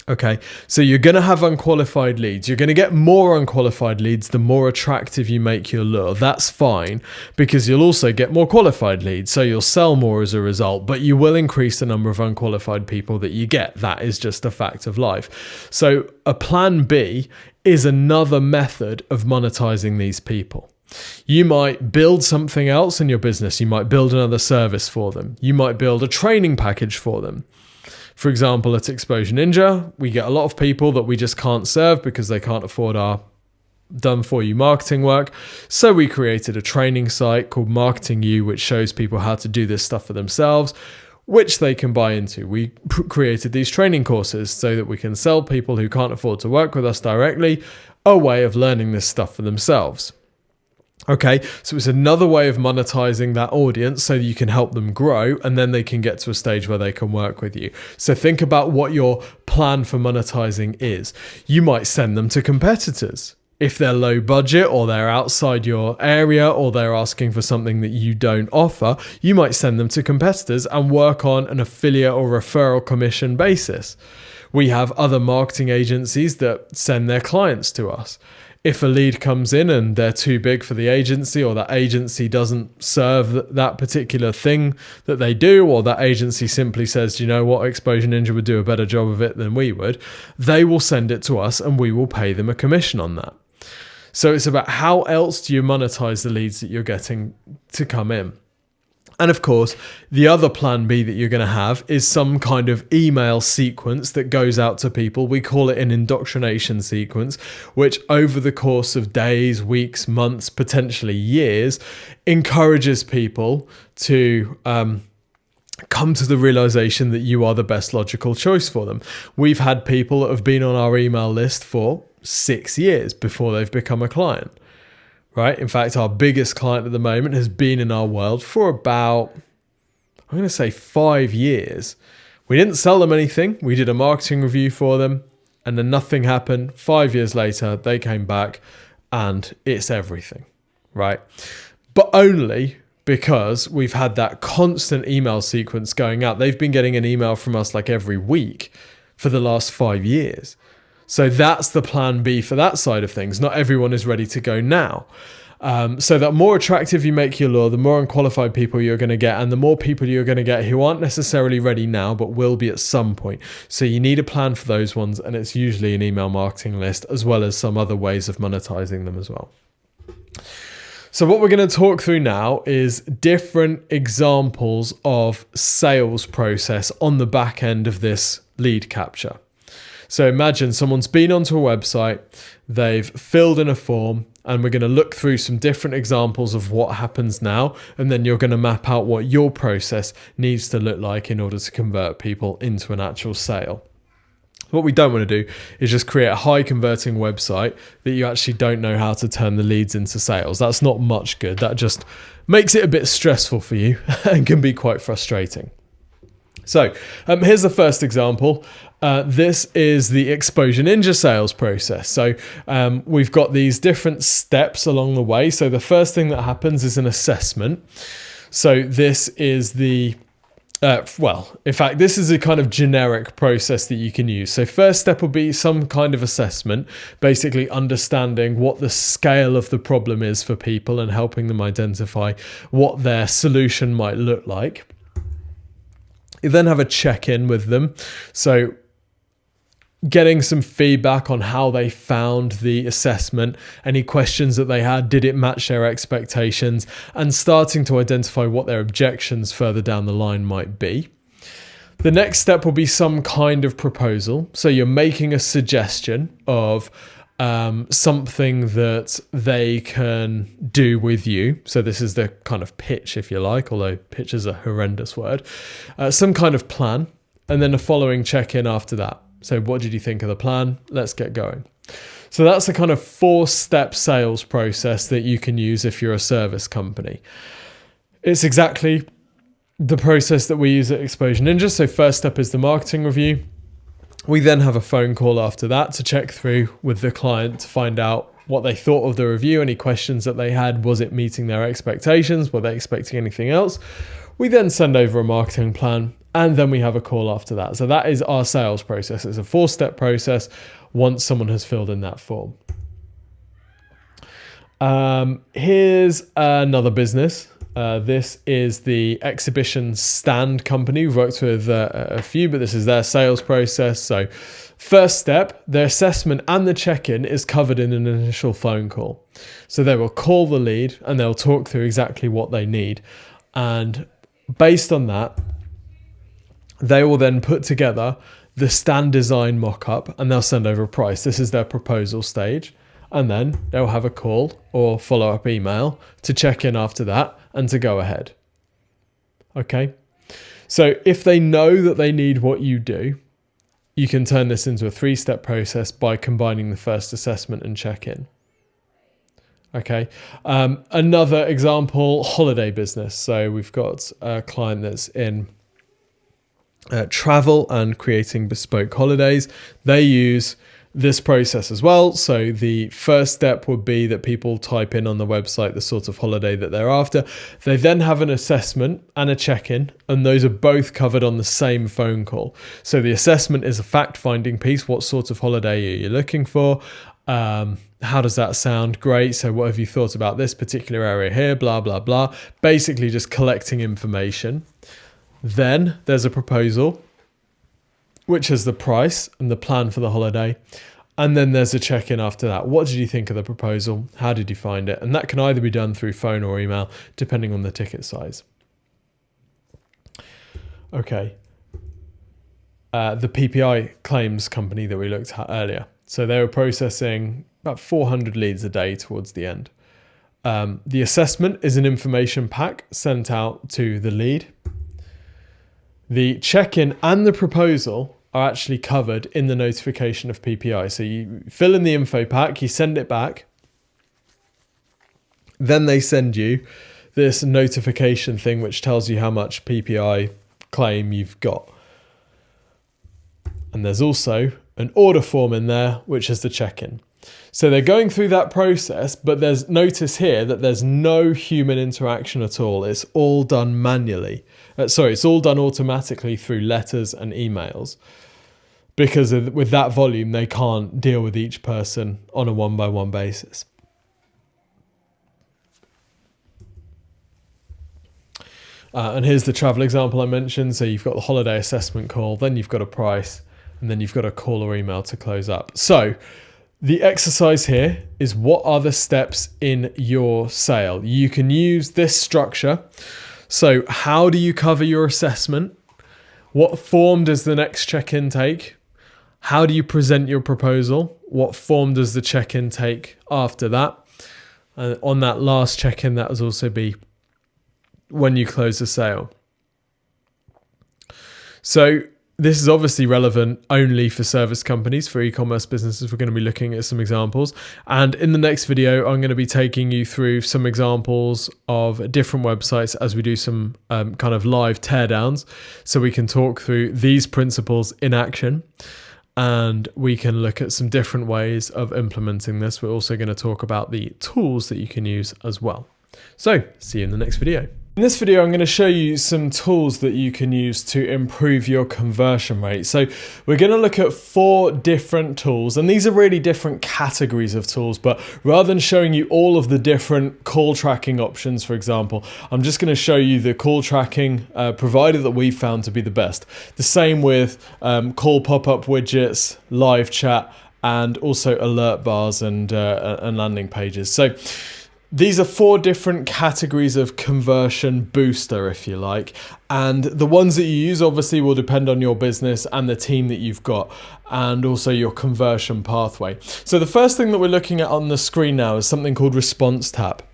Okay, so you're going to have unqualified leads. You're going to get more unqualified leads the more attractive you make your lure. That's fine, because you'll also get more qualified leads. So you'll sell more as a result, but you will increase the number of unqualified people that you get. That is just a fact of life. So a plan B is another method of monetizing these people. You might build something else in your business. You might build another service for them. You might build a training package for them. For example, at Exposure Ninja, we get a lot of people that we just can't serve because they can't afford our done-for-you marketing work. So we created a training site called Marketing You, which shows people how to do this stuff for themselves, which they can buy into. We created these training courses so that we can sell people who can't afford to work with us directly a way of learning this stuff for themselves. Okay, so it's another way of monetizing that audience so that you can help them grow, and then they can get to a stage where they can work with you. So think about what your plan for monetizing is. You might send them to competitors. If they're low budget, or they're outside your area, or they're asking for something that you don't offer, you might send them to competitors and work on an affiliate or referral commission basis. We have other marketing agencies that send their clients to us. If a lead comes in and they're too big for the agency, or that agency doesn't serve that particular thing that they do, or that agency simply says, you know what, Exposure Ninja would do a better job of it than we would, they will send it to us and we will pay them a commission on that. So it's about how else do you monetize the leads that you're getting to come in. And of course, the other plan B that you're going to have is some kind of email sequence that goes out to people. We call it an indoctrination sequence, which over the course of days, weeks, months, potentially years, encourages people to come to the realization that you are the best logical choice for them. We've had people that have been on our email list for 6 years before they've become a client. Right? In fact, our biggest client at the moment has been in our world for about, I'm going to say 5 years. We didn't sell them anything. We did a marketing review for them and then nothing happened. 5 years later, they came back and it's everything, right? But only because we've had that constant email sequence going out. They've been getting an email from us like every week for the last 5 years. So that's the plan B for that side of things. Not everyone is ready to go now. So the more attractive you make your lure, the more unqualified people you're going to get, and the more people you're going to get who aren't necessarily ready now, but will be at some point. So you need a plan for those ones, and it's usually an email marketing list, as well as some other ways of monetizing them as well. So what we're going to talk through now is different examples of sales process on the back end of this lead capture. So imagine someone's been onto a website, they've filled in a form, and we're going to look through some different examples of what happens now, and then you're going to map out what your process needs to look like in order to convert people into an actual sale. What we don't want to do is just create a high converting website that you actually don't know how to turn the leads into sales. That's not much good. That just makes it a bit stressful for you and can be quite frustrating. So here's the first example. This is the Exposure Ninja sales process. So we've got these different steps along the way. So the first thing that happens is an assessment. So this is the, in fact, this is a kind of generic process that you can use. So first step will be some kind of assessment, basically understanding what the scale of the problem is for people and helping them identify what their solution might look like. You then have a check-in with them. So getting some feedback on how they found the assessment, any questions that they had, did it match their expectations, and starting to identify what their objections further down the line might be. The next step will be some kind of proposal. So you're making a suggestion of something that they can do with you. So this is the kind of pitch, if you like, although pitch is a horrendous word. Some kind of plan, and then a following check-in after that. So what did you think of the plan? Let's get going. So that's a kind of 4-step sales process that you can use if you're a service company. It's exactly the process that we use at Exposure Ninja. So first step is the marketing review. We then have a phone call after that to check through with the client to find out what they thought of the review, any questions that they had, was it meeting their expectations, were they expecting anything else? We then send over a marketing plan, and then we have a call after that. So that is our sales process. It's a 4-step process once someone has filled in that form. Here's another business. This is the Exhibition Stand Company. We've worked with a few, but this is their sales process. So first step, their assessment and the check-in is covered in an initial phone call. So they will call the lead and they'll talk through exactly what they need. And based on that, they will then put together the stand design mock-up and they'll send over a price. This is their proposal stage. And then they'll have a call or follow-up email to check in after that and to go ahead. Okay. So if they know that they need what you do, you can turn this into a 3-step process by combining the first assessment and check-in. Okay. Another example, holiday business. So we've got a client that's in travel and creating bespoke holidays. They use this process as well. So the first step would be that people type in on the website the sort of holiday that they're after. They then have an assessment and a check-in, and those are both covered on the same phone call. So the assessment is a fact-finding piece. What sort of holiday are you looking for? How does that sound? Great. So what have you thought about this particular area here? Blah, blah, blah. Basically just collecting information. Then there's a proposal, which is the price and the plan for the holiday. And then there's a check-in after that. What did you think of the proposal? How did you find it? And that can either be done through phone or email, depending on the ticket size. Okay. The PPI claims company that we looked at earlier. So they were processing about 400 leads a day towards the end. The assessment is an information pack sent out to the lead. The check-in and the proposal are actually covered in the notification of PPI. So you fill in the info pack, you send it back, then they send you this notification thing which tells you how much PPI claim you've got. And there's also an order form in there, which is the check-in. So they're going through that process, but notice here that there's no human interaction at all. It's all done manually. It's all done automatically through letters and emails, because with that volume, they can't deal with each person on a one-by-one basis. And here's the travel example I mentioned. So you've got the holiday assessment call, then you've got a price, and then you've got a call or email to close up. So the exercise here is, what are the steps in your sale? You can use this structure. So how do you cover your assessment? What form does the next check-in take? How do you present your proposal? What form does the check-in take after that? And on that last check-in, that will also be when you close the sale. So this is obviously relevant only for service companies. For e-commerce businesses, we're going to be looking at some examples. And in the next video, I'm going to be taking you through some examples of different websites as we do some kind of live teardowns. So we can talk through these principles in action, and we can look at some different ways of implementing this. We're also going to talk about the tools that you can use as well. So see you in the next video. In this video, I'm going to show you some tools that you can use to improve your conversion rate. So we're going to look at 4 different tools, and these are really different categories of tools, but rather than showing you all of the different call tracking options, for example, I'm just going to show you the call tracking provider that we found to be the best. The same with call pop-up widgets, live chat, and also alert bars and landing pages. So these are 4 different categories of conversion booster, if you like. And the ones that you use obviously will depend on your business and the team that you've got, and also your conversion pathway. So the first thing that we're looking at on the screen now is something called Response Tap.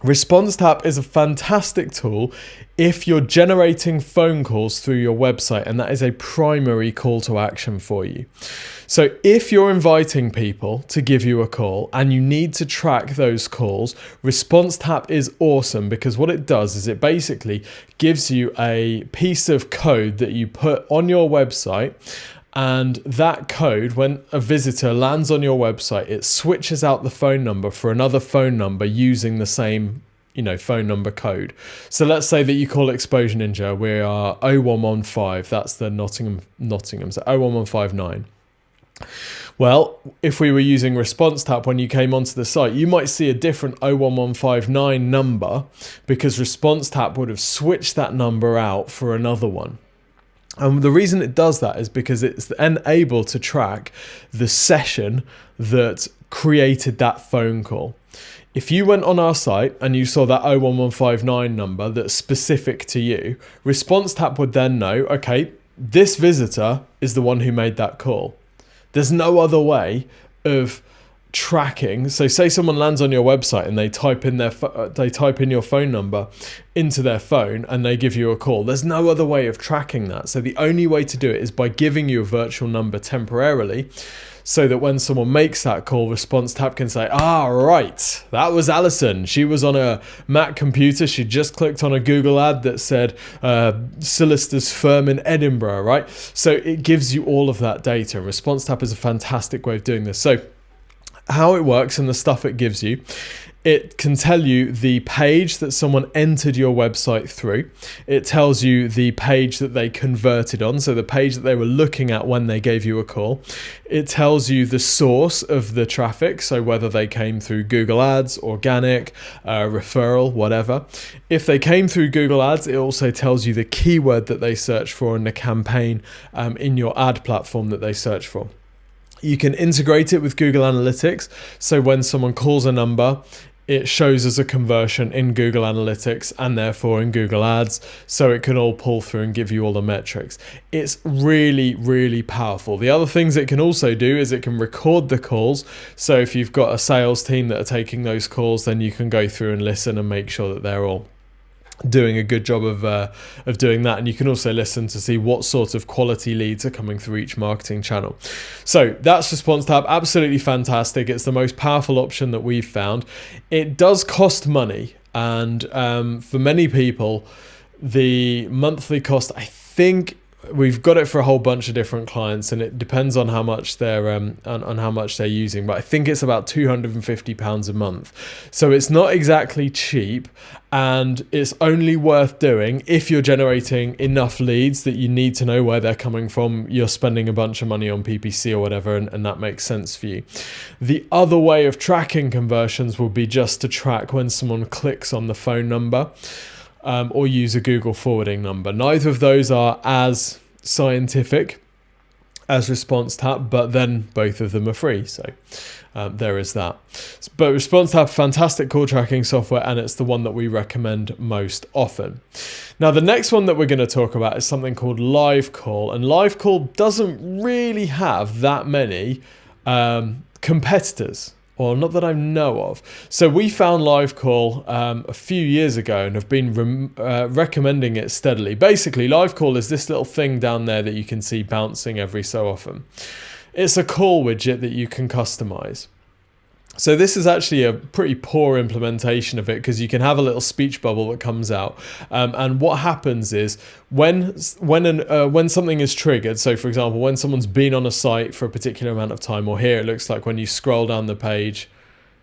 Response Tap is a fantastic tool if you're generating phone calls through your website, and that is a primary call to action for you. So if you're inviting people to give you a call and you need to track those calls, Response Tap is awesome, because what it does is it basically gives you a piece of code that you put on your website. And that code, when a visitor lands on your website, it switches out the phone number for another phone number using the same, phone number code. So let's say that you call Exposure Ninja. We are 0115. That's the Nottingham. So 01159. Well, if we were using Response Tap when you came onto the site, you might see a different 01159 number, because Response Tap would have switched that number out for another one. And the reason it does that is because it's then able to track the session that created that phone call. If you went on our site and you saw that 01159 number that's specific to you, Response Tap would then know, okay, this visitor is the one who made that call. There's no other way of tracking. So say someone lands on your website and they type in your phone number into their phone and they give you a call. There's no other way of tracking that. So the only way to do it is by giving you a virtual number temporarily, so that when someone makes that call, Response Tap can say, right, that was Alison. She was on a Mac computer. She just clicked on a Google ad that said solicitors firm in Edinburgh, right? So it gives you all of that data. Response Tap is a fantastic way of doing this. So how it works and the stuff it gives you: it can tell you the page that someone entered your website through. It tells you the page that they converted on, so the page that they were looking at when they gave you a call. It tells you the source of the traffic, so whether they came through Google Ads, organic, referral, whatever. If they came through Google Ads, it also tells you the keyword that they searched for and the campaign in your ad platform that they search for. You can integrate it with Google Analytics. So when someone calls a number, it shows as a conversion in Google Analytics and therefore in Google Ads. So it can all pull through and give you all the metrics. It's really, really powerful. The other things it can also do is it can record the calls. So if you've got a sales team that are taking those calls, then you can go through and listen and make sure that they're all doing a good job of doing that. And you can also listen to see what sort of quality leads are coming through each marketing channel. So that's Response Tab, absolutely fantastic. It's the most powerful option that we've found. It does cost money, and for many people the monthly cost, I think we've got it for a whole bunch of different clients, and it depends on how much they're on how much they're using, but I think it's about £250 a month. So it's not exactly cheap, and it's only worth doing if you're generating enough leads that you need to know where they're coming from. You're spending a bunch of money on PPC or whatever, and that makes sense for you. The other way of tracking conversions will be just to track when someone clicks on the phone number. Or use a Google forwarding number. Neither of those are as scientific as Response Tab, but then both of them are free. So there is that. But Response Tab, fantastic call tracking software, and it's the one that we recommend most often. Now, the next one that we're going to talk about is something called Live Call, and Live Call doesn't really have that many competitors. Or not that I know of. So we found Live Call a few years ago and have been recommending it steadily. Basically, Live Call is this little thing down there that you can see bouncing every so often. It's a call widget that you can customize. So this is actually a pretty poor implementation of it, because you can have a little speech bubble that comes out, and what happens is when something is triggered. So for example, when someone's been on a site for a particular amount of time, or here it looks like when you scroll down the page,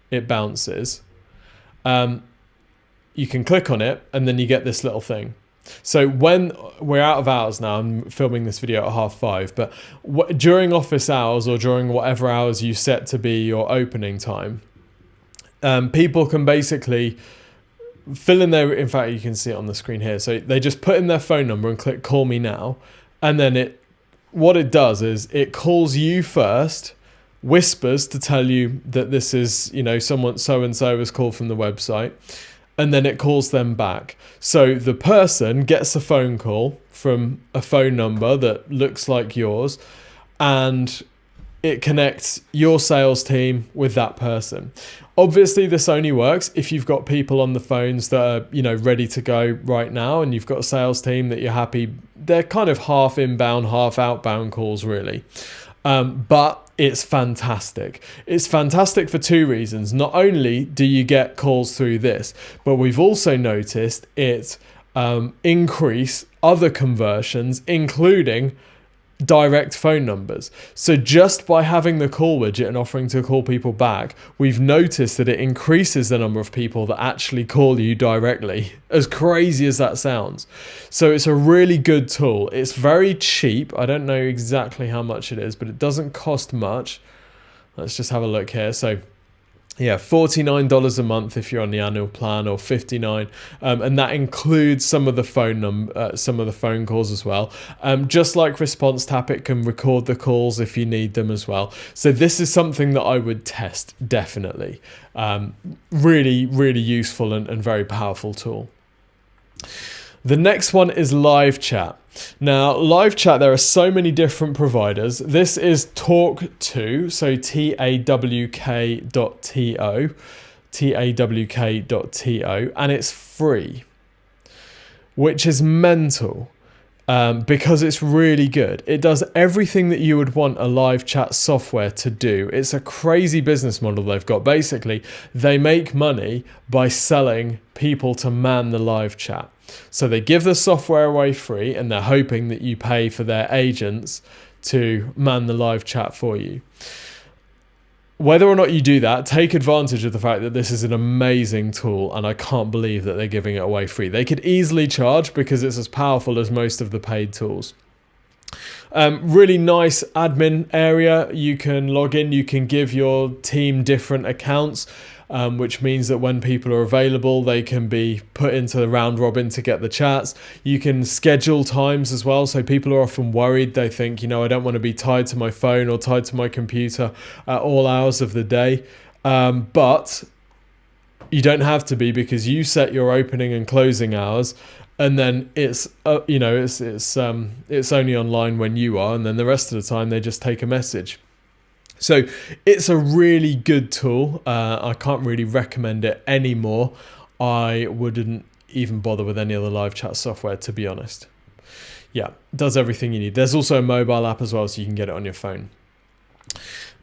it bounces. You can click on it, and then you get this little thing. So when we're out of hours now, I'm filming this video at 5:30, but during office hours or during whatever hours you set to be your opening time, people can basically fill in their, in fact, you can see it on the screen here. So they just put in their phone number and click call me now. And then what it does is it calls you first, whispers to tell you that this is, someone so-and-so was called from the website. And then it calls them back. So the person gets a phone call from a phone number that looks like yours, and it connects your sales team with that person. Obviously, this only works if you've got people on the phones that are, ready to go right now, and you've got a sales team that you're happy. They're kind of half inbound, half outbound calls, really. But it's fantastic. It's fantastic for two reasons. Not only do you get calls through this, but we've also noticed it increase other conversions, including direct phone numbers. So just by having the call widget and offering to call people back, we've noticed that it increases the number of people that actually call you directly, as crazy as that sounds. So it's a really good tool. It's very cheap. I don't know exactly how much it is, but it doesn't cost much. Let's just have a look here. So yeah, $49 a month if you're on the annual plan, or $59, and that includes some of the phone calls as well. Just like Response Tab, it can record the calls if you need them as well. So this is something that I would test, definitely. Really, really useful and very powerful tool. The next one is Live Chat. Now, Live Chat, there are so many different providers. This is Talk2, so TAWK.TO, and it's free, which is mental. Because it's really good. It does everything that you would want a live chat software to do. It's a crazy business model they've got. Basically, they make money by selling people to man the live chat. So they give the software away free, and they're hoping that you pay for their agents to man the live chat for you. Whether or not you do that, take advantage of the fact that this is an amazing tool, and I can't believe that they're giving it away free. They could easily charge because it's as powerful as most of the paid tools. Really nice admin area. You can log in, you can give your team different accounts. which means that when people are available, they can be put into the round robin to get the chats. You can schedule times as well. So people are often worried. They think, I don't want to be tied to my phone or tied to my computer at all hours of the day. But you don't have to be, because you set your opening and closing hours, and then it's only online when you are, and then the rest of the time they just take a message. So it's a really good tool. I can't really recommend it anymore. I wouldn't even bother with any other live chat software, to be honest. Yeah, does everything you need. There's also a mobile app as well, so you can get it on your phone.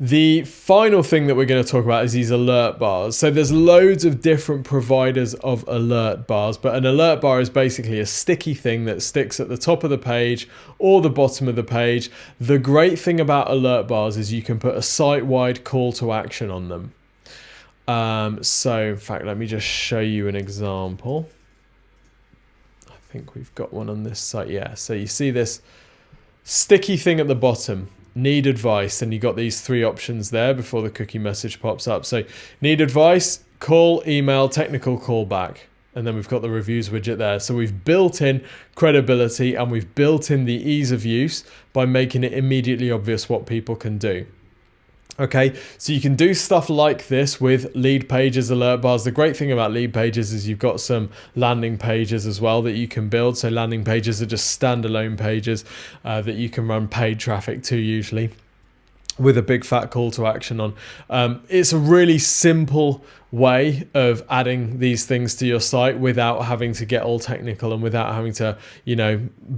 The final thing that we're going to talk about is these alert bars. So there's loads of different providers of alert bars, but an alert bar is basically a sticky thing that sticks at the top of the page or the bottom of the page. The great thing about alert bars is you can put a site-wide call to action on them. So in fact, let me just show you an example. I think we've got one on this site. Yeah, so you see this sticky thing at the bottom. Need advice, and you got these three options there before the cookie message pops up. So need advice, call, email, technical callback, and then we've got the reviews widget there. So we've built in credibility and we've built in the ease of use by making it immediately obvious what people can do. Okay, so you can do stuff like this with lead pages, alert bars. The great thing about lead pages is you've got some landing pages as well that you can build. So landing pages are just standalone pages that you can run paid traffic to, usually with a big fat call to action on. It's a really simple way of adding these things to your site without having to get all technical and without having to,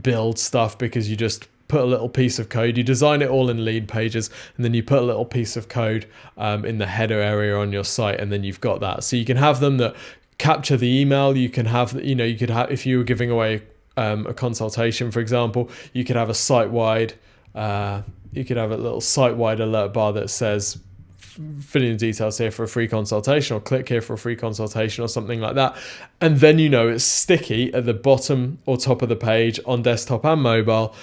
build stuff, because you just put a little piece of code, you design it all in lead pages, and then you put a little piece of code in the header area on your site, and then you've got that. So you can have them that capture the email. You can have, you could have, if you were giving away a consultation, for example, you could have a site-wide, you could have a little site-wide alert bar that says, fill in the details here for a free consultation, or click here for a free consultation, or something like that. And then it's sticky at the bottom or top of the page on desktop and mobile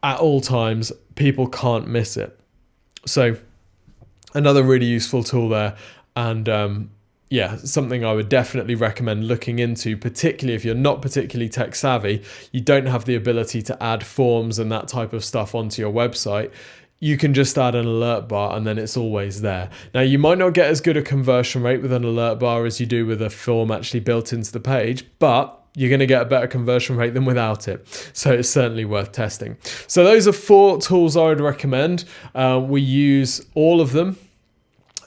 at all times. People can't miss it. So another really useful tool there, and something I would definitely recommend looking into, particularly if you're not particularly tech savvy, you don't have the ability to add forms and that type of stuff onto your website. You can just add an alert bar and then it's always there. Now, you might not get as good a conversion rate with an alert bar as you do with a form actually built into the page, but you're going to get a better conversion rate than without it. So it's certainly worth testing. So those are 4 tools I would recommend. We use all of them,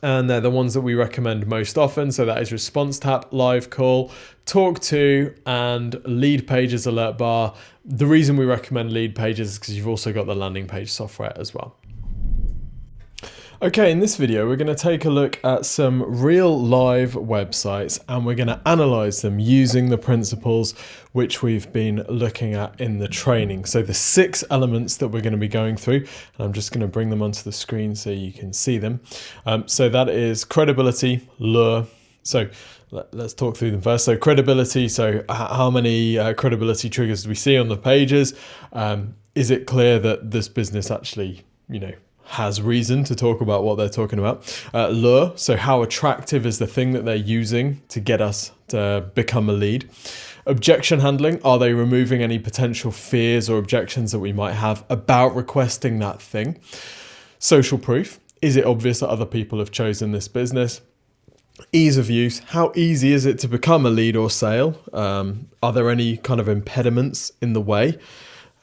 and they're the ones that we recommend most often. So that is Response Tap, Live Call, Talk To, and Lead Pages Alert Bar. The reason we recommend Lead Pages is because you've also got the landing page software as well. Okay, in this video, we're going to take a look at some real live websites, and we're going to analyze them using the principles which we've been looking at in the training. So the 6 elements that we're going to be going through, and I'm just going to bring them onto the screen so you can see them. So that is credibility, lure. So let's talk through them first. So credibility, so how many credibility triggers do we see on the pages? Is it clear that this business actually, has reason to talk about what they're talking about? Lure, so how attractive is the thing that they're using to get us to become a lead? Objection handling, are they removing any potential fears or objections that we might have about requesting that thing? Social proof, is it obvious that other people have chosen this business? Ease of use, how easy is it to become a lead or sale? Are there any kind of impediments in the way?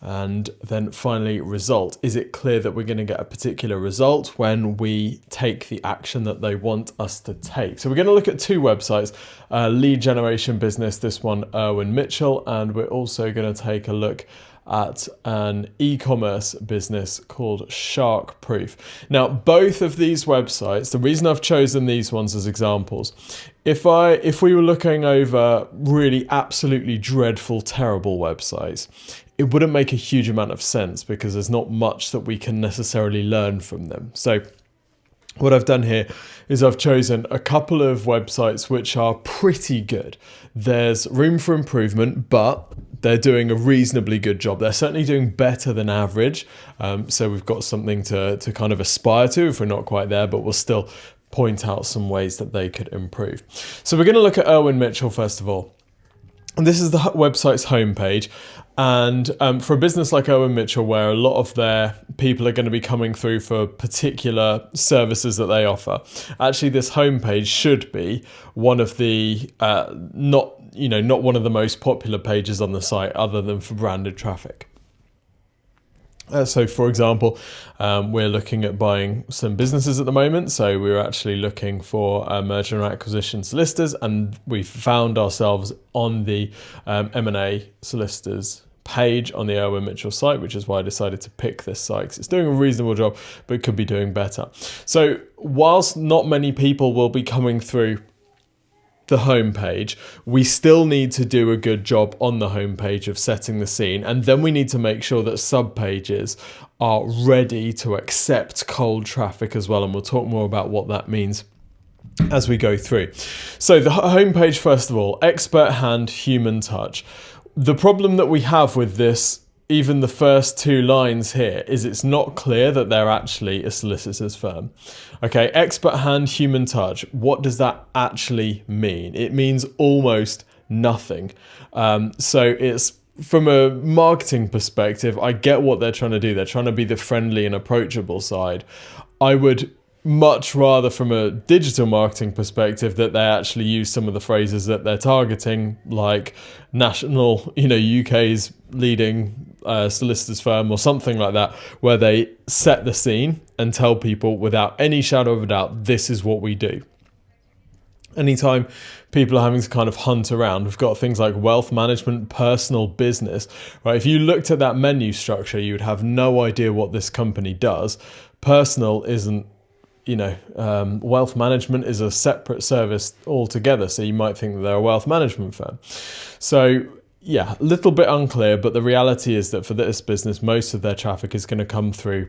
And then finally, result. Is it clear that we're going to get a particular result when we take the action that they want us to take? So we're going to look at 2 websites, lead generation business, this one, Irwin Mitchell, and we're also going to take a look at an e-commerce business called Shark Proof. Now, both of these websites, the reason I've chosen these ones as examples, if we were looking over really absolutely dreadful, terrible websites, it wouldn't make a huge amount of sense because there's not much that we can necessarily learn from them. So what I've done here is I've chosen a couple of websites which are pretty good. There's room for improvement, but they're doing a reasonably good job. They're certainly doing better than average. So we've got something to kind of aspire to if we're not quite there, but we'll still point out some ways that they could improve. So we're going to look at Irwin Mitchell first of all. And this is the website's homepage. And for a business like Irwin Mitchell, where a lot of their people are going to be coming through for particular services that they offer, actually this homepage should be one of the not one of the most popular pages on the site, other than for branded traffic. So, for example, we're looking at buying some businesses at the moment. So we're actually looking for merger and acquisition solicitors, and we found ourselves on the M&A solicitors page on the Irwin Mitchell site, which is why I decided to pick this site, because it's doing a reasonable job, but it could be doing better. So whilst not many people will be coming through the homepage, we still need to do a good job on the homepage of setting the scene, and then we need to make sure that subpages are ready to accept cold traffic as well, and we'll talk more about what that means as we go through. So the homepage, first of all, expert hand, human touch. The problem that we have with this, even the first two lines here, is it's not clear that they're actually a solicitor's firm. Okay, expert hand, human touch. What does that actually mean? It means almost nothing. So it's, from a marketing perspective, I get what they're trying to do. They're trying to be the friendly and approachable side. I would much rather, from a digital marketing perspective, that they actually use some of the phrases that they're targeting, like national, UK's leading solicitor's firm or something like that, where they set the scene and tell people without any shadow of a doubt, this is what we do. Anytime people are having to kind of hunt around, we've got things like wealth management, personal business, right? If you looked at that menu structure, you would have no idea what this company does. Personal isn't, wealth management is a separate service altogether. So you might think that they're a wealth management firm. So yeah, a little bit unclear, but the reality is that for this business, most of their traffic is going to come through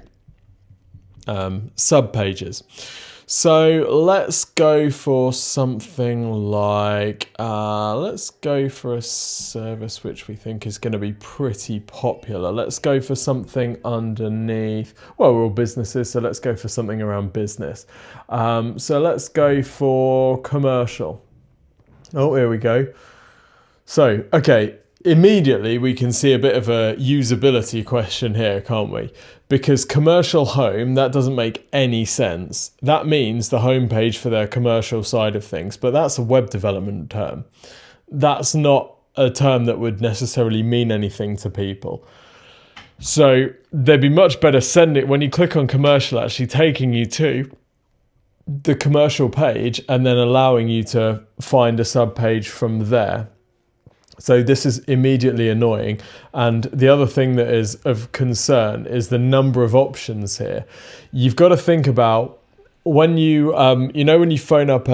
sub pages. So let's go for something like, let's go for a service which we think is going to be pretty popular. Let's go for something underneath, well, we're all businesses, so let's go for something around business. So let's go for commercial. Oh, here we go. So, okay, immediately we can see a bit of a usability question here, can't we? Because commercial home, that doesn't make any sense. That means the homepage for their commercial side of things, but that's a web development term. That's not a term that would necessarily mean anything to people. So they'd be much better sending it, when you click on commercial, actually taking you to the commercial page and then allowing you to find a sub page from there. So this is immediately annoying. And the other thing that is of concern is the number of options here. You've got to think about when you, when you phone up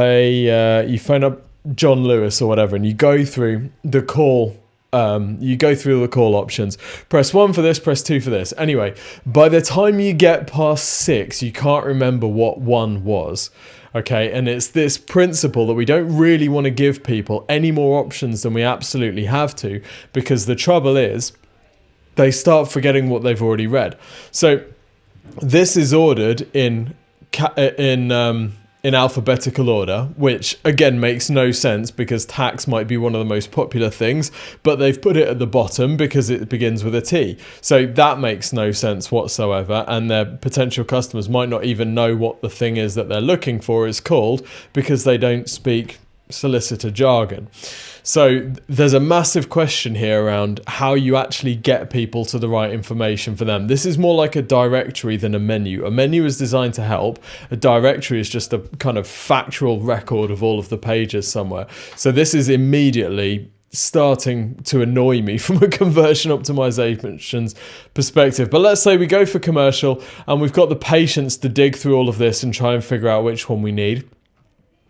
John Lewis or whatever, and you go through the call, the call options, press 1 for this, press 2 for this. Anyway, by the time you get past 6, you can't remember what 1 was. Okay, and it's this principle that we don't really want to give people any more options than we absolutely have to, because the trouble is they start forgetting what they've already read. So this is ordered in alphabetical order, which again makes no sense because tax might be one of the most popular things, but they've put it at the bottom because it begins with a T. So that makes no sense whatsoever, and their potential customers might not even know what the thing is that they're looking for is called, because they don't speak solicitor jargon. So there's a massive question here around how you actually get people to the right information for them. This is more like a directory than a menu. A menu is designed to help. A directory is just a kind of factual record of all of the pages somewhere. So this is immediately starting to annoy me from a conversion optimization's perspective. But let's say we go for commercial and we've got the patience to dig through all of this and try and figure out which one we need,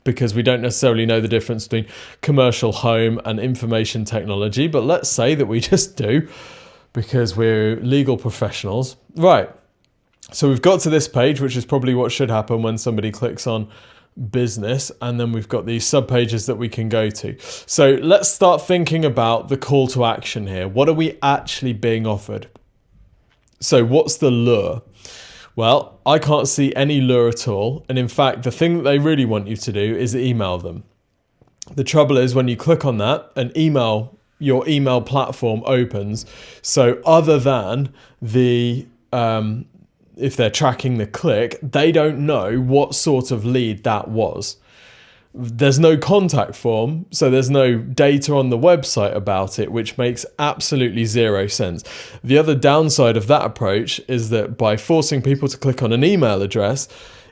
because we don't necessarily know the difference between commercial, home and information technology. But let's say that we just do, because we're legal professionals. Right. So we've got to this page, which is probably what should happen when somebody clicks on business. And then we've got these sub pages that we can go to. So let's start thinking about the call to action here. What are we actually being offered? So what's the lure? Well, I can't see any lure at all. And in fact, the thing that they really want you to do is email them. The trouble is when you click on that, your email platform opens. So other than if they're tracking the click, they don't know what sort of lead that was. There's no contact form, so there's no data on the website about it, which makes absolutely zero sense. The other downside of that approach is that by forcing people to click on an email address,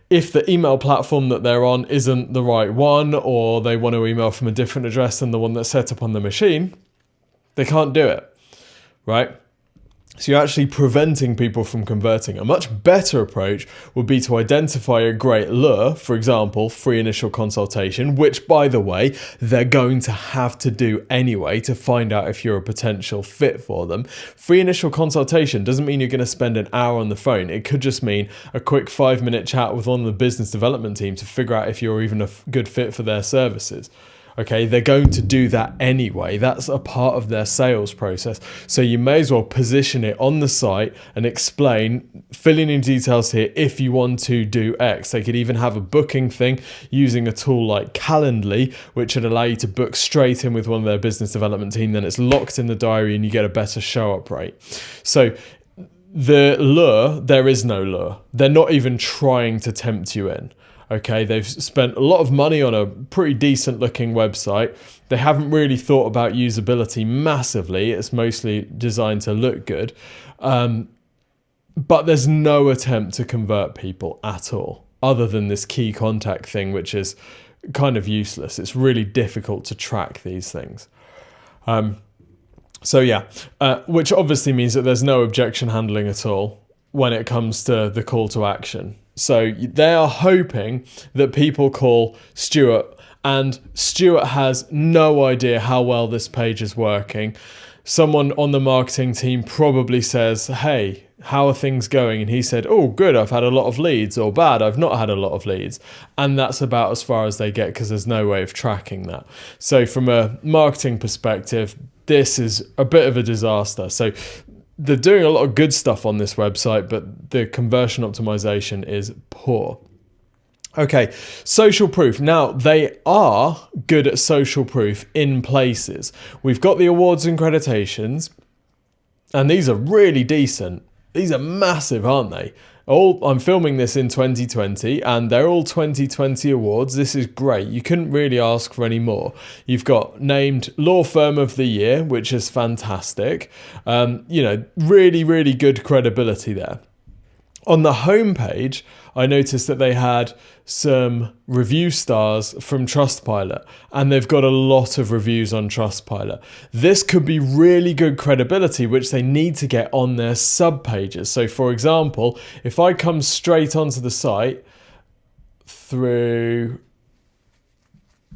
if the email platform that they're on isn't the right one, or they want to email from a different address than the one that's set up on the machine, they can't do it, right? So you're actually preventing people from converting. A much better approach would be to identify a great lure, for example, free initial consultation, which, by the way, they're going to have to do anyway to find out if you're a potential fit for them. Free initial consultation doesn't mean you're going to spend an hour on the phone. It could just mean a quick 5-minute chat with one of the business development team to figure out if you're even a good fit for their services. Okay, they're going to do that anyway. That's a part of their sales process. So you may as well position it on the site and explain, fill in your details here if you want to do X. They could even have a booking thing using a tool like Calendly, which would allow you to book straight in with one of their business development team. Then it's locked in the diary and you get a better show up rate. So the lure, there is no lure. They're not even trying to tempt you in. Okay, they've spent a lot of money on a pretty decent looking website. They haven't really thought about usability massively. It's mostly designed to look good. But there's no attempt to convert people at all, other than this key contact thing, which is kind of useless. It's really difficult to track these things. Which obviously means that there's no objection handling at all when it comes to the call to action. So they are hoping that people call Stuart, and Stuart has no idea how well this page is working. Someone on the marketing team probably says, hey, how are things going? And he said, oh, good, I've had a lot of leads, or bad, I've not had a lot of leads. And that's about as far as they get because there's no way of tracking that. So from a marketing perspective, this is a bit of a disaster. So they're doing a lot of good stuff on this website, but the conversion optimization is poor. Okay, social proof. Now, they are good at social proof in places. We've got the awards and accreditations, and these are really decent. These are massive, aren't they? I'm filming this in 2020 and they're all 2020 awards. This is great. You couldn't really ask for any more. You've got named Law Firm of the Year, which is fantastic. Really, really good credibility there. On the homepage, I noticed that they had some review stars from Trustpilot, and they've got a lot of reviews on Trustpilot. This could be really good credibility, which they need to get on their sub pages. So for example, if I come straight onto the site through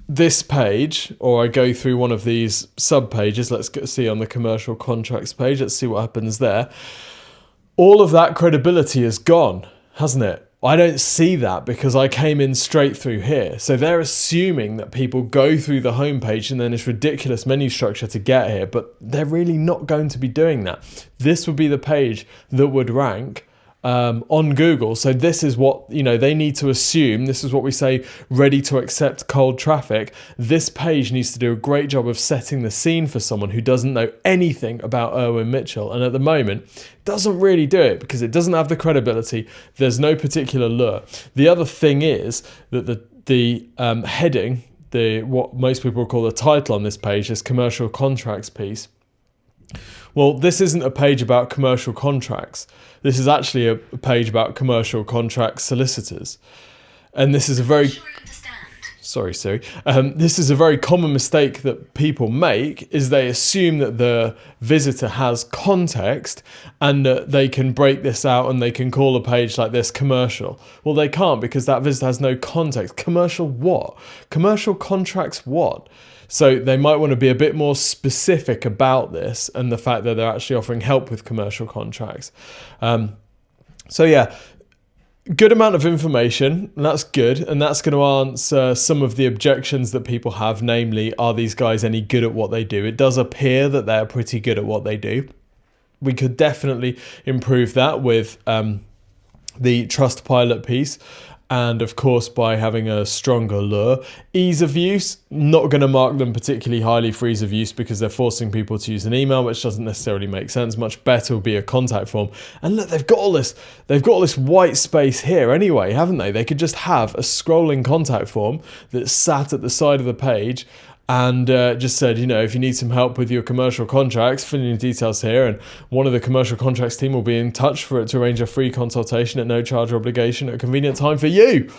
this page, or I go through one of these sub pages, let's see on the commercial contracts page, let's see what happens there. All of that credibility is gone, hasn't it? I don't see that because I came in straight through here. So they're assuming that people go through the homepage and then this ridiculous menu structure to get here, but they're really not going to be doing that. This would be the page that would rank on Google. So this is what, they need to assume. This is what we say, ready to accept cold traffic. This page needs to do a great job of setting the scene for someone who doesn't know anything about Irwin Mitchell. And at the moment, doesn't really do it because it doesn't have the credibility. There's no particular lure. The other thing is that the heading, what most people call the title on this page, is commercial contracts piece. Well, this isn't a page about commercial contracts. This is actually a page about commercial contract solicitors. And this is a very... Sorry, Siri. This is a very common mistake that people make, is they assume that the visitor has context and that they can break this out and they can call a page like this commercial. Well, they can't because that visitor has no context. Commercial what? Commercial contracts what? So they might want to be a bit more specific about this and the fact that they're actually offering help with commercial contracts. Good amount of information, and that's good, and that's going to answer some of the objections that people have, namely, are these guys any good at what they do? It does appear that they're pretty good at what they do. We could definitely improve that with the Trustpilot piece, and of course by having a stronger lure. Ease of use, not going to mark them particularly highly for ease of use because they're forcing people to use an email, which doesn't necessarily make sense. Much better will be a contact form. And look, they've got all this white space here anyway, haven't they? They could just have a scrolling contact form that's sat at the side of the page and just said, if you need some help with your commercial contracts, fill in your details here, and one of the commercial contracts team will be in touch to arrange a free consultation at no charge or obligation at a convenient time for you.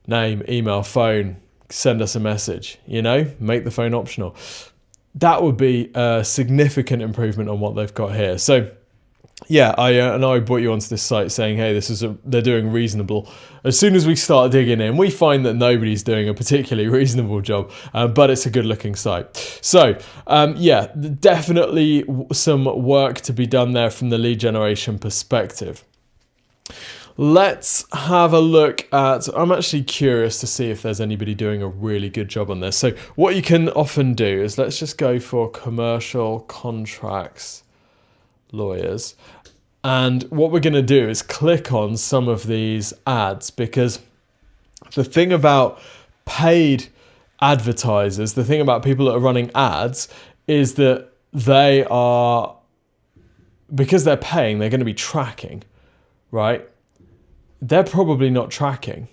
Name, email, phone, send us a message, make the phone optional. That would be a significant improvement on what they've got here. So yeah, I brought you onto this site saying, hey, they're doing reasonable. As soon as we start digging in, we find that nobody's doing a particularly reasonable job, but it's a good looking site. So yeah, definitely some work to be done there from the lead generation perspective. Let's have a look at, I'm actually curious to see if there's anybody doing a really good job on this. So what you can often do is, let's just go for commercial contracts lawyers. And what we're going to do is click on some of these ads, because the thing about paid advertisers, the thing about people that are running ads is that they are, because they're paying, they're going to be tracking, right? They're probably not tracking.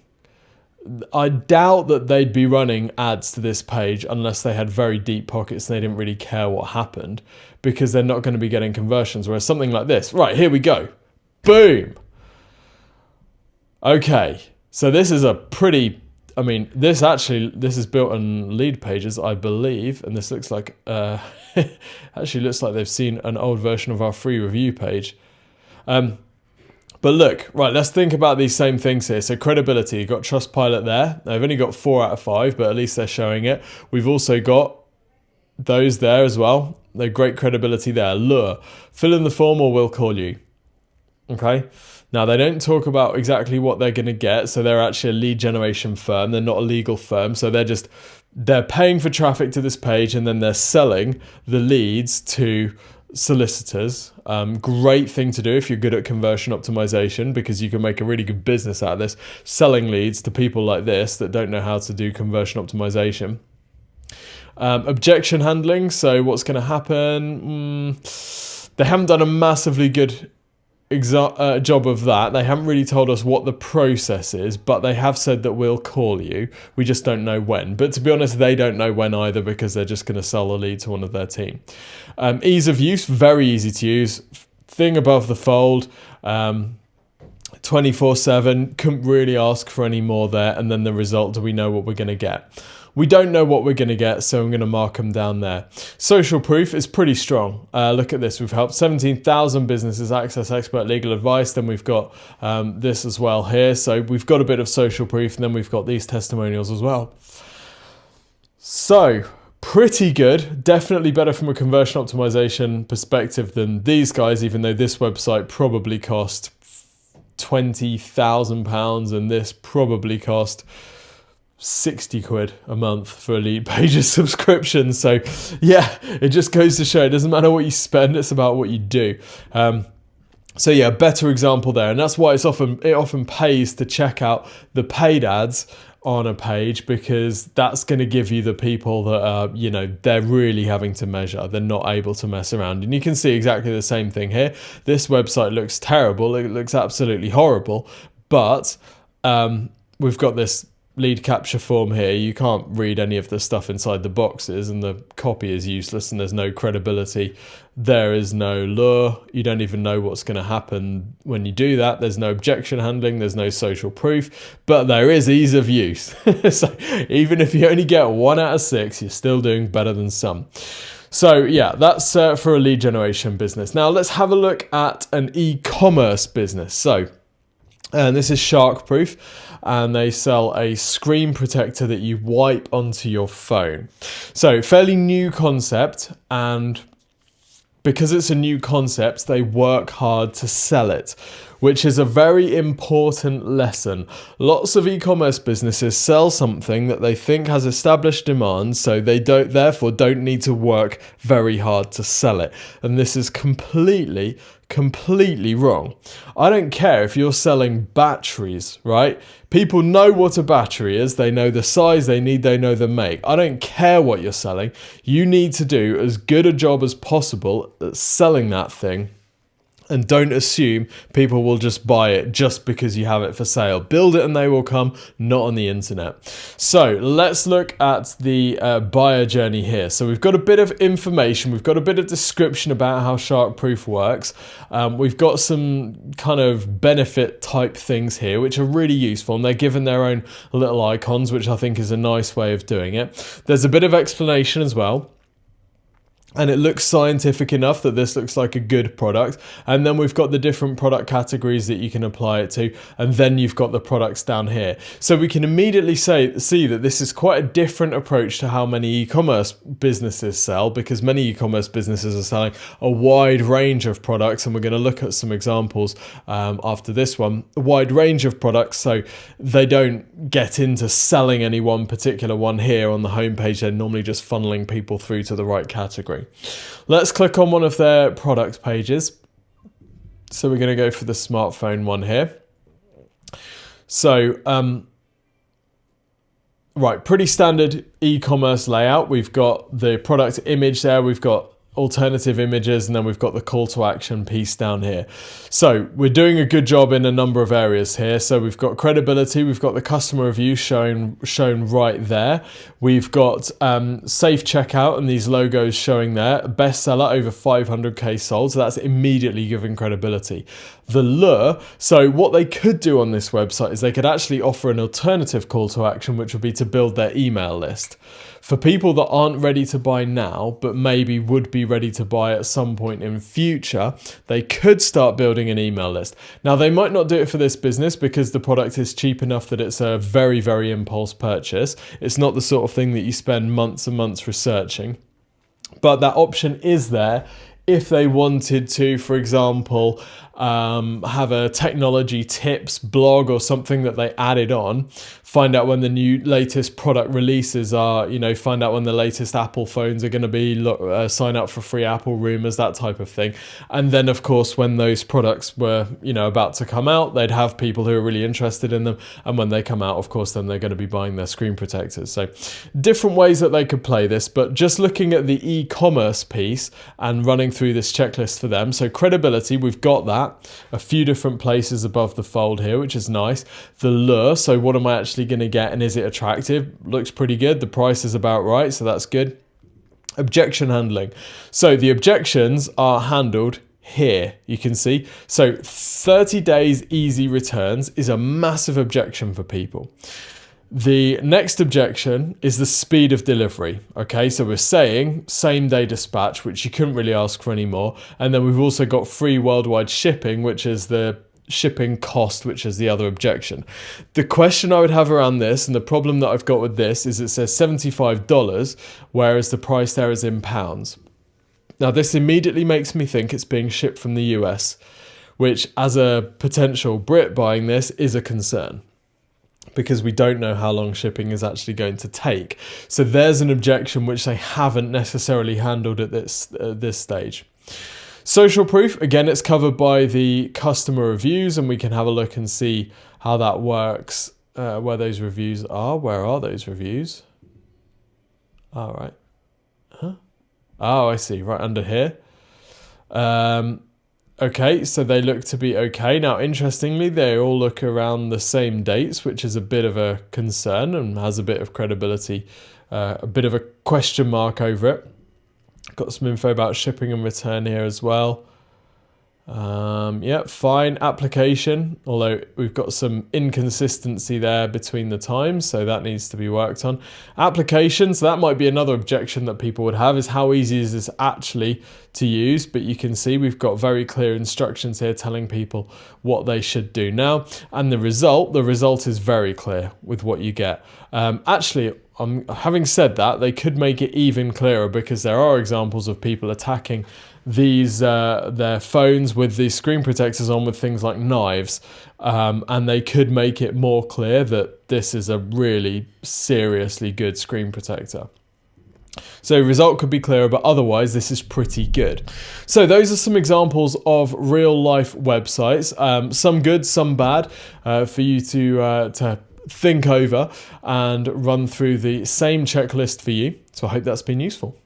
I doubt that they'd be running ads to this page unless they had very deep pockets and they didn't really care what happened, because they're not going to be getting conversions. Whereas something like this, right, here we go. Boom. Okay. So this is a pretty, this is built on lead pages, I believe. And this looks like, actually looks like they've seen an old version of our free review page. But look, right, let's think about these same things here. So credibility, you've got Trustpilot there. They've only got 4 out of 5, but at least they're showing it. We've also got those there as well. They're great credibility there. Lure, fill in the form or we'll call you. Okay. Now they don't talk about exactly what they're going to get. So they're actually a lead generation firm. They're not a legal firm. So they're paying for traffic to this page and then they're selling the leads to solicitors. Great thing to do if you're good at conversion optimization, because you can make a really good business out of this, selling leads to people like this that don't know how to do conversion optimization. Objection handling. So what's going to happen? They haven't done a massively good job of that. They haven't really told us what the process is, but they have said that we'll call you. We just don't know when. But to be honest, they don't know when either, because they're just going to sell the lead to one of their team. Ease of use, very easy to use. Thing above the fold, 24/7, couldn't really ask for any more there. And then the result, do we know what we're going to get? We don't know what we're going to get, so I'm going to mark them down there. Social proof is pretty strong. Look at this. We've helped 17,000 businesses access expert legal advice. Then we've got this as well here. So we've got a bit of social proof, and then we've got these testimonials as well. So pretty good. Definitely better from a conversion optimization perspective than these guys, even though this website probably cost £20,000 and this probably cost 60 quid a month for a lead pages subscription. So yeah, it just goes to show it doesn't matter what you spend, it's about what you do. So yeah, better example there. And that's why it often pays to check out the paid ads on a page, because that's going to give you the people that are, they're really having to measure. They're not able to mess around. And you can see exactly the same thing here. This website looks terrible. It looks absolutely horrible, but we've got this lead capture form here. You can't read any of the stuff inside the boxes, and the copy is useless, and there's no credibility. There is no lure. You don't even know what's going to happen when you do that. There's no objection handling. There's no social proof, but there is ease of use. So even if you only get 1 out of 6, you're still doing better than some. So yeah, that's for a lead generation business. Now let's have a look at an e-commerce business. So this is Shark-proof, and they sell a screen protector that you wipe onto your phone. So fairly new concept, and because it's a new concept, they work hard to sell it. which is a very important lesson. Lots of e-commerce businesses sell something that they think has established demand, so they therefore don't need to work very hard to sell it. And this is completely wrong. I don't care if you're selling batteries, right? People know what a battery is. They know the size they need. They know the make. I don't care what you're selling. You need to do as good a job as possible at selling that thing. And don't assume people will just buy it just because you have it for sale. Build it and they will come, not on the internet. So let's look at the buyer journey here. So we've got a bit of information. We've got a bit of description about how Shark-Proof works. We've got some kind of benefit type things here, which are really useful. And they're given their own little icons, which I think is a nice way of doing it. There's a bit of explanation as well. And it looks scientific enough that this looks like a good product. And then we've got the different product categories that you can apply it to. And then you've got the products down here. So we can immediately see that this is quite a different approach to how many e-commerce businesses sell, because many e-commerce businesses are selling a wide range of products. And we're going to look at some examples after this one. A wide range of products. So they don't get into selling any one particular one here on the homepage. They're normally just funneling people through to the right category. Let's click on one of their product pages. So we're going to go for the smartphone one here. So, right, pretty standard e-commerce layout. We've got the product image there. We've got alternative images, and then we've got the call to action piece down here. So we're doing a good job in a number of areas here. So we've got credibility, we've got the customer review shown right there. We've got safe checkout and these logos showing there. Bestseller, over 500k sold. So that's immediately giving credibility. The lure, so what they could do on this website is they could actually offer an alternative call to action, which would be to build their email list. For people that aren't ready to buy now, but maybe would be ready to buy at some point in future, they could start building an email list. Now, they might not do it for this business because the product is cheap enough that it's a very, very impulse purchase. It's not the sort of thing that you spend months and months researching. But that option is there if they wanted to, for example, have a technology tips blog or something that they added on, find out when the latest product releases are, find out when the latest Apple phones are going to be, sign up for free Apple rumors, that type of thing. And then, of course, when those products were, about to come out, they'd have people who are really interested in them. And when they come out, of course, then they're going to be buying their screen protectors. So different ways that they could play this, but just looking at the e-commerce piece and running through this checklist for them. So credibility, we've got that. A few different places above the fold here, which is nice. The lure, so what am I actually going to get and is it attractive? Looks pretty good. The price is about right, so that's good. Objection handling. So the objections are handled here, you can see. So 30 days easy returns is a massive objection for people. The next objection is the speed of delivery. Okay, so we're saying same day dispatch, which you couldn't really ask for anymore. And then we've also got free worldwide shipping, which is the shipping cost, which is the other objection. The question I would have around this, and the problem that I've got with this, is it says $75, whereas the price there is in pounds. Now, this immediately makes me think it's being shipped from the US, which as a potential Brit buying this is a concern, because we don't know how long shipping is actually going to take. So there's an objection which they haven't necessarily handled at this stage. Social proof, again, it's covered by the customer reviews, and we can have a look and see how that works, where those reviews are. Where are those reviews? All right. Huh? Oh, I see, right under here. Okay, so they look to be okay. Now, interestingly, they all look around the same dates, which is a bit of a concern and has a bit of credibility, a bit of a question mark over it. Got some info about shipping and return here as well. Yeah, fine. Application, although we've got some inconsistency there between the times, so that needs to be worked on. Application, so that might be another objection that people would have, is how easy is this actually to use? But you can see we've got very clear instructions here telling people what they should do now. And the result is very clear with what you get. Actually, having said that, they could make it even clearer, because there are examples of people attacking these their phones with these screen protectors on with things like knives, and they could make it more clear that this is a really seriously good screen protector. So result could be clearer, but otherwise this is pretty good. So those are some examples of real life websites, some good, some bad, for you to think over and run through the same checklist for you. So I hope that's been useful.